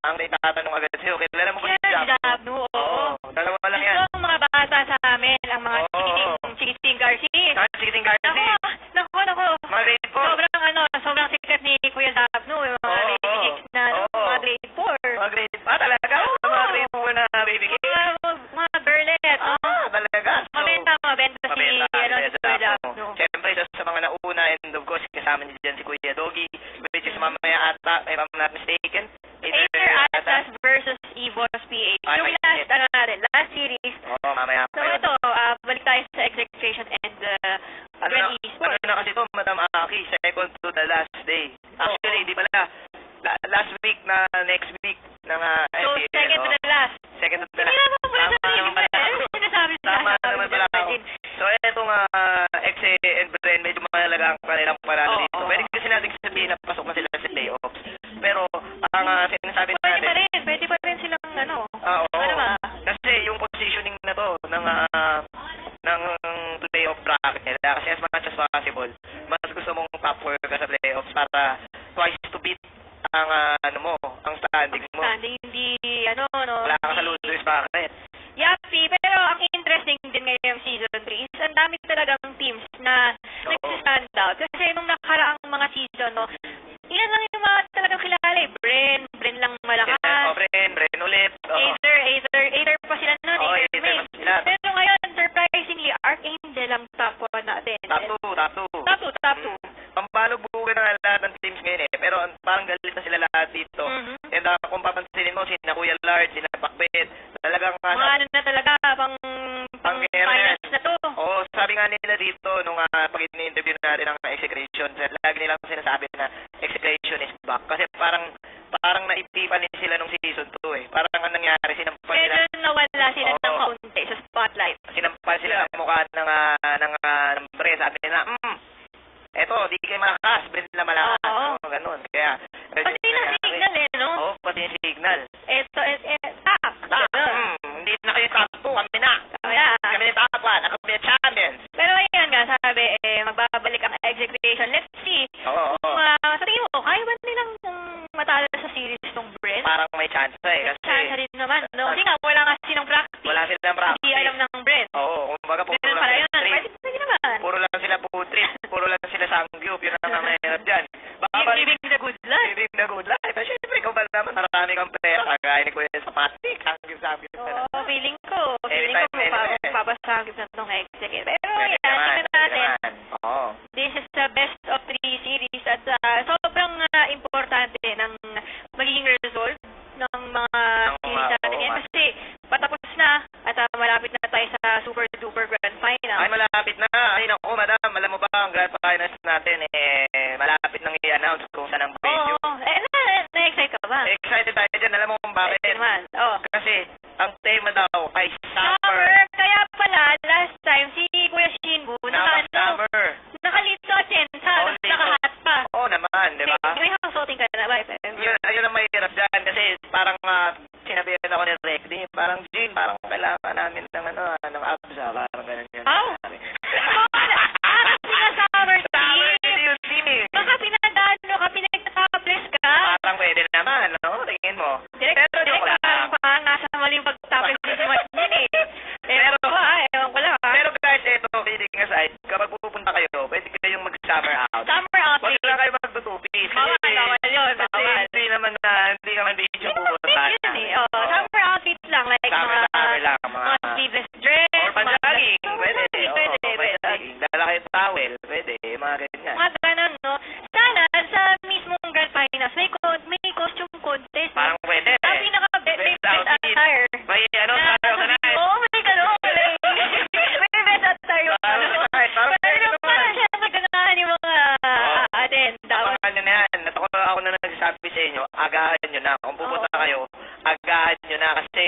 ang itatanong agad sa'yo, kilala mo ba si Zapno? Zapno, oo. Dalawa lang yan. Ito ang mga bata sa amin, ang mga Oo. Chikiting Garcia. Chikiting Garcia. Nako. Mga grade 4. Sobrang sikat ni Kuya Zapno, yung mga Oo. baby cakes na, Oo. mga grade 4. Mga grade 4 talaga? Oo. Mga grade 4 na baby cake? Mga girlet, no? Talaga? So, Mabenta si Kuya Kuya Zapno. Zapno. Siyempre, isa sa mga nauna, and of course, kasama niya dyan si Kuya Doggy, which is mamaya ata, if I'm not mistaken. Aether Atlas versus Evos PH. Ay, Yung last series. Oo, mamaya So pa yun. ito, balik tayo sa execution and Bren Esports. Ano na kasi ito, Madam Aki, second to the last day. Actually, di pala, last week na next week ng So, MPL, second to oh. the last. Second to the Hindi last. naman pala sa Tama naman pala ako. sinasabi Tama naman pala ako. So, etong Exe and Bren, medyo mahalaga ang kanilang panalo Oo, dito. oo. Pwede kasi natin sabihin na pasok na sila sa playoffs. Pero, ang sinasabi Pwede pa rin silang oo. ano ba? Kasi yung positioning na to ng playoff bracket nila, kasi as much as possible, mas gusto mong top 4 ka sa playoffs para twice to beat ang ang standing mo. Standing, hindi, no? Wala ka sa losers bracket. Yapi, pero ang interesting din ngayong season 3 is ang dami talagang teams na Oo. nag-stand out. Kasi nung nakaraang mga season, no, ilan lang yung mga galit na sila lahat dito. Mhm. And kung papansinin mo, sina Kuya Lard, sina Pakbet, talagang Mga ano na talaga, pang Pang-fairness. finance na to. Oo, sabi nga nila dito nung pag ini-interview natin ang execution, lagi nilang sinasabi na execution is back. Kasi parang naipipan din sila nung season 2 eh. Parang ang nangyari, sinampal Medyo sila, nawala sila ng Oo. kaunti sa spotlight. sinampal sila ang mukha ng pre. Sabi nila, eto, di kayo malakas, Brent na malakas. Oo. Oo, ganun. Kaya, Pati na signal eh, no? Oo, pati yung signal. Eto, tak. Hindi na kayo top 2, kami na. Kaya, Kami na top 1, kami na champions. pero ayan nga, sabi, magbabalik ang execution. Let's see. Oo, Kung oo. sa tingin mo, kaya ba nilang matalo sa series tong Brent? Parang may chance eh. May Kasi chance rin naman, no? Kasi nga, wala nga silang practice. wala silang practice. Hindi alam ng Brent. Oo, kumbaga puro Ganun lang pala sila yun. trip. Pwede naman. Puro lang sila food trip. Puro lang sila sangyup. Yun ang mahirap dyan. Living the good life. Living the good life. Pero syempre, ikaw ba naman marami kang pera. Kagaya ni Kuya Sapatik. Sangyup. Oo, feeling ko Anytime, anywhere. papasagip na itong execute. Pero Pwede yan, naman, tingnan pwede natin. naman. Oo. This is the best of 3 series at sobrang importante ng magiging result ng mga series natin yan kasi patapos na at malapit na tayo sa super duper grand final. Ay, malapit na. Ay, naku, madam. Alam mo ba, ang grand finals natin, malapit nang i-announce kung saan ang venue. Oo, na-excite ka ba? Excited tayo dyan. Alam mo kung bakit? naman. Oh. Kasi, ang tema daw ay Summer. summer. Kaya pala, last time, si Kuya Shinbu, Summer. nakalito atenta, Oo, nakahat pa. Oo naman, di ba? May householding ka na ba, FM? Yun ang mahirap dyan kasi parang sinabihan ako ni Rekdy, parang Jean, parang kailangan namin ng abs, parang ganun yun. Oh? Summer Summer team. yun, team eh. Baka pinagtatopless ka. Parang pwede naman, no? Tingin mo. Direct, Pero joke lang. parang nasa maling pagtapos ni si Martin eh. Pero- Ewan ko lang. Pero guys, eto, kidding aside, kapag pupunta kayo, pwede kayong mag-summer out. Summer Huwag outfit. lang kayo magtutupis. Bawal yun. Kasi Bawal. hindi naman beach yung pupunta. Yun eh. Oh, summer outfit lang. Like Summer lang, mga sleeveless dress. Or panjaging, pwede. Pwede. Dala kayo towel, pwede. Mga ganyan. Mga ganun, no? Sana, sa mismong grand finals, may costume contest. no? Parang pwede. Ang pinaka-best Best attire. May star of the night. Oo, may ganun. May best attire. Parang Pero parang siya maganahan yung mga atin. Dapat. Abangan nyo na yan. Ako na nagsasabi sa inyo, agahan nyo na. Kung pupunta kayo, agahan nyo na. Kasi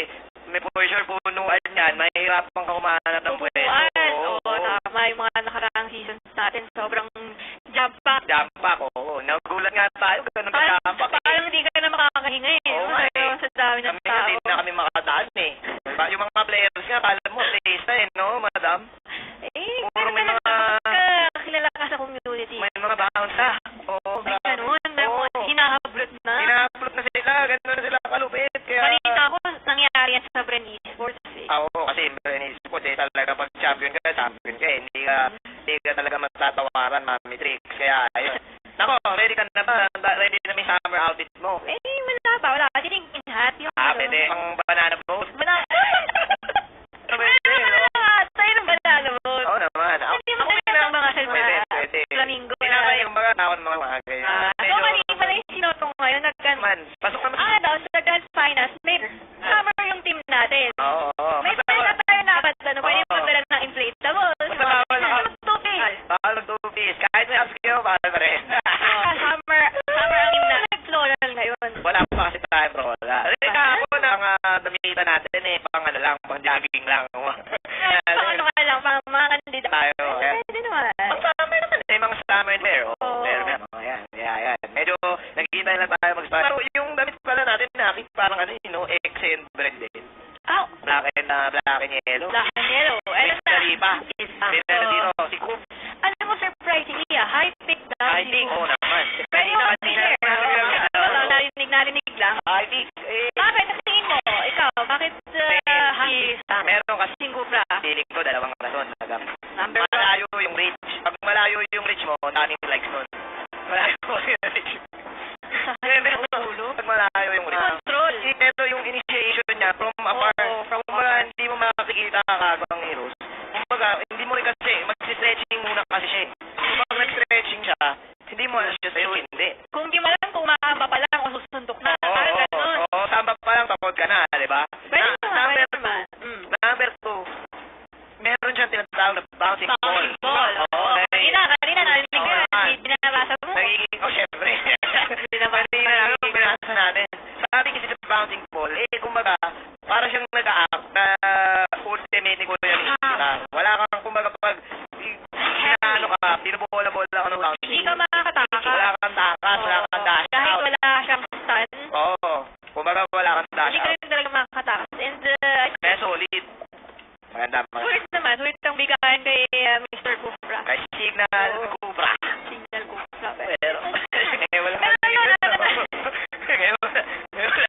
may for sure punuan yan. Mahirapan ka kumahanap ng pwesto. Oo, tama. Yung mga nakaraang seasons natin, sobrang jump pack. Jump pack, oo. Nagulat nga tayo. Ganun ka jump pack. Parang hindi ka na makakahinga eh. Oo nga eh. Sa dami ng Kami tao. hindi na kami makadaan eh. Yung mga players nga, kala mo, taste eh, no, madam? Puro may kilala ka sa community. May mga bounce Oo, May ganun. May mga hinahablot na. Hina-upload na sila. Ganun na sila kalupit. Kaya... Balita ko, nangyari yan sa Bren Esports eh. Oo, kasi Sports talaga pag champion ka eh. Hindi ka talaga matatawaran, Mami Tricks. Kaya, ayun. Nako, ready ka na ba? Ready na may summer outfit mo? Wala pa. Wala. Tinigin hat. Yung Pwede. Pang banana boat. Banana. Pwede, no? Tayo ng banana boat. Oo naman. Hindi mo kaya ng mga Pwede. flamingo. Tinapay yung mga tawon mga ganyan. So, kanina pala yung sinotong ngayon. Man, pasok naman. Daw, sa grand finals, may summer yung team natin. Oo. May pwede tayo dapat, pwede magdala ng inflatable. Bawal ako. Tubig. Bawal mag-tupis. Kahit may abs kayo, bawal pa rin. Summer ang team na. Floral ngayon. Wala pa kasi tayo, bro. Kahapon ang damita natin pang jogging lang. Pang ano ka lang, pang mga kandida. Tayo. Pwede naman. Ang summer naman mga summer wear. Oo. Pero yan. Medyo nagkita lang tayo mag-start. Pero yung damit pala natin, nakit parang accent brand din. Oh. Black and yellow. Black and yellow. Pa. Pero dito, si Coop. Alam mo, surprisingly, high pick na. I think, oo naman. Pwede mo narinig lang. I think, Bakit? Sa tingin mo, ikaw, bakit high meron kasi Singkupra? feeling ko dalawang rason. Number one. Malayo yung reach. Pag malayo yung reach mo, daming likes nun. Malayo yung reach. Pag malayo yung reach. Control. Ito yung initiation niya from afar. From Kumbaga, hindi mo makakikita kagawang heroes. Kumbaga, hindi mo rin kasi, mag-stretching muna kasi siya. Pag nag-stretching siya, hindi mo siya sa'yo, hindi. Kung di mo alam kung mahaba pa takas, wala kang dash Kahit out. wala siyang stun, Oo. Kumbaga wala kang dash hindi ka out. rin talaga makakatakas. And, Kaya solid. Maganda. sulit naman. Sulit ang bigayan kay Mr. Kufra. Kay Signal Cobra. Signal Kufra. Pero, ngayon wala Pero narinig yun, yun, ano no? Ngayon wala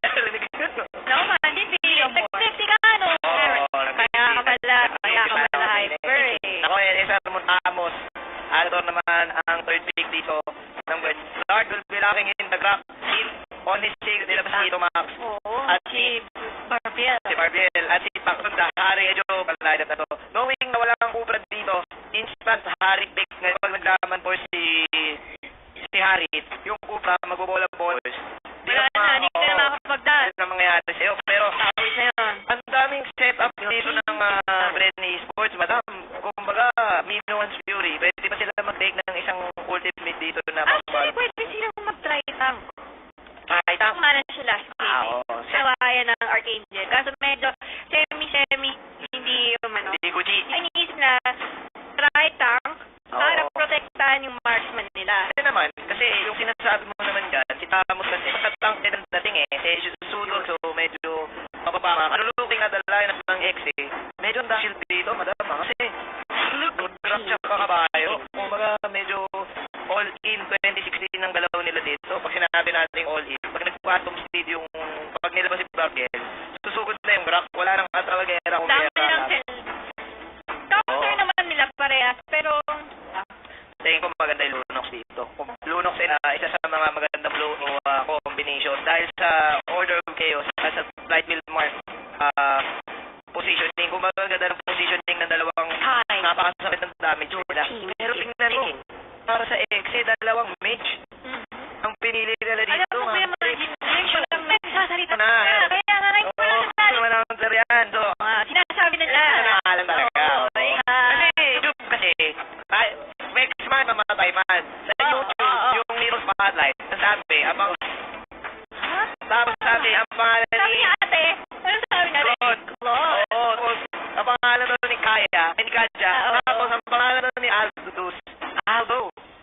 narinig yun, no? No, man, hindi. Nag-50 ka, no? Oo, Kaya ka pala hyper, eh. Ako, Cesar Montamos. Altor naman ang third pick dito. Number Lord will be locking in the grab. On his sig, nilabas dito, Max. Oo, At si Barbiel. Si Barbiel at si Pakunda. Hari, medyo palalayat na to. Knowing na wala kang Cobra dito, instant Hari pick. Ngayon pag naglaman po si Hari, yung Cobra magbobola balls. Wala na, hindi ka na makakapagdaan. Ano na mangyayari sa'yo. Pero, Tawid na yun. ang daming setup dito ng Brenny Sports, madam. Kumbaga, Minoans Fury. Pwede ba sila mag-take ng isang ultimate dito na Actually, pambal? pwede silang mag-try tank. Kahit ang... Kumana siya last game. Oo. Sawayan ng Archangel. Kaso medyo semi, hindi yung ano. Hindi ko Ay, iniisip na try tank para Oo. protektahan yung marksman nila. Kasi naman, kasi yung sinasabi mo naman dyan, si Tamos kasi, pagkatang din ang dating si Sudo, so medyo mababa. Ano looking at the line ng X medyo ang shield dito, madam, kasi good drop siya kakabayo. Kumbaga, medyo all-in 2016 ang galaw nila dito. Pag sinabi natin all-in, pag nag-quantum speed yung, pag nilabas si Barbiel, susugod na yung rock, wala nang atrawagera kung Dami kaya lang sila. Counter naman nila parehas, pero tingin ko maganda yung Lunox dito. Lunox isa sa mga magandang combination dahil sa Order of Chaos at sa Light Mill Mark positioning. Kung maganda ng positioning ng dalawang high. napakasakit ng damage nila. Pero tingnan mo, para sa Exe, dalawang mage ang pinili nila dito. Alam mo, kuya, mga generation lang nagsasalita Na, kaya nga ngayon ko lang nasasabi. naman ang yan. So, Sinasabi nila. alam talaga. Oo, Kasi, YouTube kasi, Vex man, mamatay man. Sa YouTube, yung Mirror Spotlight, sabi, abang, tapos sabi, ang pangalan Sabi ni niya ate, ano sabi natin? Claude. Oo, tapos, ang pangalan doon ni Kaya, ni Katja, Oo. tapos ang pangalan doon ni Aldo.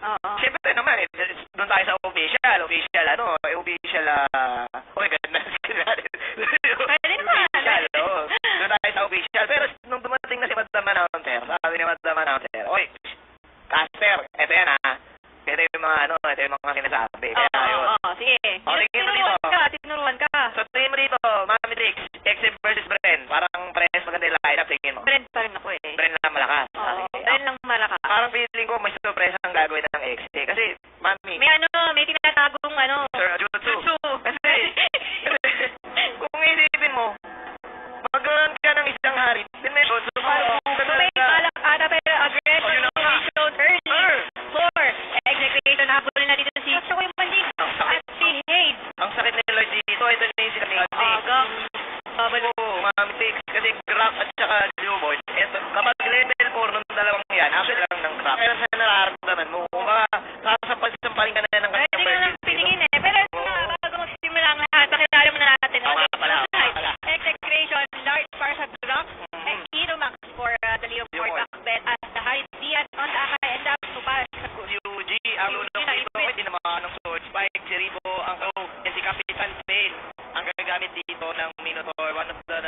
Oo. Siyempre naman, doon tayo sa official, uy, ganda na skin natin. Pwede naman. Official, oo. Doon tayo sa official. Pero nung dumating na si Madam Announcer, sabi ni Madam Announcer, oy, Caster, eto yan ha. Ito yung mga sinasabi. Kaya yun. Oo, sige. O, tingin mo dito. Tinuruan ka. So, tingin mo dito, Mami Trix, Exe versus Bren. Parang parehas maganda yung lineup, tingin mo. Friend pa rin ako eh. Bren lang malakas. Oo, Okay. friend lang malakas. Parang feeling ko may surpresa ang gagawin ng Exe. Kasi, Mami, May tinatagong Sir Jutsu. Jutsu. Kasi, kung isipin mo, magkaroon ka ng isang hari, dimension, so parang May balak ata pero aggressive. Oh, yun ang nga. Showed early. 4. Execution. Habol na dito si Gusto ko yung bandit. Ang sakit. At si Hayes. Ang sakit nila dito, ito na yung sinabi. Agang. Oo, Mami Trix, kasi Crack at saka Newborn. Ito, kapag level 4 nung dalawang yan, actually lang ng Crack. Pero sa nararamdaman mo, kung sasampalin ka na ng Pwede ka lang piningin eh. Pero bago magsimula ang lahat, pakilala mo na natin. Oo nga pala, oo nga pala. Execution. Large para sa block. And Hero Max for the Leopard Macbeth at the High Diaz on the Akai and Dap para sa Kus. UG, ang lunok dito, hindi naman ng sword spike, si Ribo, ang and si Kapitan Bale, ang gagamit dito ng Minotaur, one of the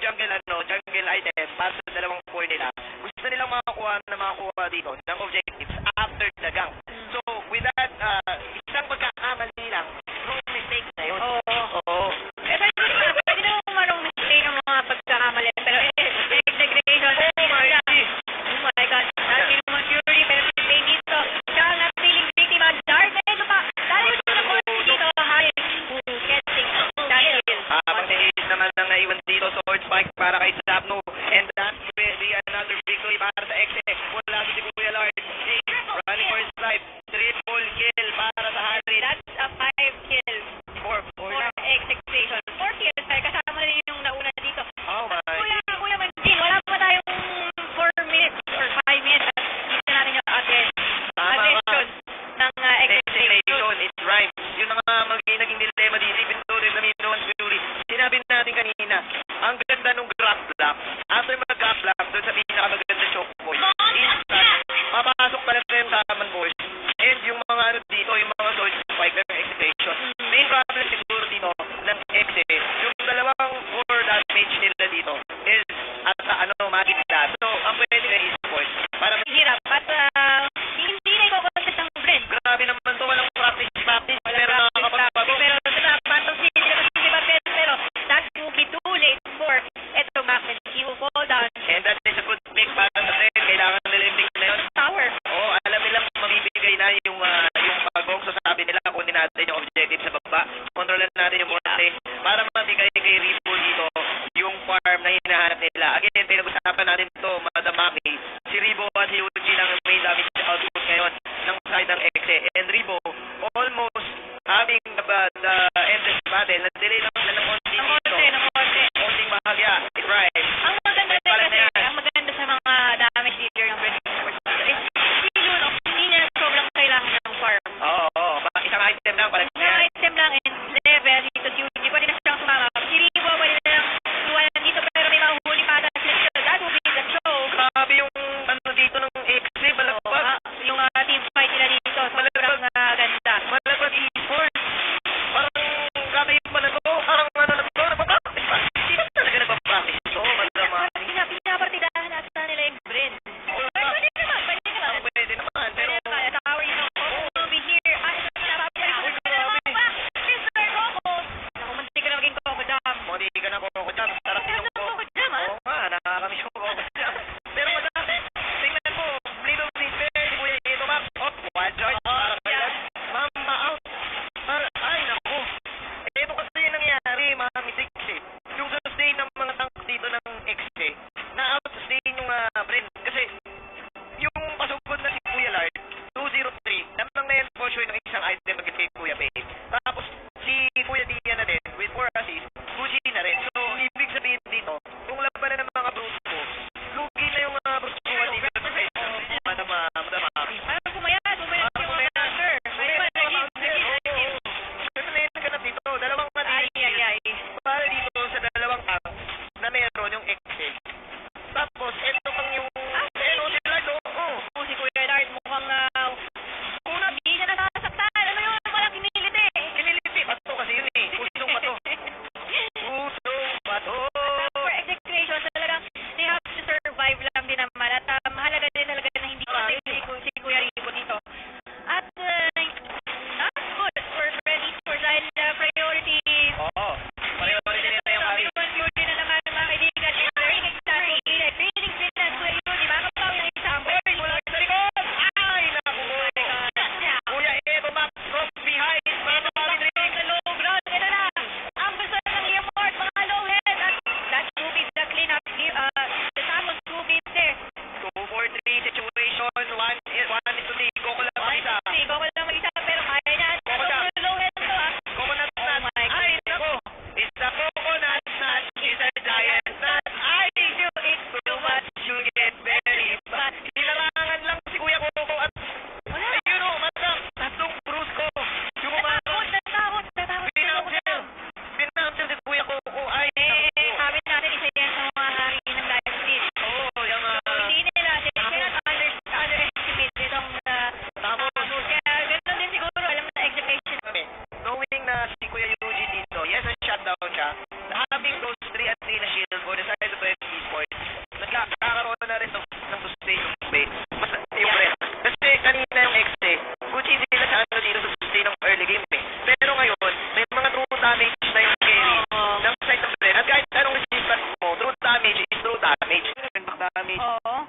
jungle item para sa dalawang core nila. Gusto nilang makakuha dito ng objectives after the gang. So, with that, isang pagkakamali lang, wrong mistake na yun. Oo. Eh, pwede naman umarong mistake ng mga pagkakamali. Pero integration. Oh my God. Dahil naman Fury, pero may dito. Siya ang napiling biktima. Dark na ito pa. Dahil ito na po dito. Hayes. Getting. Dahil. Pag-hit naman ang naiwan dito, sword spike para kay Zapno. And that will be another victory para sa Exe. Wala si Kuya Lord. Running for his life. Triple kill para sa Harry. That's a 5 kills. For Execution. 4 kills. Ay, kasama na rin yung nauna dito. oh my. Kuya Manjin, wala pa tayong 4 minutes or 5 minutes at dito natin yung aggression ng execution. It's right. Yun ang naging dilemma dito. Even though there's a Minoan Fury. Sinabi natin kanina, ang ganda nung grab block. After mag-grab block, doon sa pinakamaganda choke point. Instant, papasok pala sa yung Saman Boys. And yung mga dito, yung mga sword spike ng execution. Main problem siguro dito ng Exe, yung dalawang core damage nila dito is at magic dash. So, ang pwede na is-sport. Para Hirap. At hindi na iko-contest ang friend. grabe naman to, walang practice. Pero nakakapagpago. Pero sa Phantom City, pero that will be too late for eto Max. He will fall down. And that is a good pick para sa trend. Kailangan nila yung pick na yun. Tower. Oo, alam nilang mamibigay na yung pagong. So sabi nila, kunin natin yung objective sa baba. Kontrolan natin yung bote para mabigay kay Ripo dito yung farm na hinahanap nila. Again, pinag-usapan natin to, Madam Maki. Si Ribo at si Uchi lang ang main damage output ngayon ng side ng Exe. And Ribo, almost having the endless battle, na-delay lang sila ng konti dito. Konting bahagya. Right. Ang maganda sa mga damage dealer ng British Force is hindi na sobrang kailangan ng farm. Oo. Isang item lang. Parang Mga item lang and level dito si Uchi. Pwede na siyang sumama. Si Ribo, pwede na lang iwanan dito pero may mahuhuli pa ata sila. That will be the show. grabe yung dito ng Exe. Malagpag. Yung team fight nila dito. Sobrang ganda. Malagpag e-sports. Parang grabe yung pala to. Parang na to. Napapractice pa. Hindi ba talaga nagpapractice to? Madam Maki? Pinaparte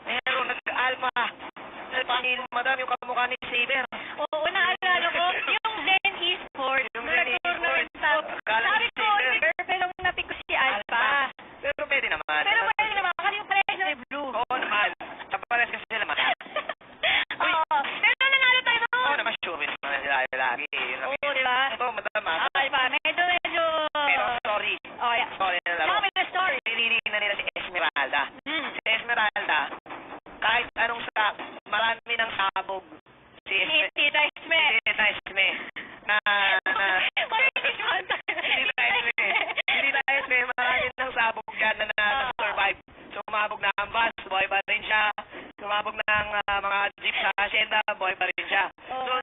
Pero nag-alpha. Madami yung kamukha ni Saber. Oo, naalala ko, yung Zen Esports, Yung nung Zen nag-tournament Esports. ako, Akala sabi ni ko, Saber. pero napick ko si Alpha. Pero pwede naman. Pero pwede naman, kasi yung pares na blue. Oo naman. Kapares kasi sila naman. Oo, pero nanalo tayo Oo noon. naman, sure win naman sila lagi. Yun ang- Oo, di ba? Ito, madama. Alpha, medyo. Pero sorry. Oh, yeah. Sorry na lang. Tell me the story. Nililiin na nila si Esmeralda. Si Esmeralda, kahit anong marami ng sabog. Si Tita Esme. Tita Esme. Na Tita Esme, marami ng sabog yan na survive. Sumabog na ang bus, buhay pa rin siya. Sumabog ng mga jeep sa hacienda, buhay pa rin siya.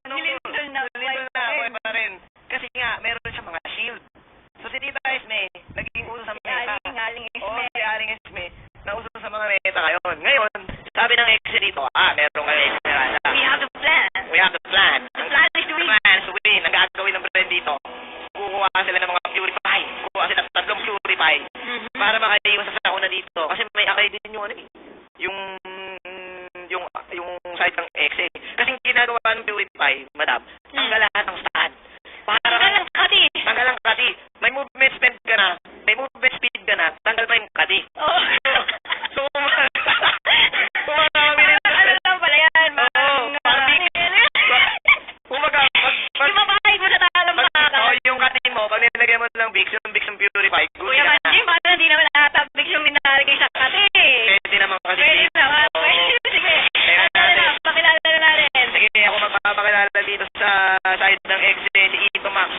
Nilindol na, buhay pa rin. Kasi nga, meron siya mga shield. So si Tita Esme, naging uso sa meta. Aling Oo, Esme. si Aling Esme, nauso sa mga meta ngayon. Ngayon, sabi ng ex dito, meron kayo Esmeralda. We have a plan. We have the plan. The plan is to win. The plan is to win. Ang gagawin ng brand dito, kukuha sila ng mga purify. Kukuha sila ng 3 purify para makaiwas sa sakuna dito. Kasi may akay din yung ano eh. Yung side ng ex eh. Kasi ginagawa ng purify, madam, tanggal lahat ng stand. Tanggal ang kati. Tanggal ang kati. May movement speed ka na. May movement speed ka na. Tanggal pa yung kati. Oo. So, kumagami rin. Ano lang pala yan, yung mabakay mo sa talampakan. Oo, yung kati mo, pag nilagay mo ng Vicks, yung Vicks yung purify, good Kuya ka na. Manji, paano hindi naman natabig yung minarigay sa kati? Pwede naman kasi. Pwede naman. Sige. Pakilala na natin. Sige, ako magpapakilala dito sa side ng ex si Ito Max.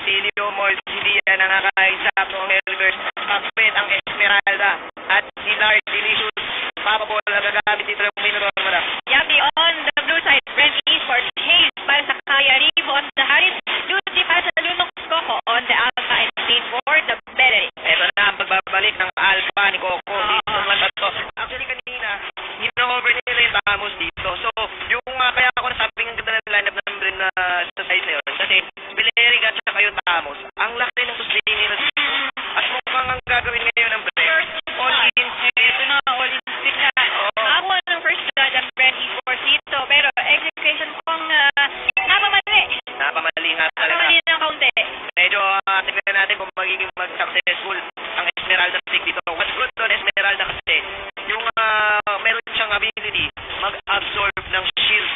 Si Leo Mold, si Lian ang nakakaisap ng Helvers. Pagpit ang Esmeralda. At si Lard Delicious. Papa Paul, nagagamit dito ng minuto mo na. Yami on the blue side, Brent Esports, Hayes para sa Kaya Rivo on the Harris, Lucy para sa Lunok Coco on the Alpha and State for the Benedict. Ito na ang pagbabalik ng Alpha ni Coco. Dito lang to. Actually, kanina, hino-over nila yung Tamos dito. So, yung kaya ako nasabing ang ganda ng lineup ng Bren na sa side na yun. Kasi, Bileric at saka yung Tamos, ang laki ng sustain nila dito. At mukhang ang gagawin ngayon ng Bren. All-in Ito na, Olympic na. Ako ng first blood ang Brent Esports dito, pero execution kong napamali. Napamali nga talaga. Napamali ng kaunti. Medyo tignan natin kung magiging mag-successful ang Esmeralda stick dito. What's good doon Esmeralda kasi, yung meron siyang ability mag-absorb ng shield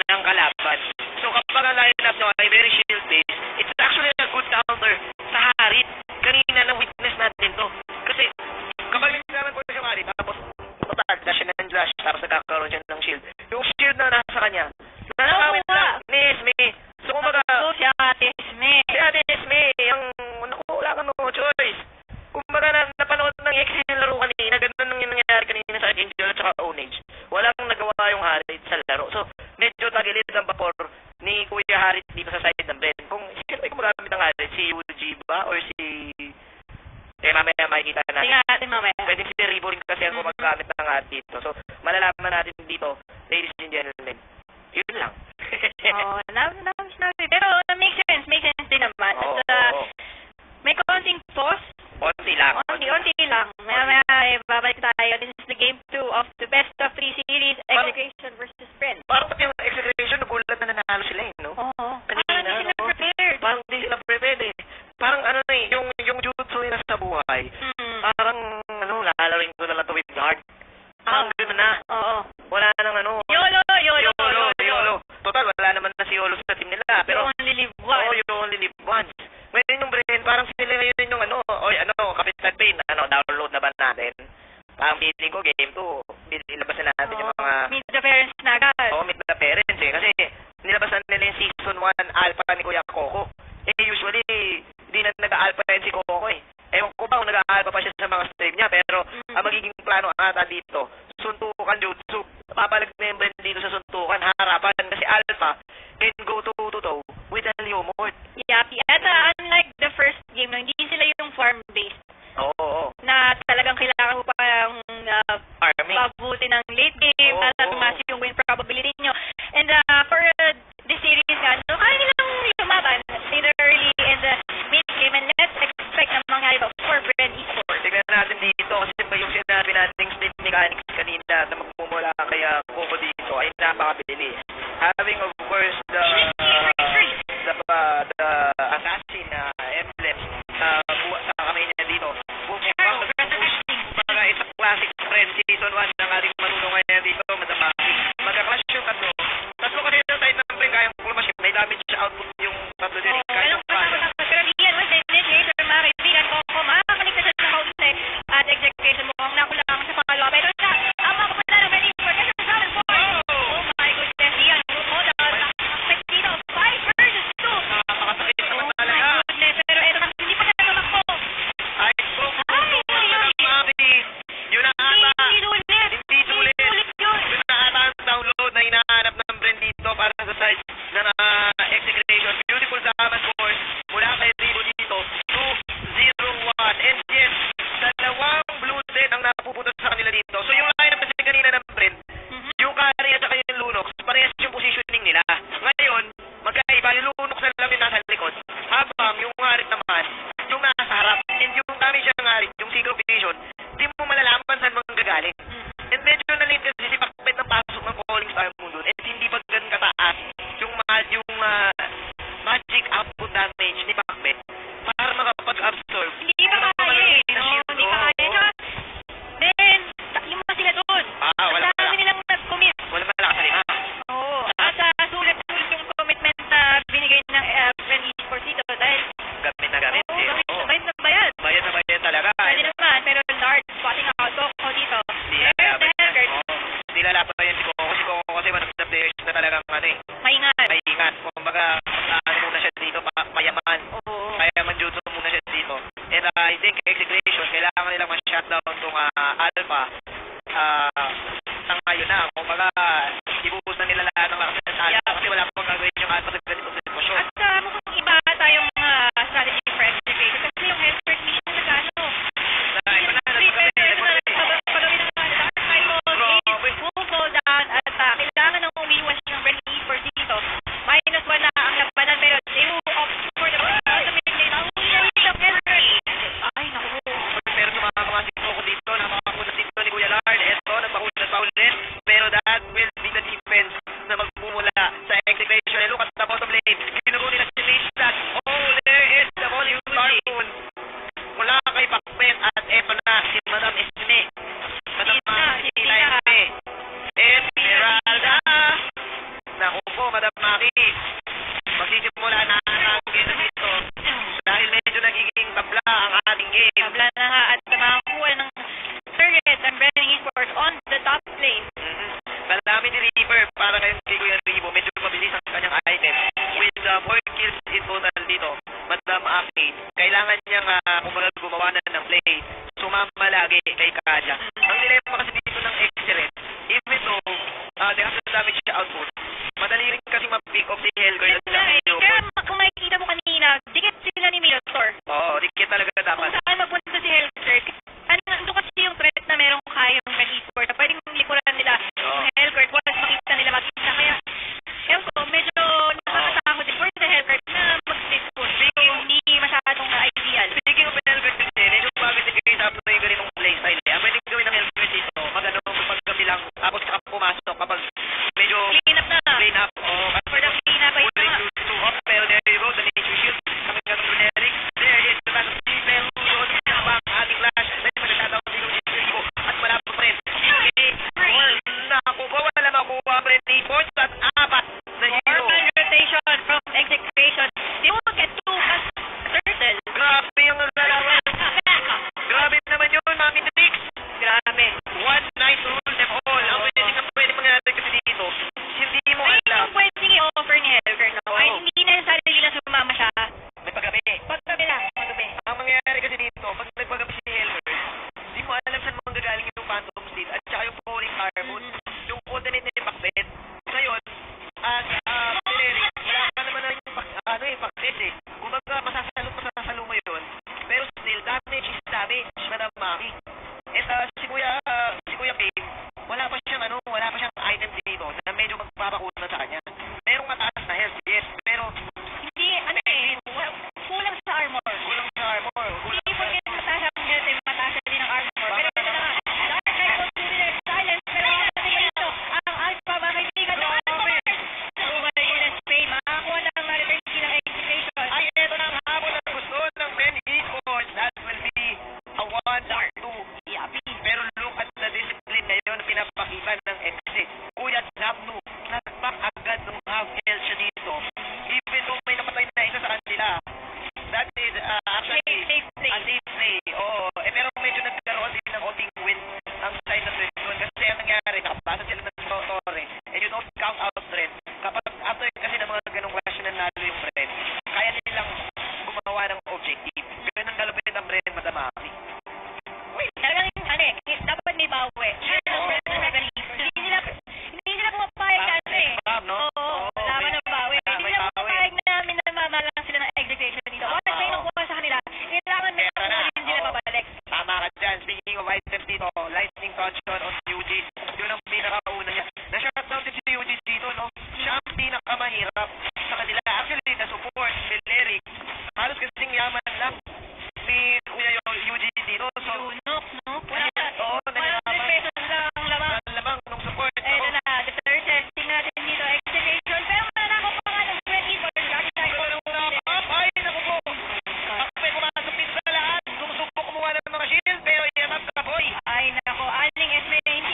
ng kalaban. So kapag ang lineup nyo ay very shield based, it's actually a good counter sa Harit. Kanina na witness natin to. Kasi kapag nagkaroon ko siya Harit, tapos dash and dash, tapos nagkakaroon siya ng shield. Yung shield na nasa kanya, nanakawin na ni Esme. So kumbaga, Si Ate Esme. si Ate Esme, ang wala ka no choice. Kumbaga napanood ng Excel laro kanina, ganun yung nangyayari kanina sa Angel at saka Onage. Walang nagawa yung Harit sa laro. So, medyo tagilid ang vapor ni Kuya Harit dito sa side ng Bren. Kung sino ay gumagamit ng Harit, si Uji ba or si... mamaya makikita natin. Sige natin mamaya. Pwede si Rivo rin kasi ang gumagamit ng Harit dito. So, malalaman natin dito, ladies and gentlemen. Yun lang. Oo, pero make sense din naman. Oo, At oo. may konting pause. Onti lang. Unti lang. Mamaya babalik tayo. This is the game 2 of the best of 3 series, Execution versus Brent. Parang pati yung execution, nagulat na nanalo sila eh, no? Oo. Kanina, Parang hindi sila no? prepared. Parang hindi sila prepared eh. Parang ano na eh, yung jutsu nila sa buhay, parang lalaring ko na lang to with guard. Ang gano'n na. Oo. Wala nang YOLO. YOLO. Total, wala naman na si YOLO sa team nila. Pero, You only live once. you only live once. Ngayon yung Bren, parang sila ngayon yung Kapitan Pain, download na ba natin? Parang feeling ko, game 2, ilabas na natin yung mga... Meet the parents na agad. Meet the parents eh. Kasi, nilabasan nila yung season 1 alpha ni Kuya Coco. Usually, di na nag-alpha yan si Coco eh. Ewan ko ba kung nag-alpha pa siya sa mga stream niya, pero ang magiging plano ata dito, suntukan jutsu. Papalag na yung Bren dito sa suntukan, harapan. Kasi alpha can go toe-to-toe with a Leo Mort. Yeah, at unlike the first game, hindi sila yung farm-based. Oo. Na talagang kailangan mo pa yung Army. pabuti ng late game Oo. para tumaas yung win probability nyo. And for this series nga, so kaya nilang lumaban either early in the mid game, and let's expect na mangyari ba for Brent Esports. Tignan natin dito kasi ba yung sinabi nating split mechanics kanina na Season 1 ng ating marunong ngayon dito, Madam Maki. Magka-clash yung tatlo. Tatlo kasi yung side ng Brent, kayang kulmasin. May damage sa output yung tatlo din. Kaya pero diyan, was it or mga kaibigan ko, makakalik na sa kaunti at execution mo ang nakulang sa pangalawa. Pero na, ang mga kapala na ready for the seven points. Oh my goodness, yan. Nakakapit dito, 5 versus 2. nakakasakit naman Oh talaga. my goodness, pero ito, hindi pa na tumakbo. Ay, Madam Maki. Yun na ata. Hindi sulit. Hindi sulit. Yun. Yun na ata ang download na hinahanap ng Brent dito para sa side ng execution. Beautiful Zaman Force mula kay Ribo dito. 2-0-1. And yes, dalawang blue din ang napupunta sa kanila dito. So yung lineup kasi kanina ng Brent, yung Kari at saka yung Lunox, parehas yung positioning nila. Ngayon, magkaiba, yung Lunox na lang yung nasa likod. Habang yung Harit naman, yung nasa harap. And yung damage ng Harit, yung Secret Vision, di mo malalaman saan mga gagaling. And medyo na-late kasi si Pakpet ng pasok ng Calling Star mo doon. And hindi pa ganun kataas yung magic output damage ni Pakpet para makapag-absorb. Hindi pa kaya eh. Hindi pa kaya. Tsaka, then, yung mga sila doon. Wala Ang dami nilang nag-commit. Wala malakas na lima. Oo. At sulit-sulit yung commitment na binigay ng Brent Esports dito dahil Gamit na gamit. bayad na bayad. Bayad na bayad talaga. Pwede naman, pero Lard, spotting out Coco dito. Hindi lalaban yan. Hindi lalaban yan si Coco. Si Coco kasi one of the players na talagang Maingat. may ingat. Kumbaga, muna siya dito, payaman. Oo. Payaman jutsu muna siya dito. And I think execution, kailangan nilang ma-shutdown tong Alpha. Sa ngayon na, kumbaga, ibubuhos na nila lahat ng lakas ng Alpha kasi wala pang gagawin yung Alpha sa ganitong sitwasyon. At mukhang iba tayong strategy for execution kasi yung Hellbird mission na gano. Kailangan ng umiwas ng Brent Esports dito. -1 na ang labanan pero they will opt for the ay, naku. Pero sumama si Coco dito, napakakunat dito ni Kuya Lard. Eto, nagpakunat pa ulit. Pero that will be the defense na magmumula sa execution. And look at the bottom lane. Kinukuha nila si Maystat. Oh, there is the volume cartoon. Mula kay Pakpet at eto na si Madam Esme. Madam Maki, Esme. Esmeralda. Naku po, Madam Maki. Magsisimula na ang game dito. Dahil medyo nagiging tabla ang ating game. Tabla na nga at makakuha ng target ang Brent Esports on the top lane. Malami ni Reaper para ngayon kay Kuya Ribo. Medyo mabilis ang kanyang item. With 4 kills in total dito, Madam Aki, kailangan niyang kumbaga gumawa na ng play. Sumama lagi kay Kaja. Ang dilemma kasi dito ng X-Red, even though they have to damage the output, madali rin kasi ma-pick off si Hellgirl at saka si Joko. Kaya kung makikita mo kanina, dikit sila ni Minotaur. Oo, dikit talaga dapat. Kung saan magpunta si Hellgirl, nandun kasi yung threat na merong kayang Brent Esports na pwedeng likuran nila yung Hellgirl once makita nila magkita. Kaya, ewan ko, medyo nakakatakot din for the Hellgirl na mag-split push. So, hindi masyadong ideal. Speaking of Hellgirl kasi, medyo bagay din kayo sa yung ganitong playstyle. Ang pwedeng gawin ng Hellgirl dito, paggabi lang, tapos saka pumasok kapag medyo Clean up na. clean up. For the clean up, ayun na. Pero there you go, the nature shield. Kami ka ng Eric. There is the battle. Pero doon na ang ating flash. Dahil magtatawag din yung Ribo. At wala pa rin. Naku ba, wala makuha pa rin 8 points at 4 na hero. Orban rotation from execution. They will get to as turtle. Grabe yung lalawan. Grabe naman yun, Mami Trix. Grabe. One night rule them all. Ang pwede mangyari kasi dito, hindi mo Ay, alam. yung pwedeng i-offer ni Hellgirl, no? Ay, hindi na necessarily na sumama siya. May paggabi. Paggabi lang, paggabi. Ang mangyayari kasi dito, pag nagpagabi si Hellgirl, hindi mo alam saan manggagaling yung Phantom State at saka yung Falling Carbon, yung ultimate na yung Pakpet. Ngayon, at wala ka naman na yung Pakpet eh. Kumbaga, masasalo mo yun. Pero still, damage is damage, Madam Maki. At si Kuya Kane, wala pa siyang item dito na medyo magpapakunan sa kanya. Merong mataas na health, yes, pero Hindi, kulang sa armor. kulang sa armor. Hindi porket mataas ang health, mataas din ang armor. Pero ito na nga, Dark Knight considered silence, pero ito, ang Alpha, mga kaibigan, ng armor. Oh my goodness, Pain, makakuha na ang ma-return ng execution. Ay, ito na ang habol na gusto ng Brent Esports. That will be a 1-2. Yapi. Pero look at the discipline lightning touch on Eugene. Yun ang pinakauna niya. Na-shutdown din si Eugene dito, no? Siya ang pinakamahirap sa kanila. Actually, na support, Beleric. Halos kasing yaman lang ni Kuya Eugene dito. So, Lunok, no? Wala. Oo, nahirapan. 100 pesos lang lamang. Ang lamang nung support. Ayun na, the third testing natin dito, execution. Pero manako pa nga ng 20 for Josh Ay, naku po. Akpe, pumasok dito sa lahat. Sumusubok kumuha ng mga shield, pero yan ang boy. Ay nako, aling Esmeralda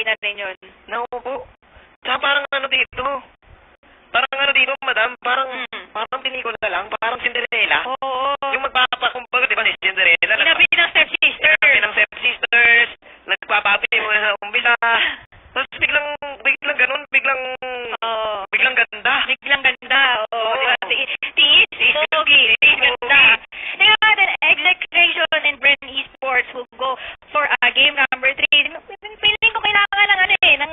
na rin yun. Naupo. Tsaka parang dito, madam, parang pelikula lang, parang Cinderella. Oo. Yung kumbaga, di ba, si Cinderella, Sinabi ng stepsister. sinabi ng stepsisters, nagpapapi mo sa umpisa. Tapos biglang ganun, biglang ganda. Biglang ganda. Oo. Oo. Tiis, pogi, ganda. Tingnan natin, Execration and Bren Esports will go for game number 3. Feeling ko kailangan ng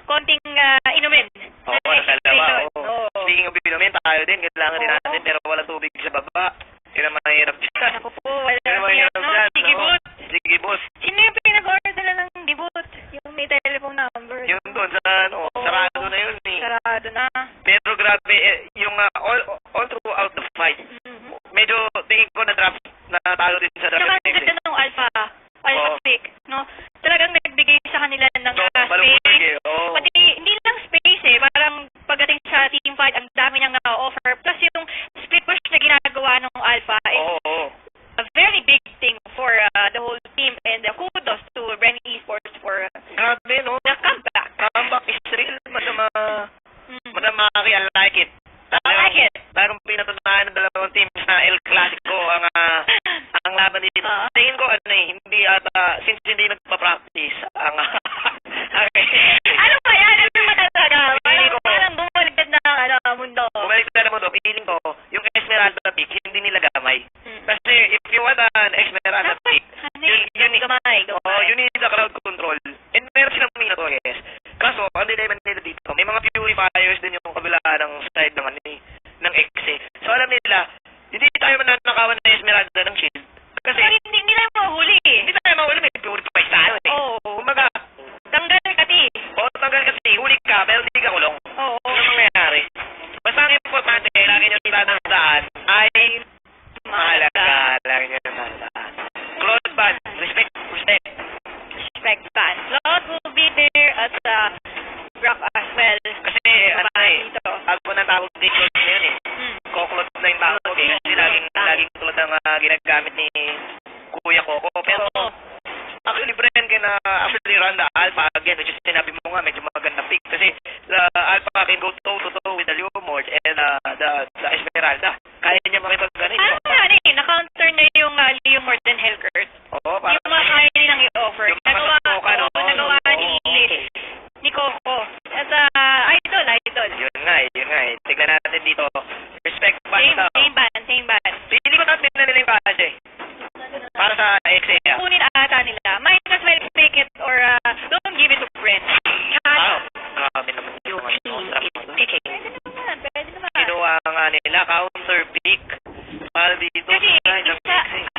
konting inumin. Oo, dalawa. Oo. Speaking of inumin, tayo din, kailangan din natin, pero wala tubig sa baba. Yun ang mahirap dyan. Ako po, wala Yun ang mahirap dyan. Sige, no? boot. Sige, boss. Sino yung pinag-order na ng debut? Yung may telephone number. Yun doon sa sarado na yun eh. Sarado na. Pero grabe, yung all throughout the fight, medyo tingin ko na draft, natalo din sa draft. Saka ang ganda ng Alpha pick, no? Talagang nagbigay sa kanila ng space. Pati, hindi lang space parang pagdating sa team fight, ang dami niyang offer. Plus yung split push na ginagawa ng Alpha is a very big thing for the whole team, and kudos to Bren Esports for Grabe, no? the comeback. Comeback is real, Madam Maki, I like it. I like it. Parang pinatunayan ng dalawang teams na El Clasico ang laban dito. Tingin ko hindi ata, since hindi nagpa-practice ang Ano ba yan? Ano matataga? Parang bumaliktad na mundo. Bumaliktad na mundo, feeling ko, yung Esmeralda pick, hindi nila gamay. Kasi if you want an Esmeralda pick, you need the crowd control. And meron silang Minotaurs. Kaso, ang dilemma nila dito, may mga purifiers din yung kabila ng side ng Exe. So alam nila, hindi tayo mananakawan ng Esmeralda ng shield. Kasi hindi tayo mahuli. Hindi tayo mahuli, may purifiers tayo Kumbaga, tanggal kasi. Tanggal kasi, huli ka, pero hindi ka kulong. Oo. Ano mangyayari? Basta ang importante, lagi nyo tatandaan ay mahalaga. Lagi nyo tatandaan. Close band, respect. Respect fans. Lot will be there at Brock as well. Kasi, ako na tawag dito ngayon Koklot na yung tawag Kasi laging tulad ng ginagamit ni Kuya Coco. Pero, actually, Bren, actually run the Alpha again, which is sinabi mo nga, medyo maganda pick. Kasi, the Alpha can go toe-to-toe with the Leomord and the Esmeralda. Kaya niya makipag-ganito. Na-counter na yung Leomord and Hellcurt. Oo, parang yung mga kaya nilang i-offer. Nagawa ni Coco. At idol. Yun nga Tignan natin dito. Respect band. Same band. Pili ko natin na nila yung kasi. Para sa XA. Kunin ata nila. Might as well make it or don't give it to Bren. Grabe naman yun. Pwede naman. Ginawa nga nila, counter pick. Para dito. Kasi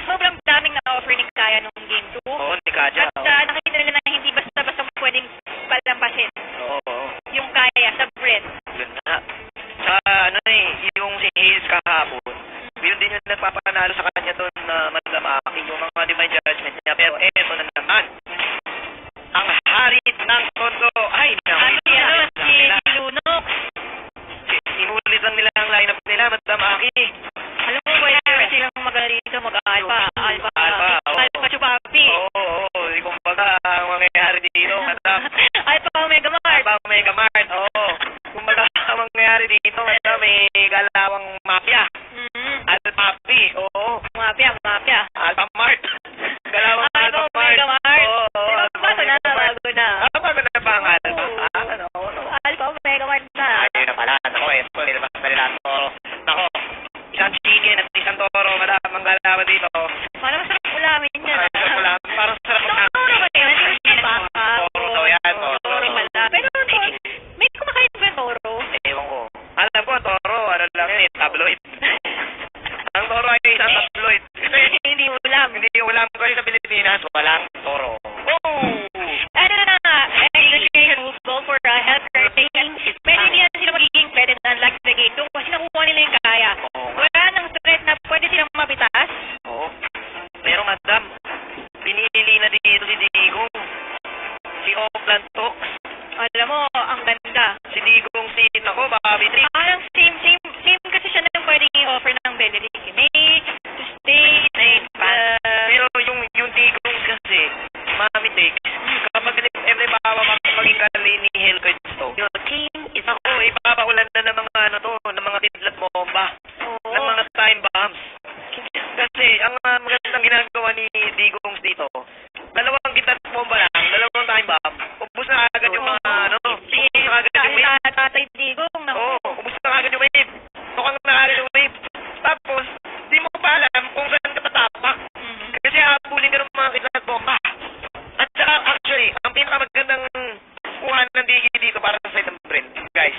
sobrang daming na-offer ni Kaya nung game 2. Oo, ni Kaja. At nakita nila na hindi basta-basta pwedeng palampasin. Oo. Yung Kaya sa Bren. Yun na. Sa yung si Hayes kahapon. Yun din yung nagpapanalo sa kanya doon na madamaki yung mga divine judgment niya. Pero eto na naman. Ang hari ng kondo ay Si Lunok. Sinulit lang nila ang lineup nila, madamaki. Alam mo ba yun silang magana dito, Alpha Chupapi. Oo. Kumbaga, ang mangyayari dito, Alpha Omega Mart. Oo. Kumbaga, ang mangyayari dito, may galawang mafia. Alpha Papi. Oo. Mafia. Alpha Mart. Galawang Alpha Omega Mart. Oo. Bago na. Bago na pa ang Alpha. Alpha Omega Mart na. Ayun na pala. Ito, nilabas na nila Toro. Nako, isang chicken at isang toro, madam ang galawan dito. Parang masarap ulamin yan. Parang sarap na. Toro ba yun? Toro daw yan. Toro pala. Pero may kumakain ba toro? Ewan ko. Alam ko, toro, ano lang yun, tabloid. Ang toro ay isang tabloid. Hindi ulam. Hindi ulam kasi sa Pilipinas, walang toro. Ano na nga, execution will go for healthcare taking. Pero hindi na sila magiging pwede na unlike the game 2 kasi nakukuha nila yung Kaya. Wala nang threat na pwede silang mapitas. Oo. Pero madam, pinili na dito si Digong. Si Oakland Talks. Alam mo, ang ganda. Si Digong si Bobby Trick. Parang same kasi siya na yung pwedeng i-offer ng Benedict May to stay. Pero yung Digong kasi, Mami Takes, kapag everybody agad yung mga ano, kumusta agad yung wave. Tatay Digong. Oo, kumusta agad yung wave. Mukhang na agad yung wave. Tapos, di mo pa alam kung saan ka tatapak. Kasi habulin ka ng mga kidlat bomba. At saka, actually, ang pinakamagandang kuhan ng digi dito para sa side ng Brent, guys.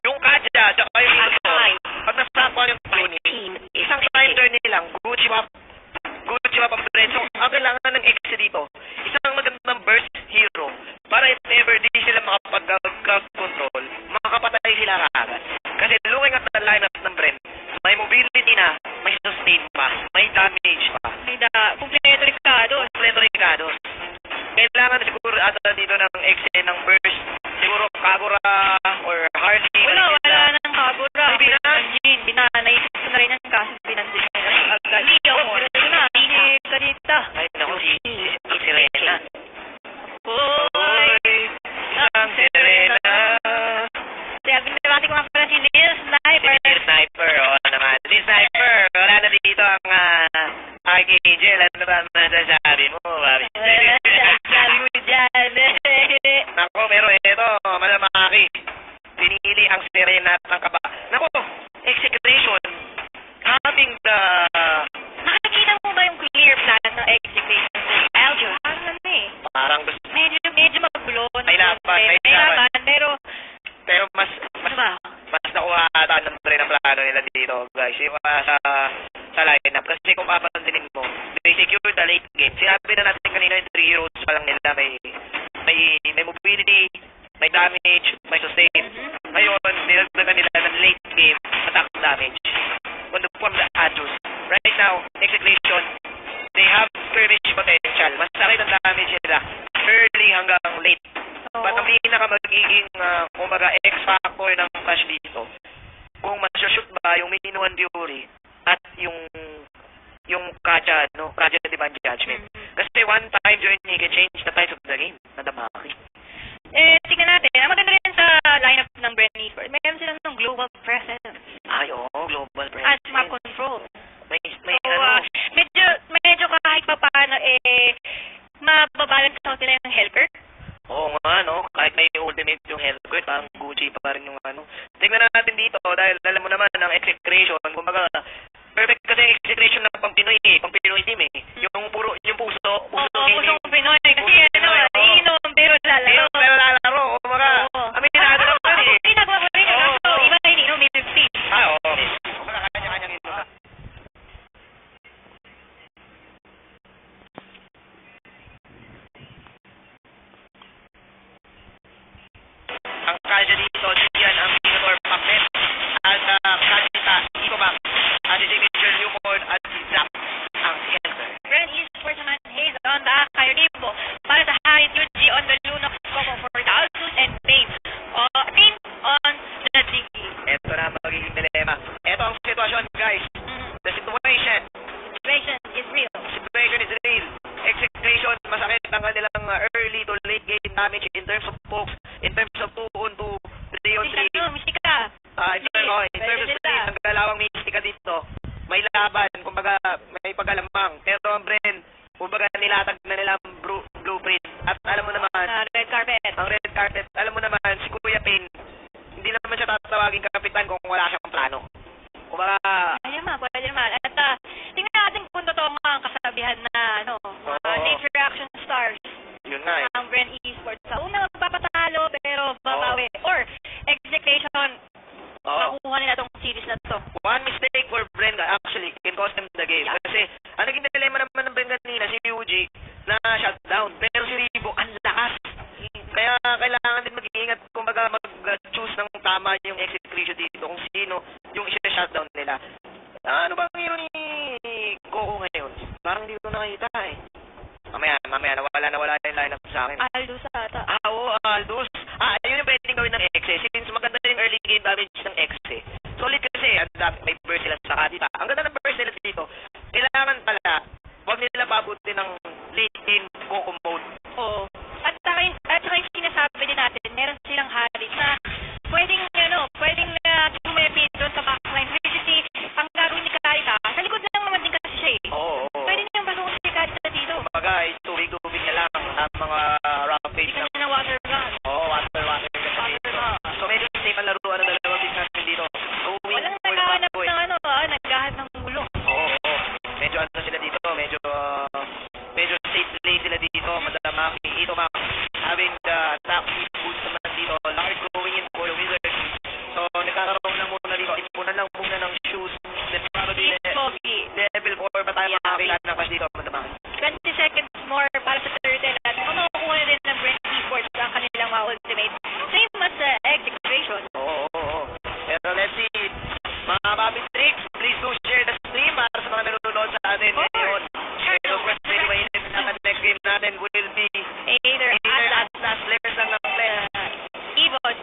Yung Kaja, tsaka yung ito, pag nasakuan yung Tony, isang time journey lang, Gucci Wap ang Brent. So, ang kailangan ng X dito, isang magandang burst hero para if ever di sila makapag-crowd control, makakapatay sila agad. Kasi looking at the lineup ng Brent, may mobility na, may sustain pa, may damage pa. Kumpleto Ricardo. Kailangan siguro ata dito ng X ng burst, siguro Kagura or Harley. Wala nang Kagura. Ay, Naisip ko na rin ang kaso binandin nila. Kanita. Ay, naku, si Sirena. Hoy! Isang Sirena. Kaya binabati ko nga pala si Neil Sniper. Si Sniper, naman. Si Sniper, wala na dito ang Archangel. Ano ba masasabi mo, Bobby? Sabi mo dyan. Nako, pero ito, malamaki. Pinili ang Sirena at ang kaba. Nako, execution. Having the... Nakikita mo ba yung clear plan ng execution sa Aljo? Parang gusto. Medyo magulo. May laban. Pero mas Ano ba? nakuha ata ng rin ang plano nila dito, guys. Yung sa lineup. Kasi kung papansin mo, they secure the late game. Sinabi na natin kanina yung 3 heroes pa lang nila. May mobility, may damage, may sustain. Ngayon, nilagdagan nila ng late game attack damage. From the Adjus. Right now, execution, they have skirmish potential. Mas sakit ang damage nila early hanggang late. But ang pinaka-magiging, kumbaga, X-factor ng Clash dito, kung masushoot ba yung Minuan Fury at yung Kaja, Kaja Divine Judgment. Kasi one time journey can change the tides of the game. Nadamaki. Tingnan natin. Ang maganda rin sa lineup ng Brent Esports, mayroon silang ng global presence. Ay, global presence. At map control. May Medyo kahit pa paano, mababalance sila ng Helker. Oo nga, kahit may ultimate yung Hellquake, parang Gucci pa rin yung Tingnan natin dito, dahil alam mo naman, ang execution, kumbaga, perfect kasi execution ng pang Pinoy team eh. Yung puso gaming. Pusong Pinoy. Kasi iinom, pero lalaro. Pero lalaro, kumbaga, amin natin naman eh. Pinagawa ko rin yun. So, iba na ininom, may 50. Oo. Kumbaga, kanya-kanyang ito na. Ang Kaja dito, yan ang Minotaur Puppet. At Kajita, Ikoback, at si Signature Newport at si Zap, ang Helper. Brent Esports naman, Haze on the Kayo Ripo. Para sa Harit UG on the Lunox Coco for the Altus and Pain. Pain on the Digi. Ito na magiging dilema. Ito ang sitwasyon, guys. The situation Situation is real. is real. Execution, masakit ang kanilang early to late game damage in terms of pokes, in terms of 2-on-2, 3-on-3. Mistika. In terms of speed, ang galawang mistika dito. May laban, kumbaga may pag-alamang. Pero ang Brent, kumbaga nilatag na nila ang blueprint. At alam mo naman, Red carpet. ang red carpet, alam mo naman, si Kuya Pin, hindi naman siya tatawagin kapitan kung wala siyang plano. Kumbaga, Pwede naman. At tingnan natin kung totoo nga ang kasabihan na nature reaction stars. yun nga eh. Ang Brent Esports. Sa una magpapatalo pero babawi. Or execution. Makuha nila tong series na to. One mistake for Brent actually can cost them the game. Kasi ang naging dilemma naman ng Brent kanina, si Yuji na shutdown. Pero si Ribo, ang lakas. Kaya kailangan din mag-iingat kumbaga mag-choose ng tama yung execution dito kung sino yung isa-shutdown nila. Ano ba ang hero ni Coco ngayon? Parang hindi ko nakita eh. Mamaya, nawala yung lineup sa akin. Aldous ata. Oo, Aldous. Yun yung pwedeng gawin ng X Since maganda yung early game damage ng X Solid kasi, may burst sila sa kanita. Ang ganda ng burst nila dito, kailangan pala, huwag nila pabuti ng late game Coco mode. Oo. At saka yung sinasabi din natin, meron silang harit na pwedeng tumipid doon sa backline. Kasi ang gagawin ni Karita, sa likod lang naman din kasi siya eh. Oo. Pwede niyang pasukin si Karita dito. Kumbaga, tubig niya lang ang mga rampage ng having the attack speed boost naman dito. Lard going in for the Wizards. So, nagkakaroon lang muna dito. Ipunan lang muna ng shoes. Then, probably, level 4 pa tayo makakita ng pas dito. 20 seconds more para sa turtle at makukuha na din ng Brent Esports ang kanilang mga ultimate. Same as sa execution. Oo. Pero let's see. Mga Bobby Tricks, please do share the stream para sa mga nanonood sa atin ngayon. Pero first, very mainit na next game natin will be Either Atlas players lang ng player. EVOS,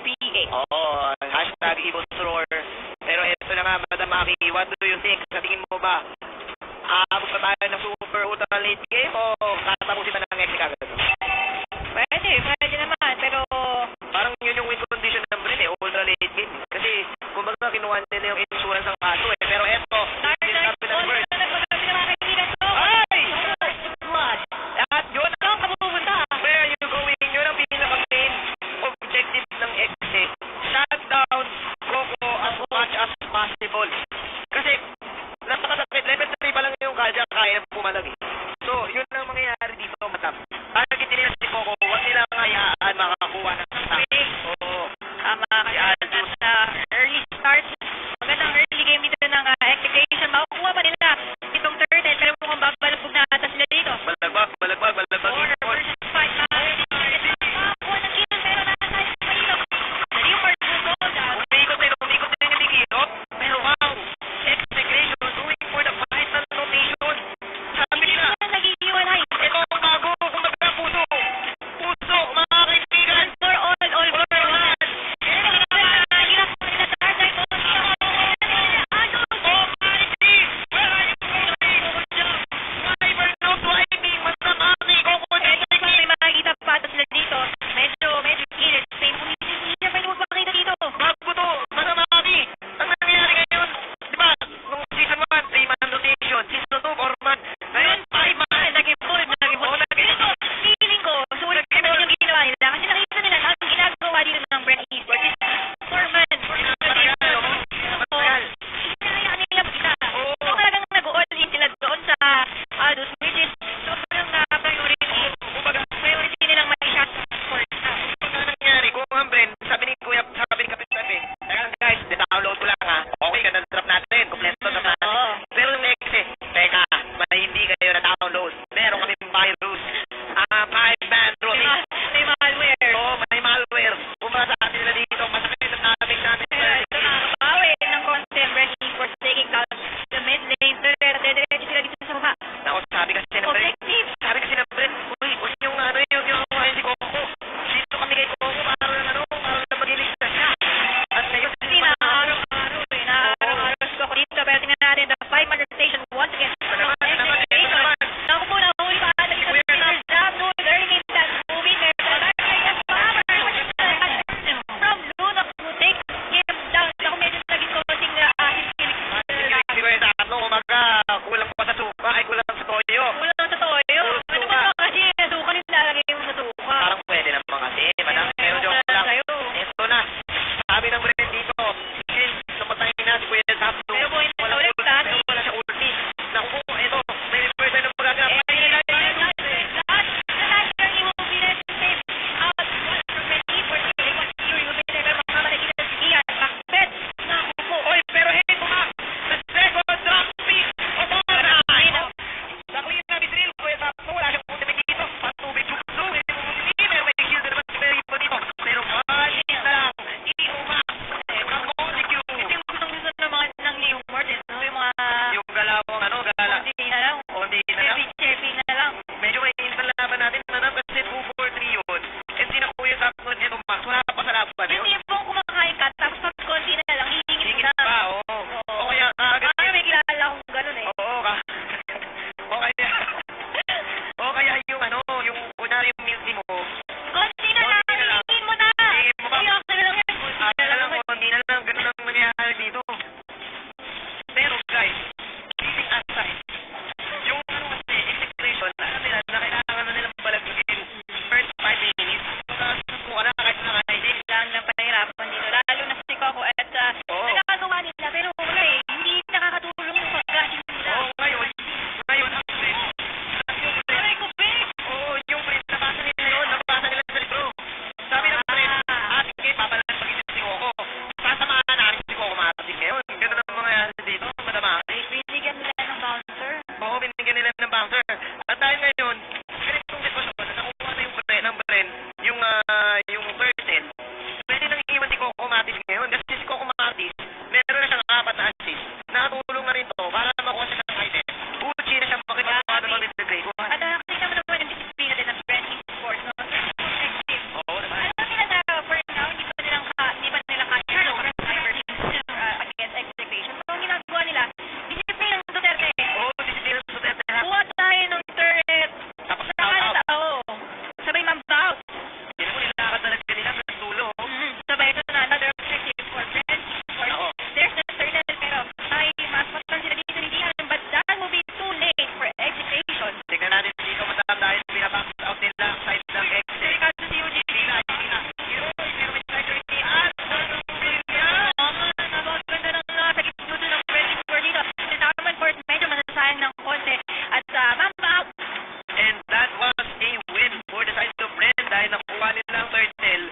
dahil nakuha nila ang turtle,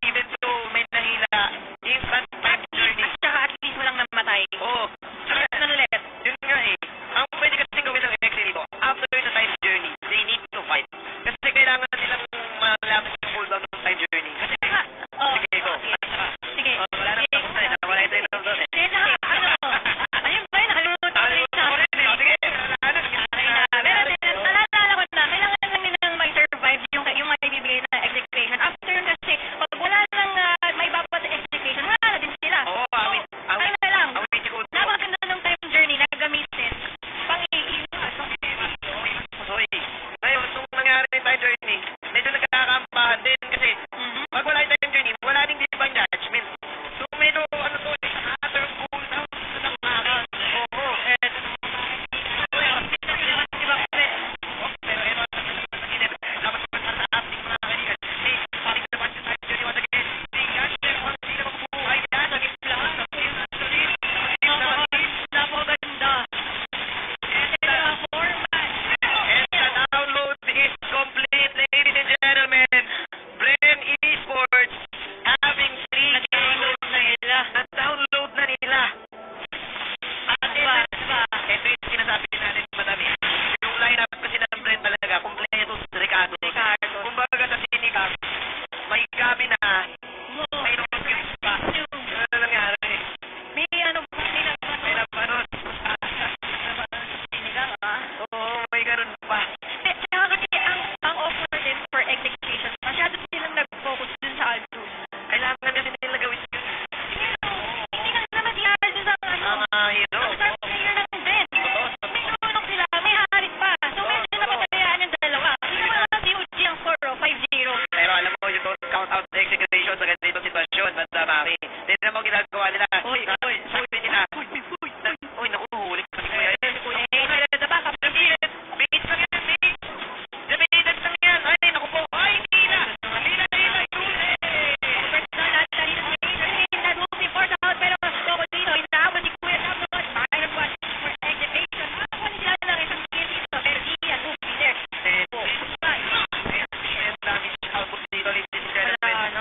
even though may nahila, instant time journey. At saka at least walang namatay. Oo. Saka ano ulit? Yun nga eh. Ang pwede kasi gawin ng X dito, after the time journey, they need to fight. Kasi kailangan nilang malapit yung cooldown ng time journey. Kasi, sige, go. Sige. Wala nang tapos na, wala ito yung doon eh. Sige, ayun ba yun, nakalimutan ko rin siya. Sige, Pero nalala ko na, kailangan lang nilang mag-survive yung may bibigay na execution. After yun kasi, pag wala nang may babat na execution, wala na din sila. Oo, Ano na lang, awit ko. napakaganda ng time journey na gamitin pang iiwas. Sorry. Ngayon, nung nangyari yung time journey, medyo nagkakampahan din kasi pag wala yung time journey, wala ding divine judgment. So, medyo, ano to, after cooldown ng akin. Oo, and Napakaganda. the download is complete, ladies and gentlemen. Bren Esports having 3 Nag-download na nila. na-download na nila. At ito yung sinasabi natin, madami. Yung lineup kasi ng Bren talaga, kompleto si Ricardo. Kumbaga sa Sinicam, may gabi na, may nung skills pa. Ano nangyari? May ano ba? May napanos. Oo, may ganun pa. Kaya kasi ang offer din for execution, masyado silang nag-focus dun sa Aldous. Kailangan kasi nila gawin yun. Hindi ka naman si Aldous ang ano. Mga hero. Ang star player ng Ben. May nunok sila, may harit pa. So medyo napatayaan yung dalawa. Hindi naman lang si Uchi ang score, 5-0. Pero alam mo, you don't count out the execution sa ganitong sitwasyon, Banda Maki. Tignan mo ginagawa nila. Sabi nila. Uy, naku, huli pa si Kuya. Sa backup. Bigit lang yan, bigit. Debated lang yan. Ay, naku po. Ay, hindi na. Hindi na. First down at Lucy force out, pero Coco dito, inaabot si Kuya Tapos, bakit nag-watch for execution? Ako nila lang isang kill dito, pero di yan, Lucy there. Damage output dito, ladies and gentlemen.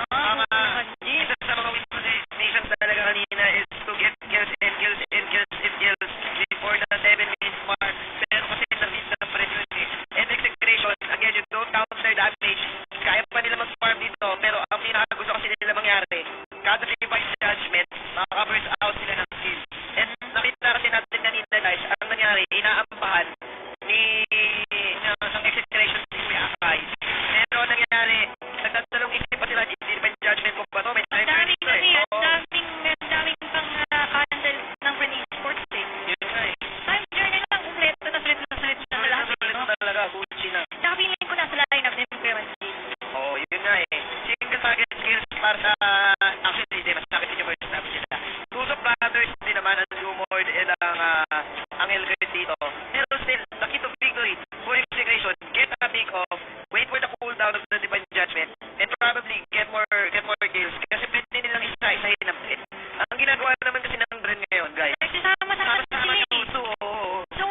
Isa sa mga weaknesses nation talaga kanina is to get kills and kills and kills and kills before the 7 minutes mark. Pero kasi na-miss na ng pressure eh. And execution, again, you don't counter damage. Kaya pa nila mag-farm dito, pero ang pinakagusto kasi nila mangyari, kada divine judgment, makaka-burst out sila ng skill. And nakita kasi natin kanina guys, ang nangyari, inaampahan ng execution si Kuya Akay. Pero ang nangyari, nagtatalong isip pa sila, divine judgment ko ba to? May time journey to eh. Oo. Daming pang candle ng Bren Esports eh. Yun nga eh. Time journey lang, kompleto na sulit na lahat. Sulit talaga, Gucci na. Tsaka feeling ko nasa lineup din yung Kuya Manji. Oo, yun nga eh. Single target skills para sa actually, di masakit din yung first namin sila. Two of Brothers din naman ang Lumord and ang Elgert dito. Pero still, the key to victory for execution, get a pick off, wait for the cooldown of the divine judgment, and probably get more kills. Kasi pwede nilang isa-isahin ng Bren. Ang ginagawa naman kasi ng Bren ngayon, guys. Nagsasama-sama Sama-sama sila yung eh. uso, oo. So,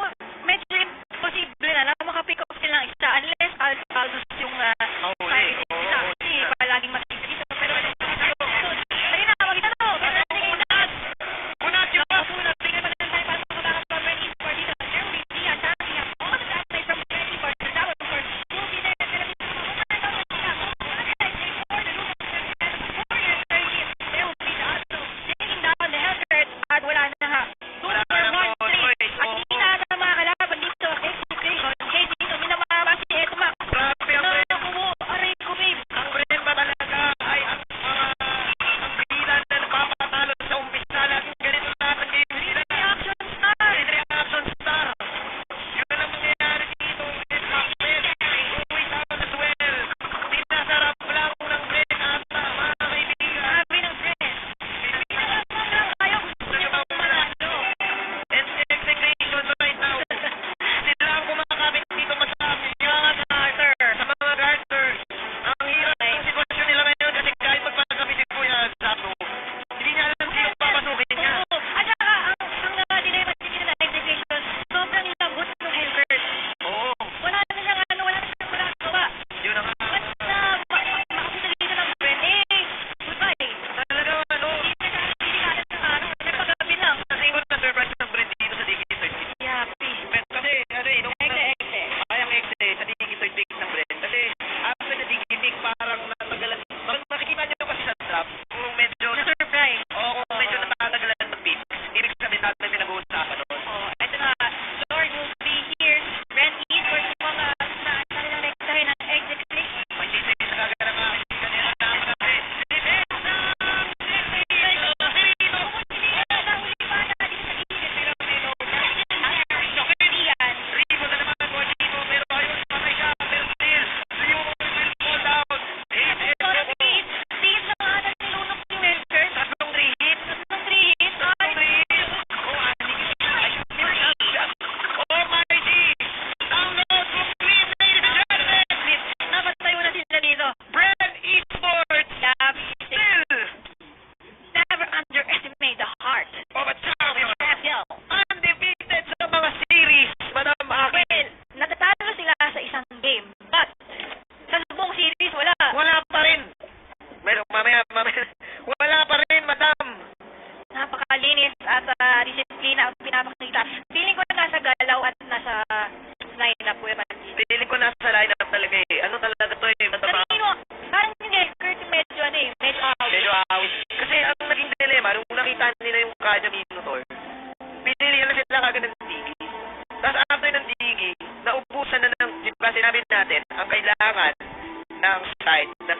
medyo imposible na makapick up silang isa unless Aldous yung Mahuli. isa. Kasi palaging makikita dito. Pero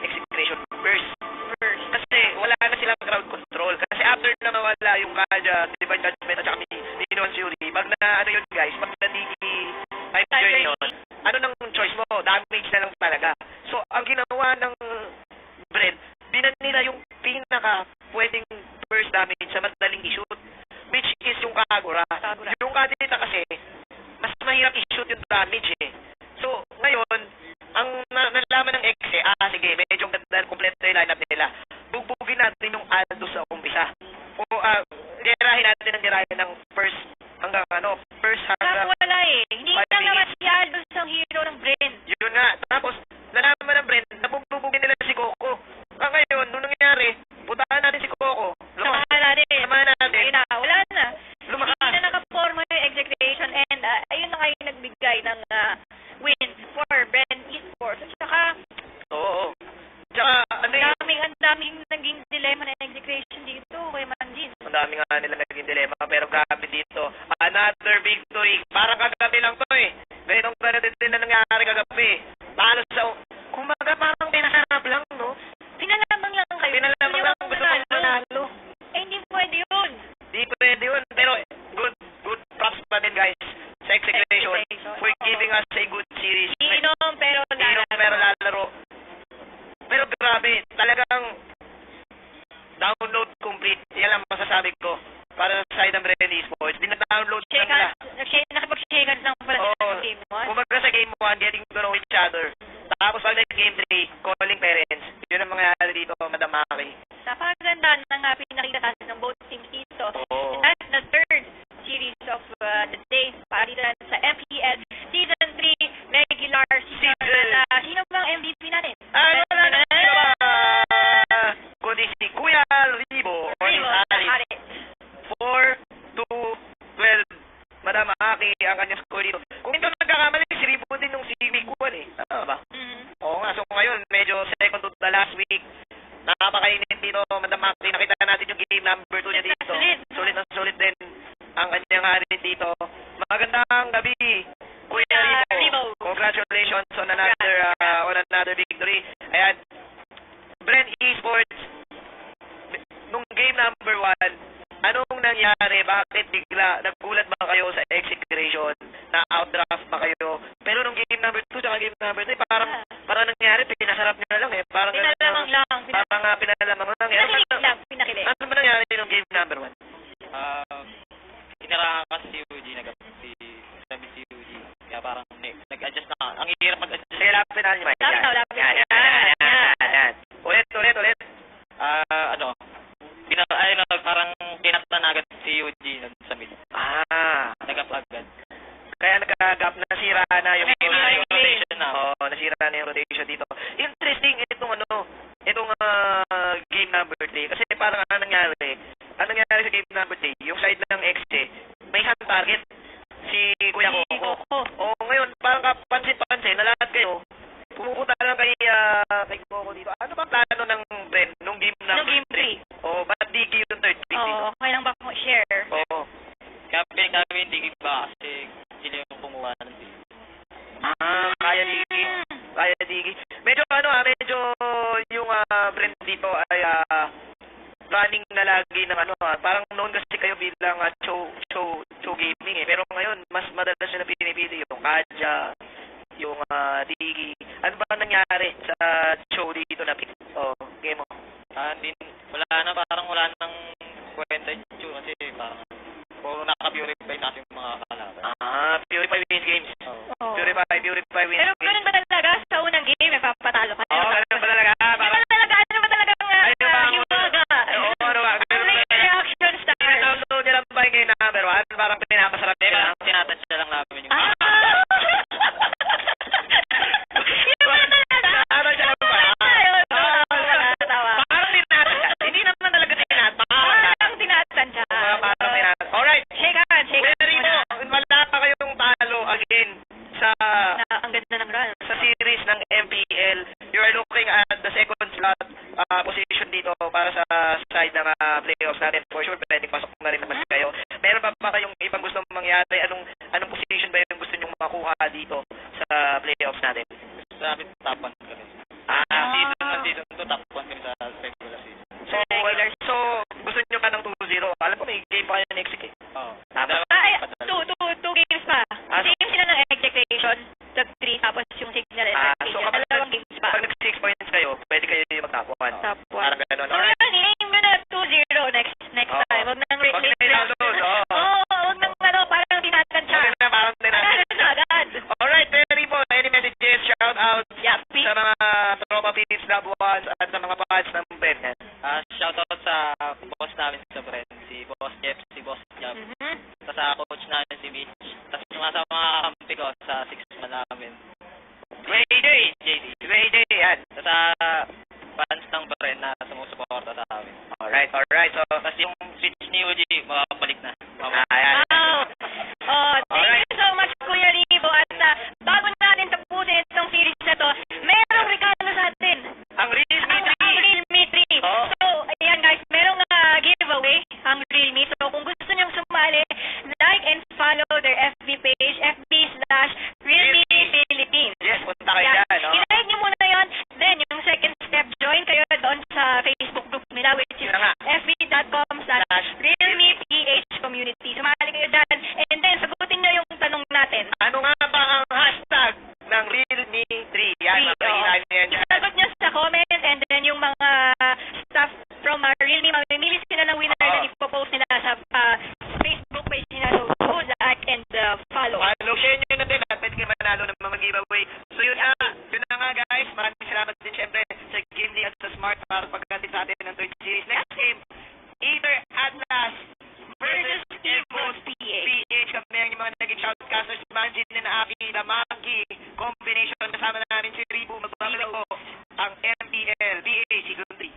execution first. Kasi wala na silang crowd control. Kasi after na mawala yung Kaja, Divine Judgment at saka Minoan Fury, pag na ano yun guys, pag nadigi type join yun, ano nang choice mo? Damage na lang talaga. So, ang ginawa ng Brent, binan nila yung pinaka pwedeng first damage sa madaling i-shoot, which is yung Kagura. Yung Kadita kasi, mas mahirap i-shoot yung damage eh. So, ngayon, ang nalaman ng Exe, sige, medyo ganda, kompleto yung lineup nila. Bugbugin natin yung Aldo sa umpisa. O, gerahin ng first hanggang first hanggang Wala eh. Hindi 5 lang naman minutes. si Aldo ang hero ng Brent. Yun nga. Tapos, nalaman ng Brent, nabugbugin nila si Coco. Ngayon, nung nangyari, puntahan natin si Coco. Samahan natin. Ayun na, wala na. Lumakas. Hindi na nakaporma yung execution and ayun na nga yung nagbigay ng win for Brent Esports. At saka, Oo. Tsaka, ang daming naging dilemma na execution dito kay Manjin. ang dami nga nila naging dilema, pero grabe dito. Another victory. Parang kagabi lang to eh. Ganitong ganito din na nangyari kagabi. Talo sa... Kumaga parang pinasarap lang, no? Pinalamang lang kayo. Pinalamang lang gusto kong manalo. Eh, hindi pwede yun. Di pwede yun. Pero good props pa din guys sa execution. For giving us a good series. Inom pero lalaro. Pero grabe, talagang download complete. Yan lang masasabi ko para sa side ng Brent Esports. Dina-download na nila. Nakapag-shake hands lang pala Oo. sa game 1. Kumaga sa game 1, getting to know each other. Tapos pag game 3, calling parents. Yun ang mangyayari dito, Madam Maki. Napakaganda na pinakita natin ng both teams dito. Oo. That's the third series of the day para dito sa MPL Season 3 regular season. Sino bang MVP natin? Wala na. Kundi si Kuya Ribo. Hari. 4-2-12. Madam Aki ang kanyang score dito. Kung ito nagkakamali, si Ribo din nung si Mikuan eh. Tama ba? Oo nga. So ngayon, medyo second to the last week. Napakainit dito, Madam Aki. Nakita natin yung game number 2 niya dito. Sulit na sulit din ang kanyang harin dito. Magandang gabi, Kuya Ribo. Congratulations on another victory. Ayan. Brent Esports, nung game number 1, anong nangyari? Bakit bigla? Nagulat ba kayo sa execution? Na-outdraft ba kayo? Pero nung game number 2 at game number 3, parang nangyari, pinasarap nyo na lang eh. Parang Pinalamang lang. pinalamang lang eh. Pinakilig. Ano ba nangyari nung game number 1? Inarahan kasi si Uji, sabi si Uji. Kaya parang nag-adjust na. Ang hirap mag-adjust. Sige, lapin na niyo. Yan. Ulit. Parang tinatanagat si Uji sa mid. Nag-up agad. Kaya nagka-gap, nasira na yung rotation na. Oo, nasira na yung rotation dito. Interesting itong game number 3 kasi parang ano nangyari sa game number 3, yung side ng XC, may isang target si Kuya Coco. Oo, ngayon parang kapansin-pansin na lahat kayo pumupunta lang kay Coco dito. Ano ba plano ng Brent nung game number 3? Oo, ba't digi yung third pick dito? Oo, okay lang ba kung share? Oo. Kaya pinagsabi hindi ba kasi sila yung kumuha ng team. Kaya digi. Medyo yung Brent dito ay running na lagi ng parang noon kasi kayo bilang show gaming eh. Pero ngayon, mas madalas nyo na pinipili yung Kaja, yung Digi. Ano ba nangyari sa show dito na pick? Game mo. Wala nang kwenta yung kasi parang puro naka-purify na yung mga kalaban. Purify wins games. Oo. Purify wins Pero games. ganun ba talaga sa unang game, papatalo ka? Ganun ba talaga? Ano ba talaga hiwaga? Ano ba? Ano yung reaction stars? Download nyo lang ba yung game number 1? Parang pinapasarap nila. Tinatouch na lang namin yung Hindi naman talaga tinatansya. Alright. Wala pa kayong talo again sa Ang ganda ng run. sa series ng MPL. You are looking at the second slot position dito para sa side ng playoffs natin. For sure, pwedeng pasok na rin naman kayo. Meron pa ba kayong ibang gusto mangyari? Anong position ba yung gusto nyo makuha dito sa playoffs natin? Sabi tapan kami. Season 1. Top 1. Parang ganun. So yan, i-aim nyo na 2-0 next Oo. time. Huwag nang Huwag na ilalod, oo. Oo, huwag nang parang tinatansya. Okay na, parang Agad na agad. Alright, Terry po, any messages, shout out Yeah, please. sa mga tropa peeps, loved ones, at sa mga fans ng Ben. Shoutout sa boss namin sa Brent, si Boss Jeff, si Boss Jab. Mhm. Tapos sa coach namin si Mitch. Tapos sa mga kampi ko sa 6-man namin. Ray J, yan. Tapos sa fans ng Brent na sumusuporta sa amin. Alright, so, Tapos yung switch ni UG, makakabalik na. ayan. Wow. Oh, thank you so much, Kuya Ribo. At bago natin tapusin itong series na to, merong regalo sa atin. Ang Realme Ang 3. Realme 3. Oo. So, ayan guys, merong giveaway ang Realme. So, kung gusto nyong sumali, like and follow their FB page, FB/Realme Philippines. Yes, punta kayo Yan. dyan, no? I-like nyo muna yun. Then, yung second step, join kayo doon sa Facebook group nila, which is Yun na nga. fb.com/RealmePH community. Sumali kayo dyan. And then, sagutin nyo yung tanong natin. Ano nga ba ang hashtag ng Realme 3? Yan, mapahinahin nyo yan dyan. Isagot nyo sa comment, and then yung mga stuff from Realme, mamimili sila ng winner Oo. na ipopost nila sa Facebook page nila. So, go like and follow. Share nyo na din at pwede kayo manalo ng mga giveaway. So yun na nga guys. Maraming salamat din syempre sa Gimli at sa Smart para pagkatid sa atin ng third series. Next game, either Atlas versus Evos PH. Kami ang mga naging shoutcasters. Manjin na Aki, Damaki, combination. Kasama namin si Ribu. Magbabalik po ang MPL BA Season 3.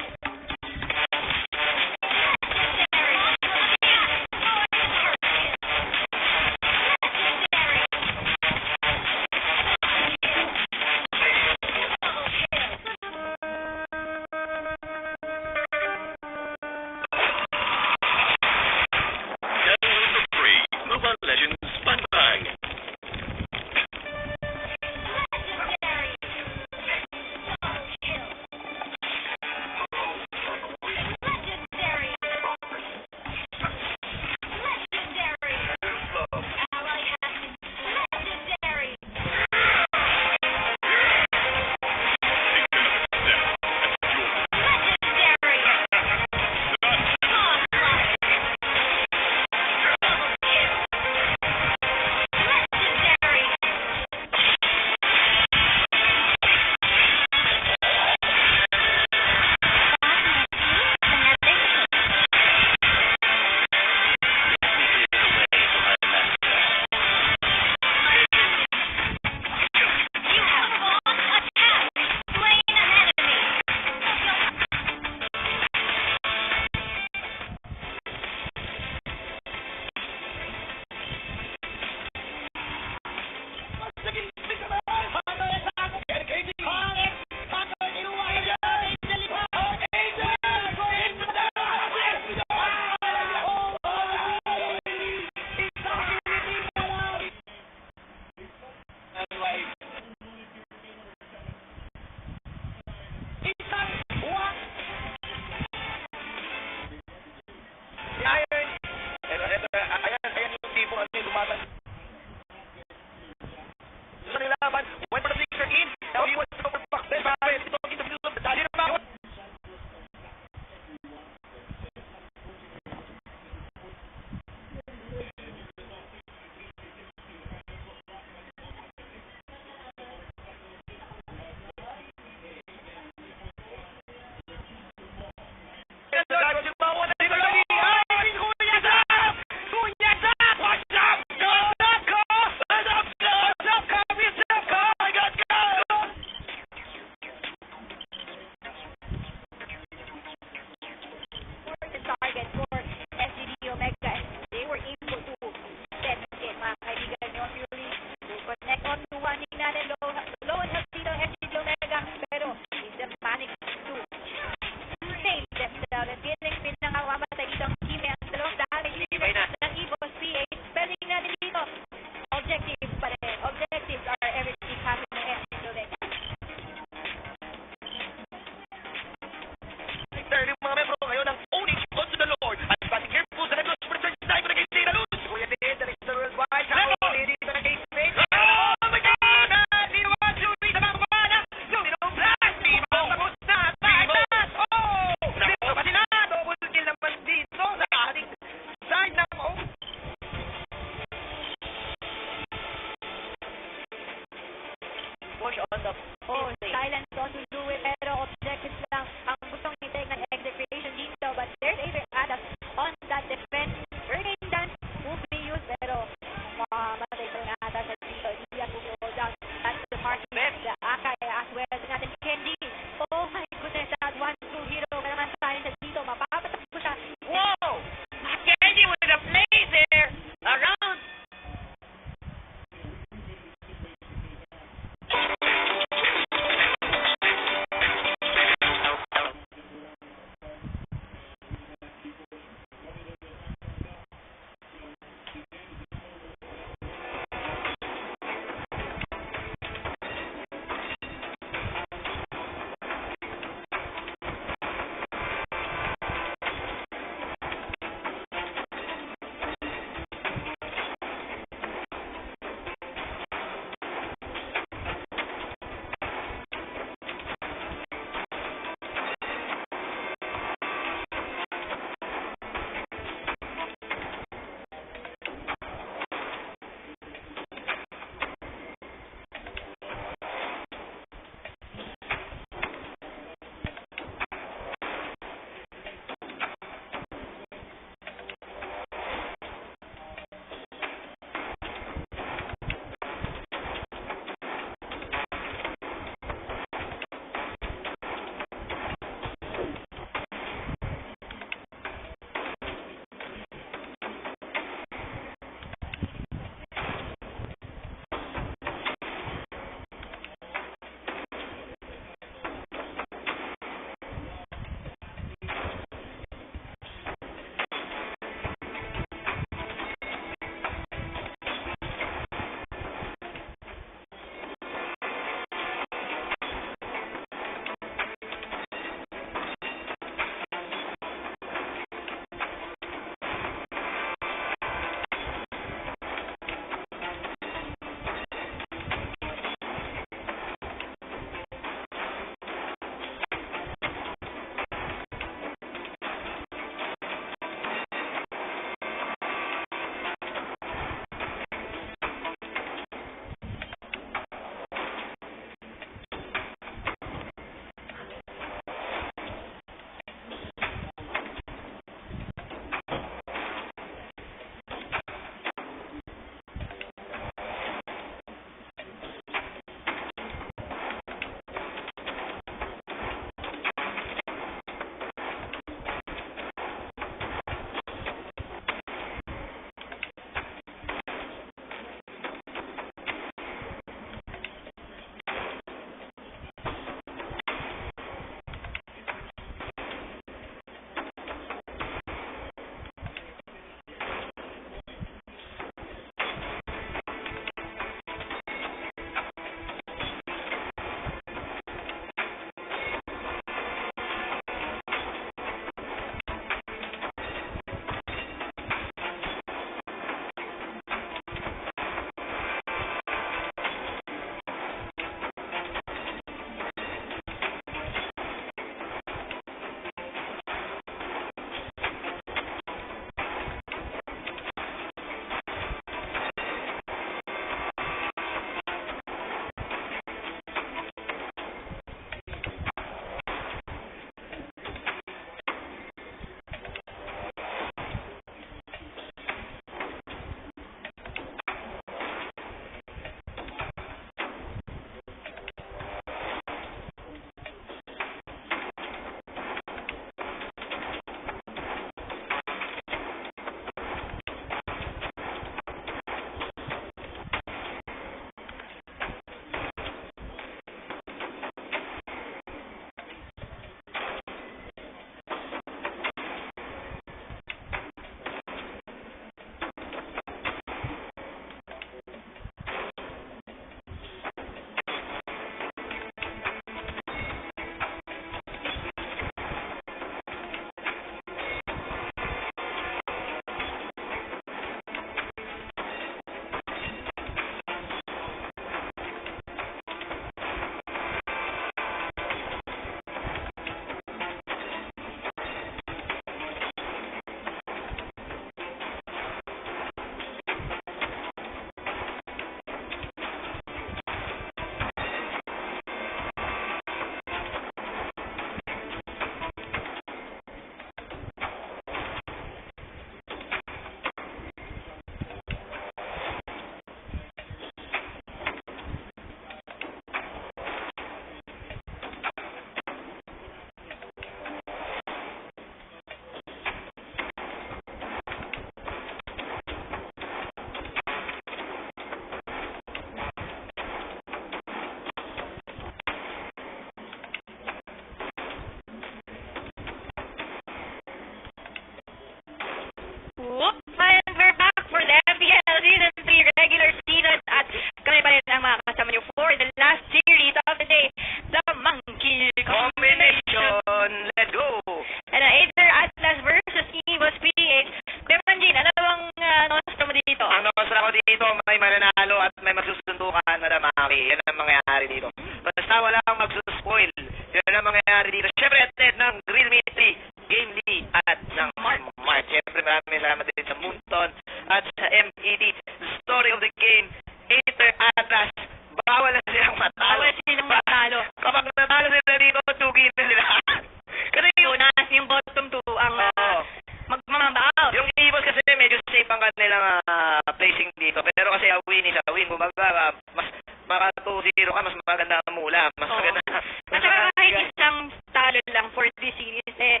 At saka kahit isang talo lang for this series,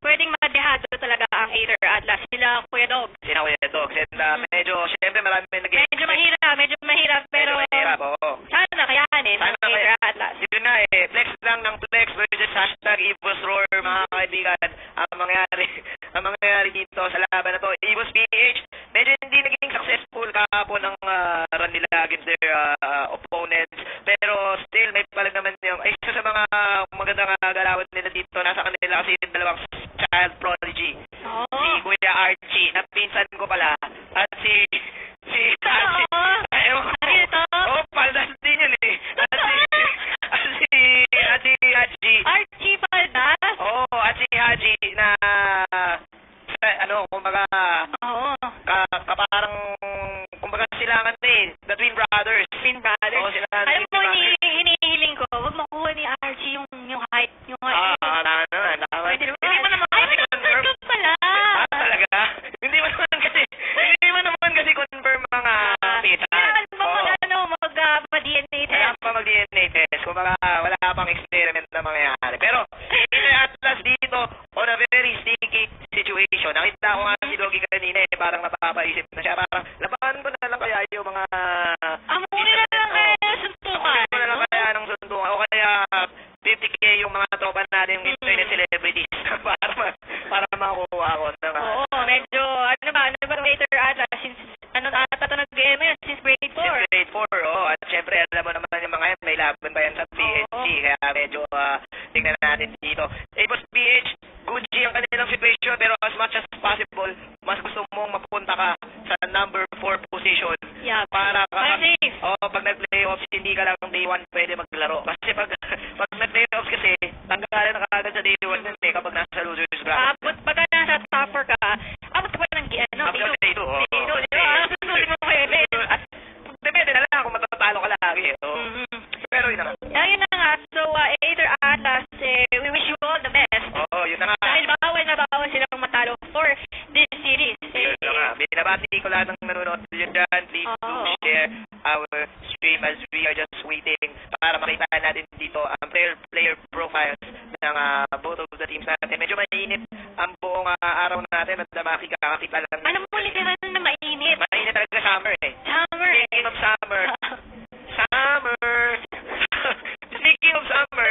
pwedeng madehado talaga ang Aether Atlas. Sila Kuya Dog. Sina Kuya Dogs. And medyo, syempre marami Medyo mahirap, pero medyo mahirap, oo. sana kayanin ang Sana Aether Atlas. Yun na flex lang ng flex versus hashtag Evos Roar, mga kaibigan. Ang mangyayari dito sa laban na to, Evos PH, medyo hindi naging successful kahapon ang run nila against their opponents. Pero still, may palag naman yung, isa sa mga magandang galawan nila dito, nasa kanila kasi yung dalawang child prodigy. Oo. Si Kuya Archie, na pinsan ko pala, at si Archie. Oo. Dito. Oh, paldas din yun eh. At si Haji. Archie Paldas. Oh, at si Haji na kumbaga Oo. parang kumbaga sila the twin brothers. Twin Brothers. Oo, sila Alam twin mo, brothers. hinihiling ko, wag makuha ni Archie yung height. Tama. Pwede naman. Hindi mo naman Ay, kasi confirm. confirm pala. Talaga? Hindi mo naman kasi confirm mga pita. Kailangan ba mag-DNA test? Kailangan pa mag-DNA test. Kumbaga, wala pang experiment na mangyayari. Pero, Aether Atlas dito, on a very sticky situation. Nakita ko nga si Logie kanina parang napapaisip na siya. Parang, labanan ko na lang kaya yung mga... Amuni na lang kaya ng suntukan. Amuni ko na lang kaya ng suntukan. O kaya, 50k yung mga tropa natin, yung internet celebrities. para makuha ko. Oo, medyo, ano ba Aether Atlas, since, nag-game yun, since grade 4. Since grade 4, at syempre, alam mo naman yung mga yan, may laban pa yan sa PHC, kaya medyo tingnan natin dito. Evos PH, Gucci ang kanilang situation, pero as much as possible, mas gusto mong mapunta ka sa number 4 position. Yeah, Para safe. pag nag-playoffs, hindi ka lang day 1 pwede maglaro. Kasi pag nag-playoffs kasi, tanggalan na kagad sa day 1 yun kapag nasa losers bracket. Pagka nasa top 4 ka, abot ka pa ng Day 2, oo. Day 2, di ba? Susulit mo kayo, At depende na lang kung matatalo ka lagi. Pero yun na nga. Ayun na nga. So, Aether Atlas, we wish you all the best. Oo, yun na nga. Dahil bawal silang matalo for this series. Yun na nga. Binabati ko lahat ng nanonood dyan. Please do share our stream as we are just waiting para makita natin dito ang player profiles ng both of the teams natin. Medyo mainit ang buong araw natin at makikakakita lang. Alam mo, literal na mainit. Mainit talaga summer Summer Speaking of summer. Speaking of summer,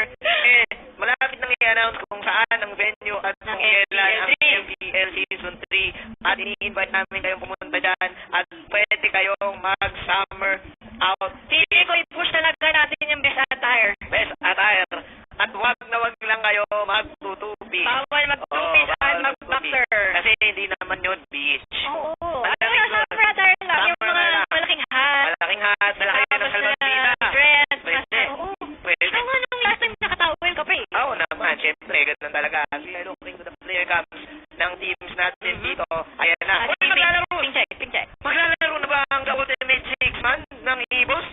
malapit nang i-announce kung saan ang venue at Ng kung kailan ang MPL. MPL Season 3 at ini-invite namin kayong pumunta dyan at pwede kayong mag-summer out. Pili ko, i-push talaga natin yung best attire. Best attire. At wag lang kayo magtutupi. Bawal mag-tupis at mag-boxer. Kasi hindi naman yun beach. Oo. Malaking Ano, summer attire lang. Yung Summer mga lang. malaking hat. Malaking hat, malaki ng Tapos salbabida. dress. Pwede. Oo. Pwede. Ikaw nga nung last time nakatawel ka pa eh. Oo naman, syempre, ganun talaga. We are looking to the player camps ng teams natin dito. Ayan na. Uy, maglalaro! Ping check. Maglalaro na ba ang The Ultimate Six-Man ng Evos?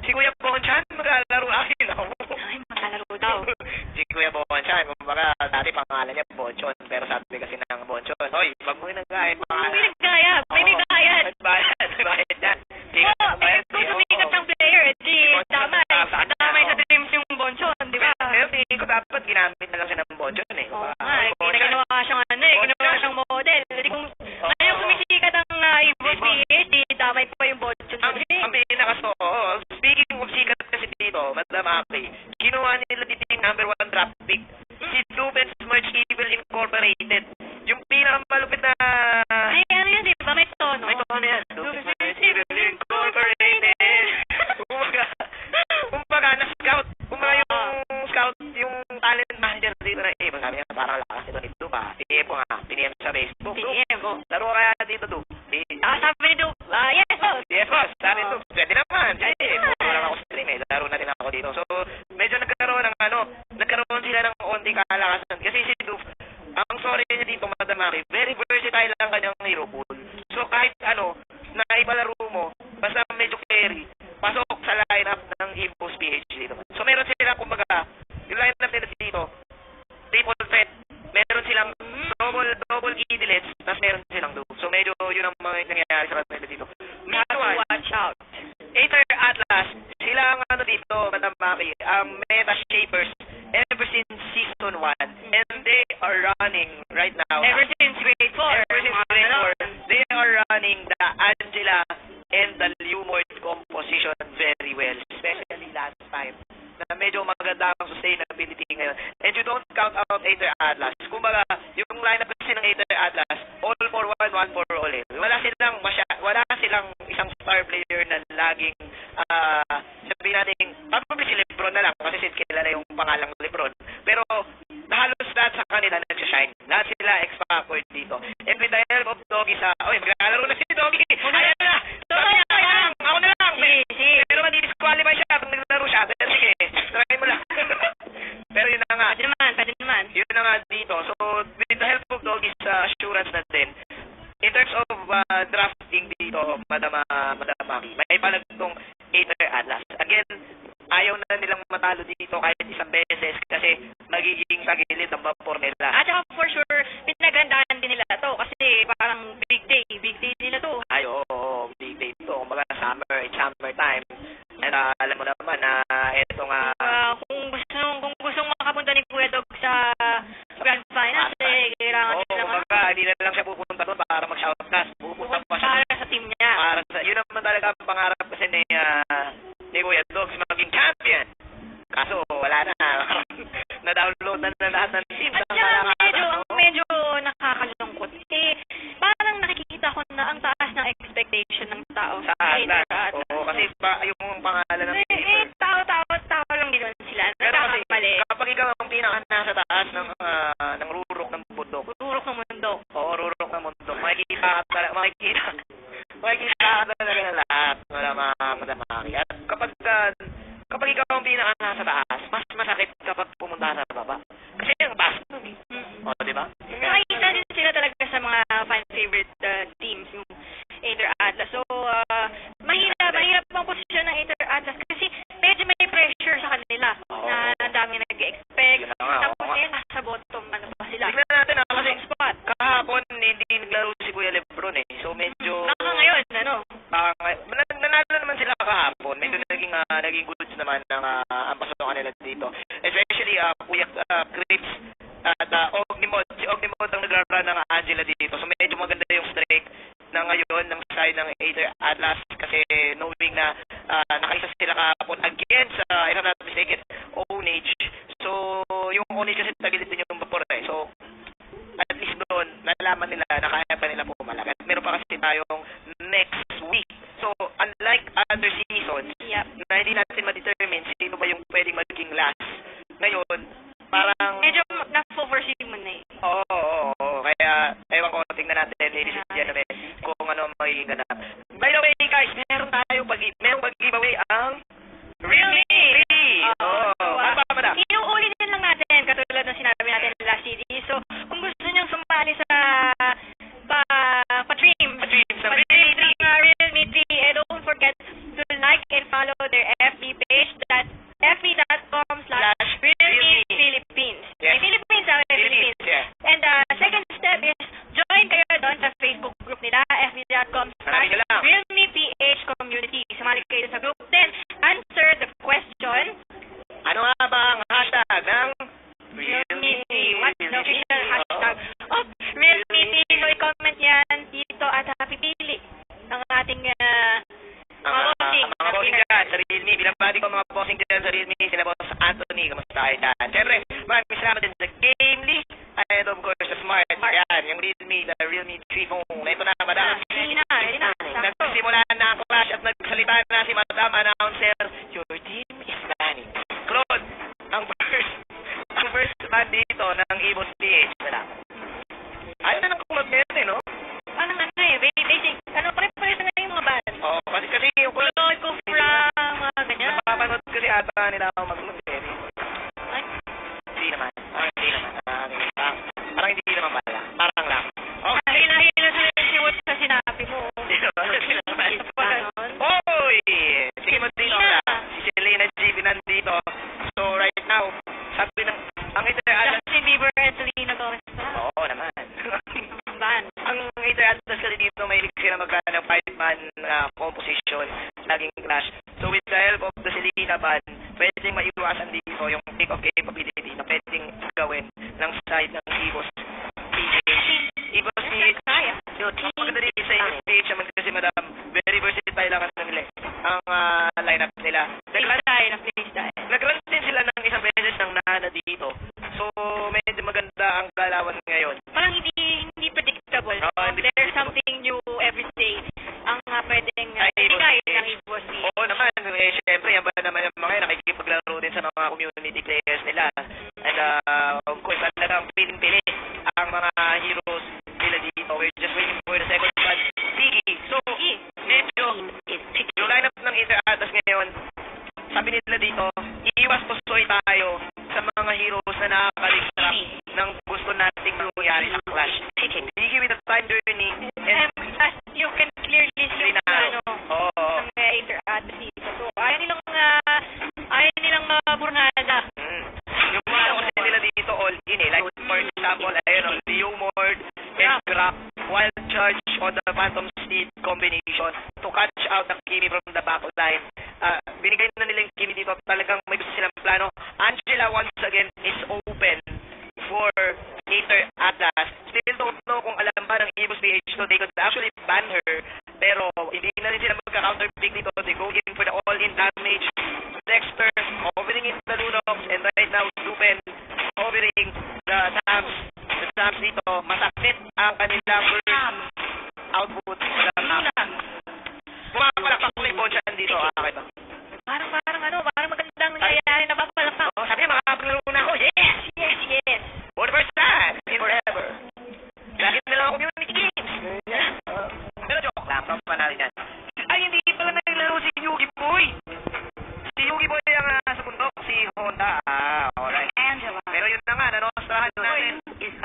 Si Kuya Bonchan, maglalaro akin ako. Ay, maglalaro daw. Si Kuya Bonchan, kumbaga, dati pangalan niya Bonchon, pero sabi kasi ng Bonchon, hoy, wag mo nagkain pangalan. May nagkaya. May nagkayat. Bayad yan. Oo, kung sumikat ang player, di damay sa teams yung Bonchon, di ba? Pero tingin ko dapat ginamit na lang siya ng Bonchon eh. Oo nga, hindi na ginawa siyang ginawa siyang model. Hindi kung ngayon sumisikat ang Evos PH, di damay pa yung Bonchon. Ang pinakaso, speaking of sikat kasi dito, Madam Aki, kinuha nila dito yung number 1 draft pick, si Lupin Merch Evil Incorporated. Yung pinakamalupit na... Ay, ano yan, di ba? May tono. May tono yan. Lupin Merch Evil Incorporated. Kumbaga, na-scout. Kumbaga yung scout, yung talent manager dito na sabi niya, parang lakas ito nito pa. PM sa Facebook. PM, oh. Laro kaya dito, Du. Sabi ni Duke, yes, boss. Yes, boss. Sabi ito, pwede naman. Wala lang ako stream eh. Laro na din ako dito. So, medyo nagkaroon sila ng onting kalakasan. Kasi si Doof, ang story niya dito, Madam Maki, very versatile lang kanyang hero pool. So, kahit na ibalaro mo, basta medyo carry, pasok sa lineup ng Evos PH dito. So, meron sila, kumbaga, yung lineup nila dito, triple threat. Meron silang double kidlets, tapos meron silang Doof. So, medyo yun ang mga nangyayari sa kanila dito. Watch out. Aether Atlas, sila ang dito, Madam Maki, meta Shapers ever since season 1, and they are running right now. Ever since grade 4. Ever since grade 4, they are running the Angela and the Lumord composition very well, especially last time. Na medyo maganda ang sustainability ngayon. And you don't count out Aether Atlas. Kumbaga, yung lineup kasi ng Aether Atlas, all for one, one for all. Eh. Wala silang isang star player na laging sabihin natin, probably si Lebron na lang kasi kilala yung pangalang Lebron. Pero halos lahat sa kanila nagsashine. Lahat sila X-Factor dito. And with the help of Doggy maglalaro na si Doggy. Ayan na! Doggy na! Ako na lang! Pero ma-disqualify siya pag naglaro siya. Pero sige, try mo lang. Pero yun na nga. Pwede naman. Yun na nga dito. So, with the help of Doggy's assurance natin, in terms of drafting dito, Madam Maki, may palagtong Aether Atlas. Again, ayaw na nilang matalo dito kahit isang beses kasi magiging tagilid ang vapor nila. At saka for sure, pinagandaan din nila to kasi parang big day nila to. Ay, oo, big day to. Kumbaga, it's summer time. And alam mo naman na ito nga... kung gustong makapunta ni Kuya Dog sa Grand Finals, kailangan nila kumbaga, hindi na lang siya pupunta doon para mag-shoutcast. Pupunta pa siya. Para sa team niya. Yun naman talaga ang pangarap kasi ni Kuya Dogs maging champion. Kaso, wala na. Na-download na lahat ng teams. At saka medyo nakakalungkot. Parang nakikita ko na ang taas ng expectation ng tao sa Atlas. Oo, kasi yung pangalan ng team. Tao lang din sila. Pero kasi, kapag ikaw ang pinaka nasa taas ng rurok ng bundok. Rurok ng mundo. Oo, rurok ng mundo. Makikita ka talaga ng lahat. Madam Maki. At kapag ikaw ang pinaka nasa taas, mas masakit kapag pumunta sa baba. Kasi yung basto. O, di ba? Nakikita din sila talaga sa mga fan favorite teams, yung Aether Atlas. So, mahirap ang posisyon ng Aether Atlas kasi medyo may pressure sa kanila na ang dami nag-expect. Tapos nasa bottom, pa sila. Tignan natin kasi spot. Kahapon, hindi naglaro si Kuya Lebron eh. So, medyo... ngayon, nanalo naman sila kahapon. Medyo naging goods naman ang pasukan nila dito. Especially, Kuya Crips at Ognimod. Si Ognimod ang nagra-run ng Angela dito. So, medyo maganda yung streak na ngayon ng side ng Aether Atlas kasi knowing na nakaisa sila kahapon against, if I'm not mistaken, Onage. So, yung Onage kasi tagilid din yung vapor eh. So, at least doon, nalaman nila na kaya pa nila pumalag. At meron pa kasi tayong next week. So, unlike other seasons, na hindi natin ma-determine sino ba yung pwedeng magiging last. Ngayon, parang... medyo na-foresee mo na eh. Oo. Kaya, ewan ko, tingnan natin, ladies and gentlemen, kung ano ang magiging ganap. By the way, guys, meron pag-giveaway ang Realme 3! Inuulit din lang natin, katulad ng sinabi natin last CD. So, kung gusto nyo sumali sa pa-dream sa Realme 3, don't forget to like and follow their FB page, that's fb.com/Realme Philippines. Yes. Philippines. Yeah. And second step is join kayo doon sa Facebook group nila, fb.com/Realme PH Community. Sumali kayo sa group. Then, answer the question. Ano nga ba ang hashtag ng Realme P? What's the official hashtag of Realme P? So, i-comment yan dito at pipili ang ating mga bossing dyan sa Realme. Binabati ko mga bossing dyan sa Realme. Sila Boss Anthony. Kamusta kayo dyan? Siyempre, maraming salamat din sa Gamely. And of course, sa Smart. Yan, yung Realme 3 phone. Ito na, madam. Ready na. Nagsimula na ang clash at nagsalita na si Madam Announcer. Your team is banning. Claude, ang first man dito ng Ibon PH. Ayaw na ng Claude ngayon eh, no? Basic. Pare-pares na yung mga band. Oo, kasi yung Claude, Kufra, mga ganyan. napapanood kasi ata nila ako mag-Claude eh. Hindi naman. Parang hindi naman pala. Parang lang. Okay. Hila si Wood sa sinabi mo. Hoy! Sige mo dito na. Si Selena G. nandito. So right now, sabi ng ang Aether Atlas. Justin Bieber and Selena Gomez. of capability na pwedeng gawin ng side ng Evos PH. Evos PH, yun, maganda rin sa Evos PH naman kasi madam, very versatile lang ang lineup nila. Nag-run din sila ng isang beses ng Nana dito. So, medyo maganda ang galawan ngayon. Parang hindi predictable. There's something new every day. Ang pwedeng ibigay ng Evos PH. Oo naman, syempre, yan ba naman yung mga nakikipaglaro din sa mga community players nila. And of course, talagang piling-pili ang mga heroes nila dito. We're just waiting for the second one. Piggy. So, medyo, yung lineup ng Inter Atlas ngayon, sabi nila dito, iiwas pusoy tayo sa mga heroes na nakakalistrap ng gusto nating mangyari sa Clash. Piggy with the time journey. And as you can clearly see ng Inter Atlas dito. So, ayaw nilang burnada. Yung mga kasi nila dito all in like for example, ayun, Leo Mord, and Grab, Wild Charge on the Phantom Steed combination to catch out the Kimi from the back line. Binigay na nila yung Kimi dito, talagang may gusto silang plano. Angela once again is open for Inter Atlas. Still don't know kung alam ba ng Evos PH to, they could actually ban her, pero hindi na rin sila magka-counter pick dito. They go in for the all-in damage. Dexter covering in the Lunox, and right now Ruben covering the Sams. The Sams dito, masakit ang kanilang output. Pumapalakpak ko yung Bonchan dito. Okay ba? Parang magandang nangyayari na papalakpak. Sabi niya, makapaglaro na ako. Yes! For the first time in forever. Lagi na lang ako community games. Pero joke lang, panalo yan. Ay, hindi pala naglaro si Yugi Boy. Si Yugi Boy ang sa bundok, si Honda. Alright. Angela. Pero yun na nga, nanostrahan natin.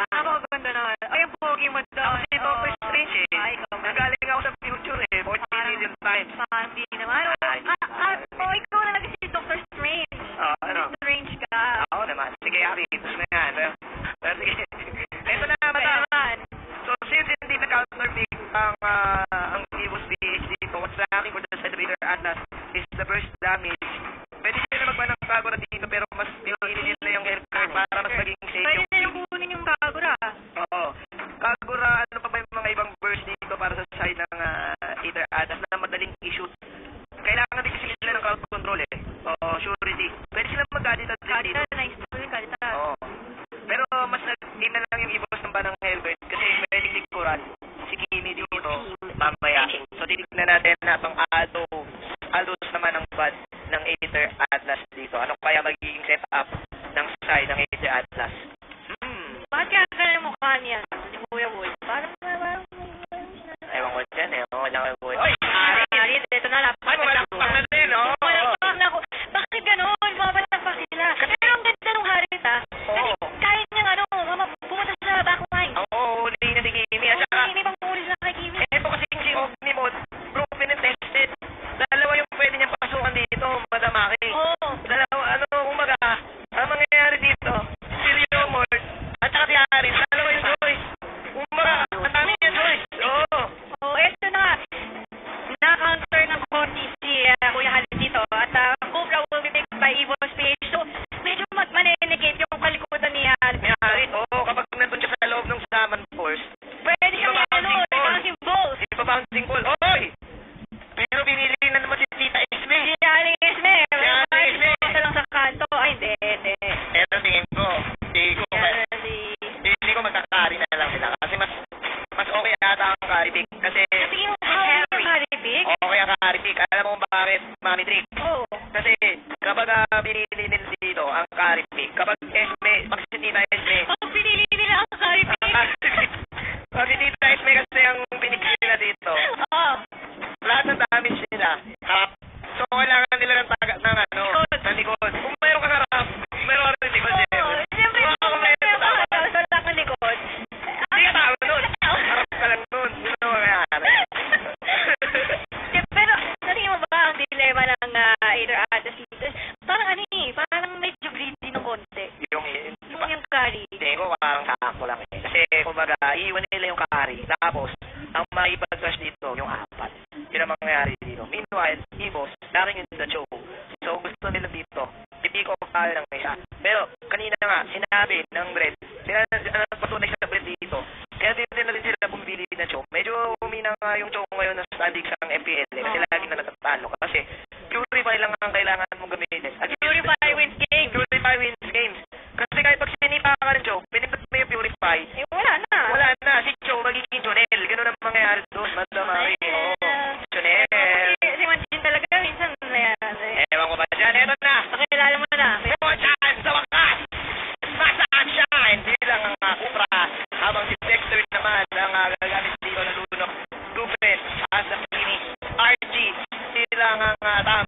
Ako, ganda na. Ay, ang pogi mo daw. Si Doctor Strange eh. Nagaling ako sa future eh. 40 million times. Hindi naman. Ikaw na naging si Dr. Strange. Ano? Strange ka. Oo naman. Sige, Ari. Tapos na yan. Pero sige. Ito na naman. So, since hindi na-counterpick ang Evos PH dito, what's lacking for the Celebrator Atlas is the burst damage. Pwede sila magban ng Kagura dito, pero mas pinili nila yung Hellcurve para mas maging safe Pwede yung... na yung kunin yung Kagura. Oo. Kagura, ano pa ba yung mga ibang burst dito para sa side ng Inter Atlas na madaling i-shoot? Kailangan din kasi sila ng crowd control eh. Oo, surety. Pwede sila mag-gadget dito. Nice. Oo. Pero mas nag-game na lang yung Evos ng banang Hellbird kasi pwedeng likuran si Kimi dito mamaya. So titignan natin na itong Aldos naman ang bad ng Inter Atlas dito. Ano kaya magiging setup ng side ng Inter Atlas? Bakit kaya ganyan mukha niya? Si Kuya Boy. Parang Ewan ko dyan eh. Oo, lang ko. Oy! Ari, ito na lang. Ay, mamalakpak na din, oo. Mamalakpak na ako. Bakit gano'n? Mamalakpak sila. Pero ang ganda nung Harit ha. Kasi kahit niyang pumunta sa backline. Oo, huli na si Kimi. At saka, Hindi bang huli na kay Kimi? ito kasi si Omnimod, proven and tested. Dalawa yung pwede niyang pasukan dito, Madam Aki. Oo. Dalawa, umaga, ang mangyayari dito, si Leo Mord, at saka si Harit, dalawa yung choice. Umaga, ang dami niya choice. Oo. Oo, ito na. Na-counter ng konti si Kuya Harit dito. At Cobra will be picked by Evos PH. So, medyo manenegate yung kalikutan ni Harit. May Harit, oo, kapag nandun siya sa loob ng Saman Force, Pwede siyang bouncing ball. di pa bouncing ball. Oy! Pero binili na naman si Tita Esme. Si Haring Esme. Haring Esme. Ito lang sa kanto. Ay, hindi. Eto tingin ko, hindi ko magkakari na lang sila. Kasi mas okay ata ang carry pick. Kasi yung Harry Big? okay ang carry pick. Alam mo kung bakit, Mami Trick? Oo. Kasi kapag binili nila dito ang carry pick, kapag Esme, pag si Tita Esme, Oh, pinili nila ang Harry Big. pag si Tita Esme kasi ang pinili nila dito, Oo. lahat ng damage nila, half. So, kailangan nila ng taga, ng likod. Kung mayroon ka harap, mayroon ka rin likod, Oo. Siyempre, kung wala kang likod. hindi ka tao nun. Harap ka lang nun. Yun ang mangyayari. Pero, natingin mo ba ang dilema ng Inter Atlas dito? Parang medyo greedy ng konti. Yung carry. Hindi ko parang sakto lang eh. Kasi, kumbaga, iiwan nila yung carry. Tapos, ang maipag-crush dito, yung apat. Yun ang mangyayari dito. Meanwhile, Evos, daring in the show. So, gusto nila dito, hindi ko kaya ng isa. Pero kanina nga, sinabi ng Brett, patunay sa Brett dito, kaya din na rin sila bumili na Cho. Medyo umina nga yung Cho ngayon na standings ng MPL kasi lagi na natatalo. Kasi Purify lang ang kailangan mong gamitin. At Purify wins game. Purify wins games. Kasi kahit pag sinita ka rin Cho, pinipit mo yung Purify, Wala na. wala na. Si Cho magiging Chonel. Ganun ang mangyayari doon, Madam Mari. Oo. Chonel. Si Manjin talaga minsan Ewan ko ba dyan? Eto na. pakilala mo na. Bojan sa wakas! Masaan siya? Hindi lang ang Cupra. Habang si Dexter naman ang gagamit dito ng lunok. Lupet at sa Pini. RG. Sila ang Tam.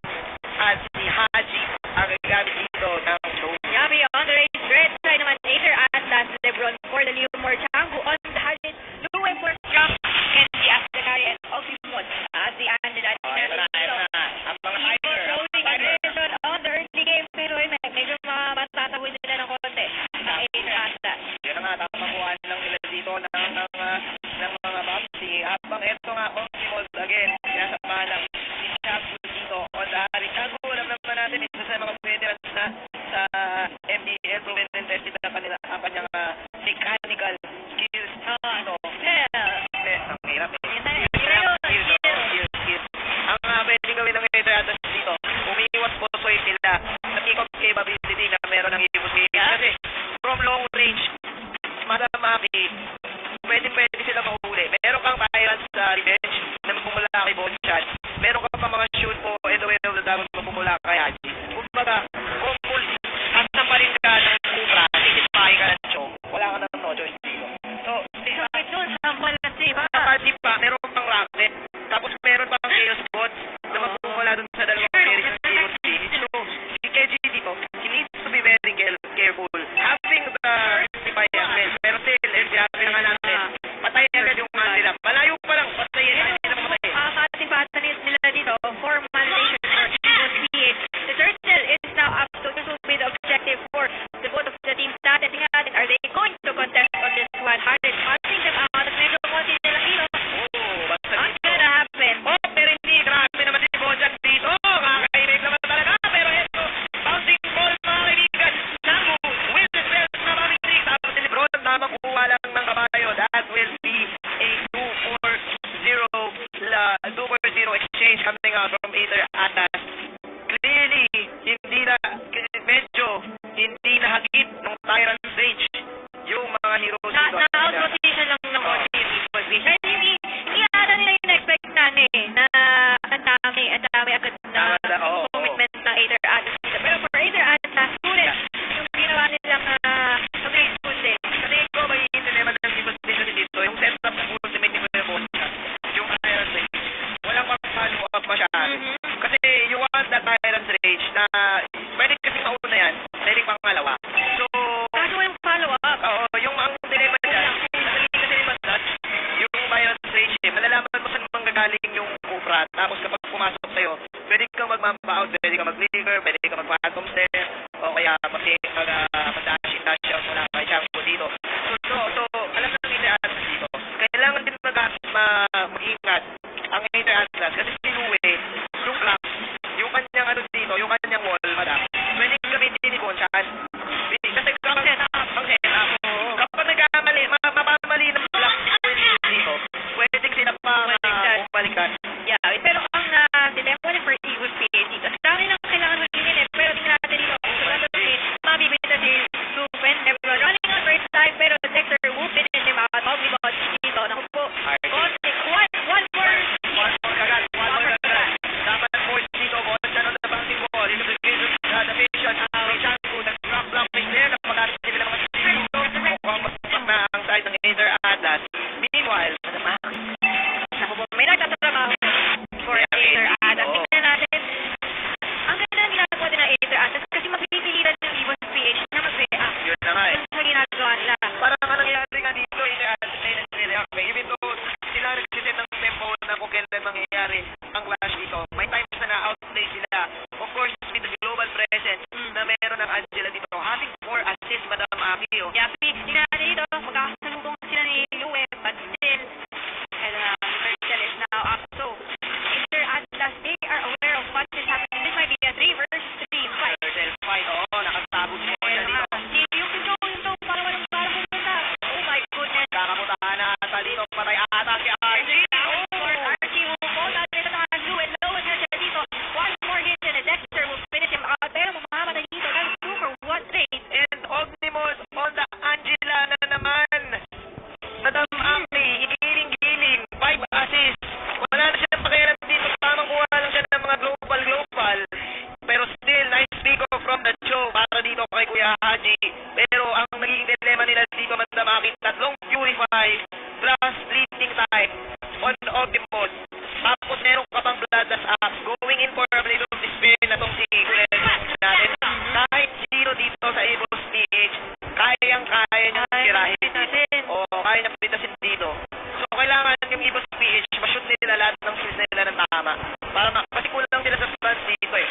At si Haji ang gagamit dito ng show. Yabi on the race. Red side naman. Aether Atlas. Lebron for the Leomore Changu on the Hajit. Luwe for Scrum. Kenji Astakari and Ophimot. At the Andalite. Ang mga hider. Rolling aggression on the early game. Pero medyo matatawid nila ng konti. Ang Aether Atlas. Yun na nga, tatapakuhan lang nila dito ng mga Babsi. Habang ito nga, Optimals again. Sinasamahan lang si Chago dito. On the Hari. Chago, alam naman natin, isa sa mga veterans na sa MDL. Proven and tested na kanila ang kanyang mechanical skills. Ano? Ang hirap eh. Skills. Ang pwedeng gawin ng Aether Atlas dito, umiiwas po sila sa kick-off capability na meron ng Evo Skills. Kasi from long range, Madam Maki, pwede sila mahuli. Meron kang Tyrant sa revenge na magpumula kay Bonchan. Meron kang pa mga shoot po and the way of the dapat magpumula kay Haji. Kumbaga, kung full hasta pa rin ka ng Cupra, titipahin ka ng Chong. Wala ka ng no choice dito. So, kapatid pa, meron pang Rocklet. Tapos meron pang Chaos Bots na magpumula dun sa dalawang carries ng Evo Skills. So, si KG dito, he needs to be very careful. Having the Rectify Agnes, pero still, sinabi na nga natin, patay agad yung Mandela. Malayo pa lang, patayin. Katibatan nila dito, formal nation for negotiate. The turtle is now up to be the objective for the both of the teams. Natin natin, are they going to contest on this one? Hardest passing them out at medyo konti nila kilo. Basta What's gonna happen? pero hindi, grabe naman si Bojan dito. Kakainig naman talaga, pero ito, bouncing ball, mga kaibigan. Naku, with the best na mamitig. Tapos si Lebron, na makuha lang ng kabayo. That will be a 2-4-0 exchange coming out from Aether Atlas. Clearly, hindi na hagit ng Tyrant Rage yung mga heroes dito. Na-out-rotation lang ng konti yung equal vision. Hindi ata nila yung na-expect na ang dami agad na commitment ng Aether Atlas dito. Pero for Aether Atlas, sulit yung ginawa nilang graceful din. Kasi ikaw ba yung dilemma ng demonstration dito, yung setup ng ultimate ni Kuya Bojan, yung Tyrant Rage, walang follow up masyado. Kasi you want that Tyrant Rage na pwede kasi mauna yan, pwede pangalawa. So, Kaso yung follow-up. oo, yung ang dilemma dyan, kasi naman that, yung Tyrant Rage, malalaman mo saan manggagaling yung Cupra, tapos kapag pumasok sa'yo, pwede kang mag-map-out, pwede kang mag-flicker, pwede kang mag-phantom stare, o kaya mag-dash out mula kay Chango dito. So, alam na Aether Atlas dito, kailangan din mag-ingat ang Aether Atlas, kasi si Luwe, yung clock, yung kanyang dito, yung kanyang wall, madam, pwede gamitin ni Bonchan. Kasi kapag kapag nagkamali, mapapamali ng block dito, pwede sila pa balikan. Yeah, pero ang dilemma for Eagles PA dito, ang dami lang kailangan magiging pero tingnan natin dito, mabibita si Ruben Lebron running on first time, pero Dexter whooping in him out, Ophimot dito, naku po, one more Kagad. Dapat force dito, Bonchan on the bouncing ball, implication, the patient, may Chango, nag-block there, napagalit sila ng mga dito, mukhang masasama na ang side ng Aether Atlas. Meanwhile, may nagtatrabaho for Aether Atlas. Tingnan natin, ang ganda ng ginagawa din ng Aether Atlas kasi mapipilitan yung Eagles PH na mag-react. yun na nga eh. Ano sa ginagawa nila? Parang ang nangyayari nga dito, Aether Atlas na nag-react. Even though sila nagsiset ng tempo na kung kailan mangyayari ang clash dito, may times na na-outplay sila. Of course, with the global presence na meron ng Angela dito, having 4 assists, Madam Aki. Yapi, tingnan natin dito, magkakasalubong sila ni Luwe, but still, Turtle is now up. So, Aether Atlas, they are aware of what is happening. This might be a 3 versus 3 fight. Turtle fight, oo, nakasabog mo siya dito. dito, Madam Aki, tatlong Purify, plus bleeding time on Optimus. Tapos meron ka pang Bloodlust up, going in for a blade of despair na tong si Kulen natin. Kahit zero dito sa Evo's PH, kaya niyang tirahin. O kaya niyang pitasin dito. So kailangan yung Evo's PH, ma-shoot nila lahat ng skills nila ng tama. Kasi kulang sila sa stance dito eh.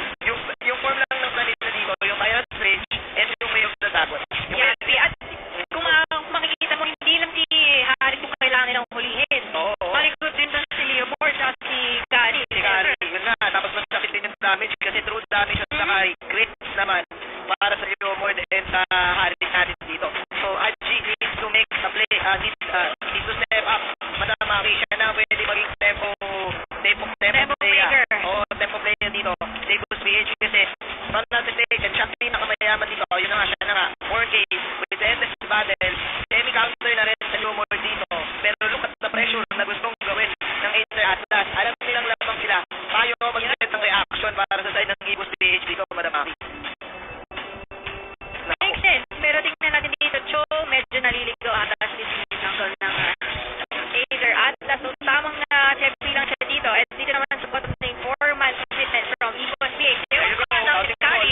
Yung form lang ng stun nila dito, yung Tyrant's Rage, and yung Way of the Dragon. Yeah, at kung makikita mo, hindi lang si Harry kung kailangan nilang hulihin. Oo. Malikot din doon si Leomord at si Gary. Yun nga, tapos masakit din yung damage kasi true damage at saka crits naman para sa Leomord and sa Harry natin dito. So, Haji needs to make a play, needs to step up. Madam Aki, siya na pwede maging tempo player. Oo, tempo player dito. Davis PH kasi from not to take, and siya pinakamayaman dito. Yun na nga, siya na nga. 4K with the endless battle. Semi-counter na rin sa Leomord dito. Pero look at the pressure na gustong gawin ng Aether Atlas. Alam nilang lamang sila. Tayo mag-set ng reaction para sa side ng Davis PH dito, Madam Aki. Makes sense. Pero tingnan natin dito, Cho, medyo naliligaw ata si Tanggol ng Aether Atlas. So, tamang na champion lang siya dito. At dito naman sa bottom lane, 4-man commitment from Evo's PH. There we go. Now, si Gary.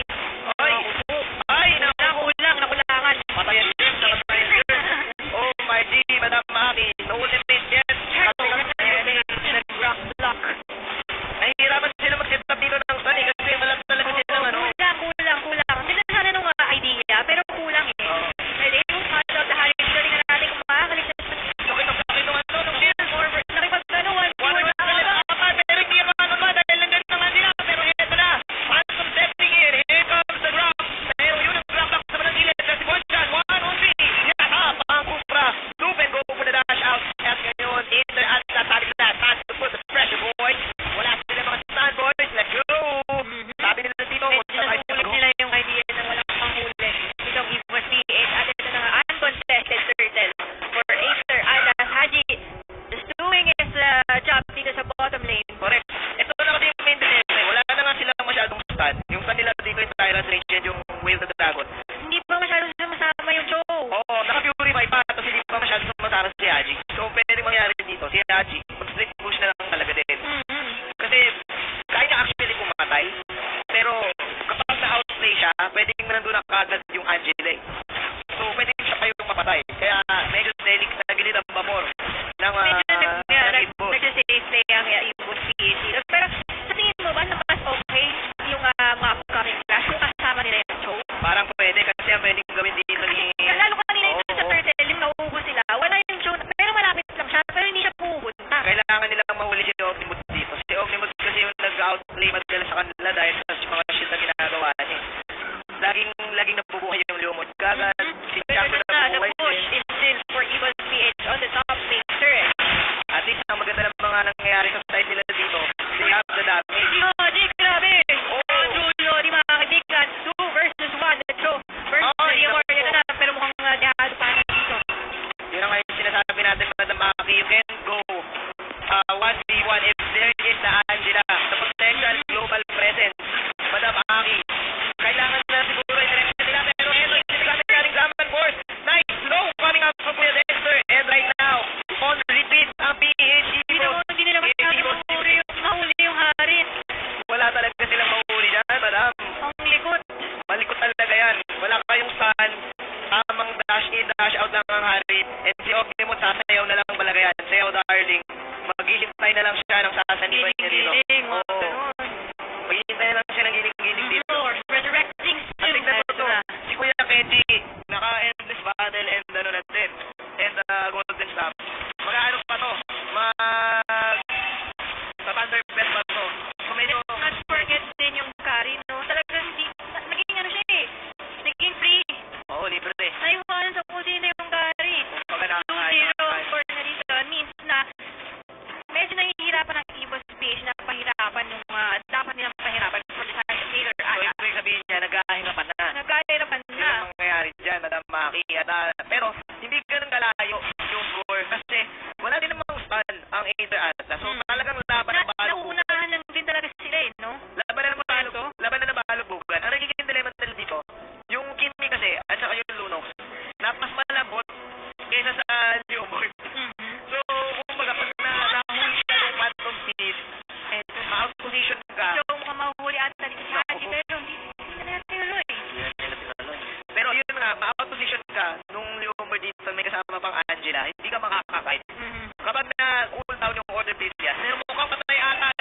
Ay, Nakulangan. Patayan din. Oh my G, Madam Aki. No limit, yes. Nag-rock block. Nahihirapan sila mag-set up dito ng stun kasi malam talaga sila ano. Kulang. Sila sana nung idea, pero kulang eh. Pwede yung catch out Harry. Galing na natin kung makakalig sa Nakita naman to, nung shield. nakipagtanuan. Pero hindi naman ba dahil nandiyan naman sila. Pero eto na. Phantom stepping in. Here comes the drop. Pero yun ang drop lock naman ng gilid. Kasi one shot, 1-on-3. Yata, pang Kupra. Loop and go for the dash out. At ngayon, Aether Atlas. Sabi ko na, time to put the pressure, boys. Wala sila mga stand, boys. Let's go. Sabi nila dito, Nakulit nila yung idea na walang panghuli. Itong Evo's PH at ito na nga uncontested turtle for Aether Atlas. Haji just doing his job dito sa bottom lane. correct. Ito na kasi yung main defense. Wala na nga silang masyadong stand. Yung stand nila dito yung Tyrant's Rage and yung Way of the Dragon. Hindi pa masyadong sumasama yung show. Oo, naka-purify pa. Tapos hindi pa masyadong sumasara si Haji. So, pwede mangyari dito. Si Haji, mag-split push na lang talaga din. Kasi, kaya niya actually pumatay. Pero, kapag na-outplay siya, pwedeng nandun na kagad yung Angela. So, pwedeng siya pa yung mapatay. Kaya, medyo nagilid ang bamor ng Evo. Nag-safe play ang Evo's PH. Pero, sa tingin mo ba na mas okay yung mga upcoming clash kung kasama nila yung show? Parang pwede kasi ang pwedeng gawin dito ni... Lalo kanina yung sa turtle, yung nauubos sila. Wala yung show, pero malapit lang siya. Pero hindi siya pupunta. Kailangan nilang mahuli si Optimus dito. Si Optimus kasi yung nag-outplay madalas sa kanila dahil sa mga shit na ginagawa niya. Laging nabubuhay yung Leomord. Kagad, si Jack na nabubuhay push din. is still for Evo's PH on the top lane turret. At least, ang maganda ng mga nangyayari sa side nila dito, they have the damage. Di grabe! Julio, di makakagigan. 2 versus 1. Let's go. Versus Leomord. Ito na, pero mukhang dehado pa na dito. Yun ang ngayon sinasabi natin, Madam Aki, you can go 1v1 if there is the Angela, the potential global presence. Madam Aki, kailangan na siguro i-direct nila, pero ito, sinasabi natin Glamour Force. Nice, slow coming out from Kuya Dexter, and right now, on repeat, ang PH Hindi nila masyadong mahuli yung Harit. wala talaga silang mahuli dyan, Madam. Ang likot. Malikot talaga yan. Wala kayong stand, tamang dash in, dash out lang ang Harry, and si Optimus sasayaw na lang balagayan. Sayaw, darling. Maghihintay na lang siya ng sasaniban niya dito. Oo. Maghihintay na lang siya ng giling-giling dito. Resurrecting At tignan mo ito, si Kuya Kenji, naka-endless battle and ano na din, and golden staff. Mag-ano pa to? Sa Thunder Bell pa to. So medyo, Not forget din yung carry, no? Talagang hindi, naging ano siya eh. Naging free. oo, libre eh. Naiwanan sa kung sino yung carry. 2-0 score na dito. Means na medyo nahihirapan ang Evo's PH na pahirapan yung dapat nilang pahirapan for the side of Aether So Atlas. ibig sabihin niya, nag-ahirapan na. Nagkahirapan Yun na. ang mangyayari dyan, Madam Maki. Pero hindi ganun kalayo yung score kasi wala din namang stun ang Aether Atlas. So talagang laban ng balog. Nauunahan lang din talaga sila eh, no? Laban na ng balog-bugan. Ang nagiging dilemma nila dito, yung Kimi kasi at saka yung Lunox, napas malambot ka, nung lumber dito may kasama pang Angela, hindi ka makakakait. Mhm. Kapag na cool down yung order please yan, mukhang patay ata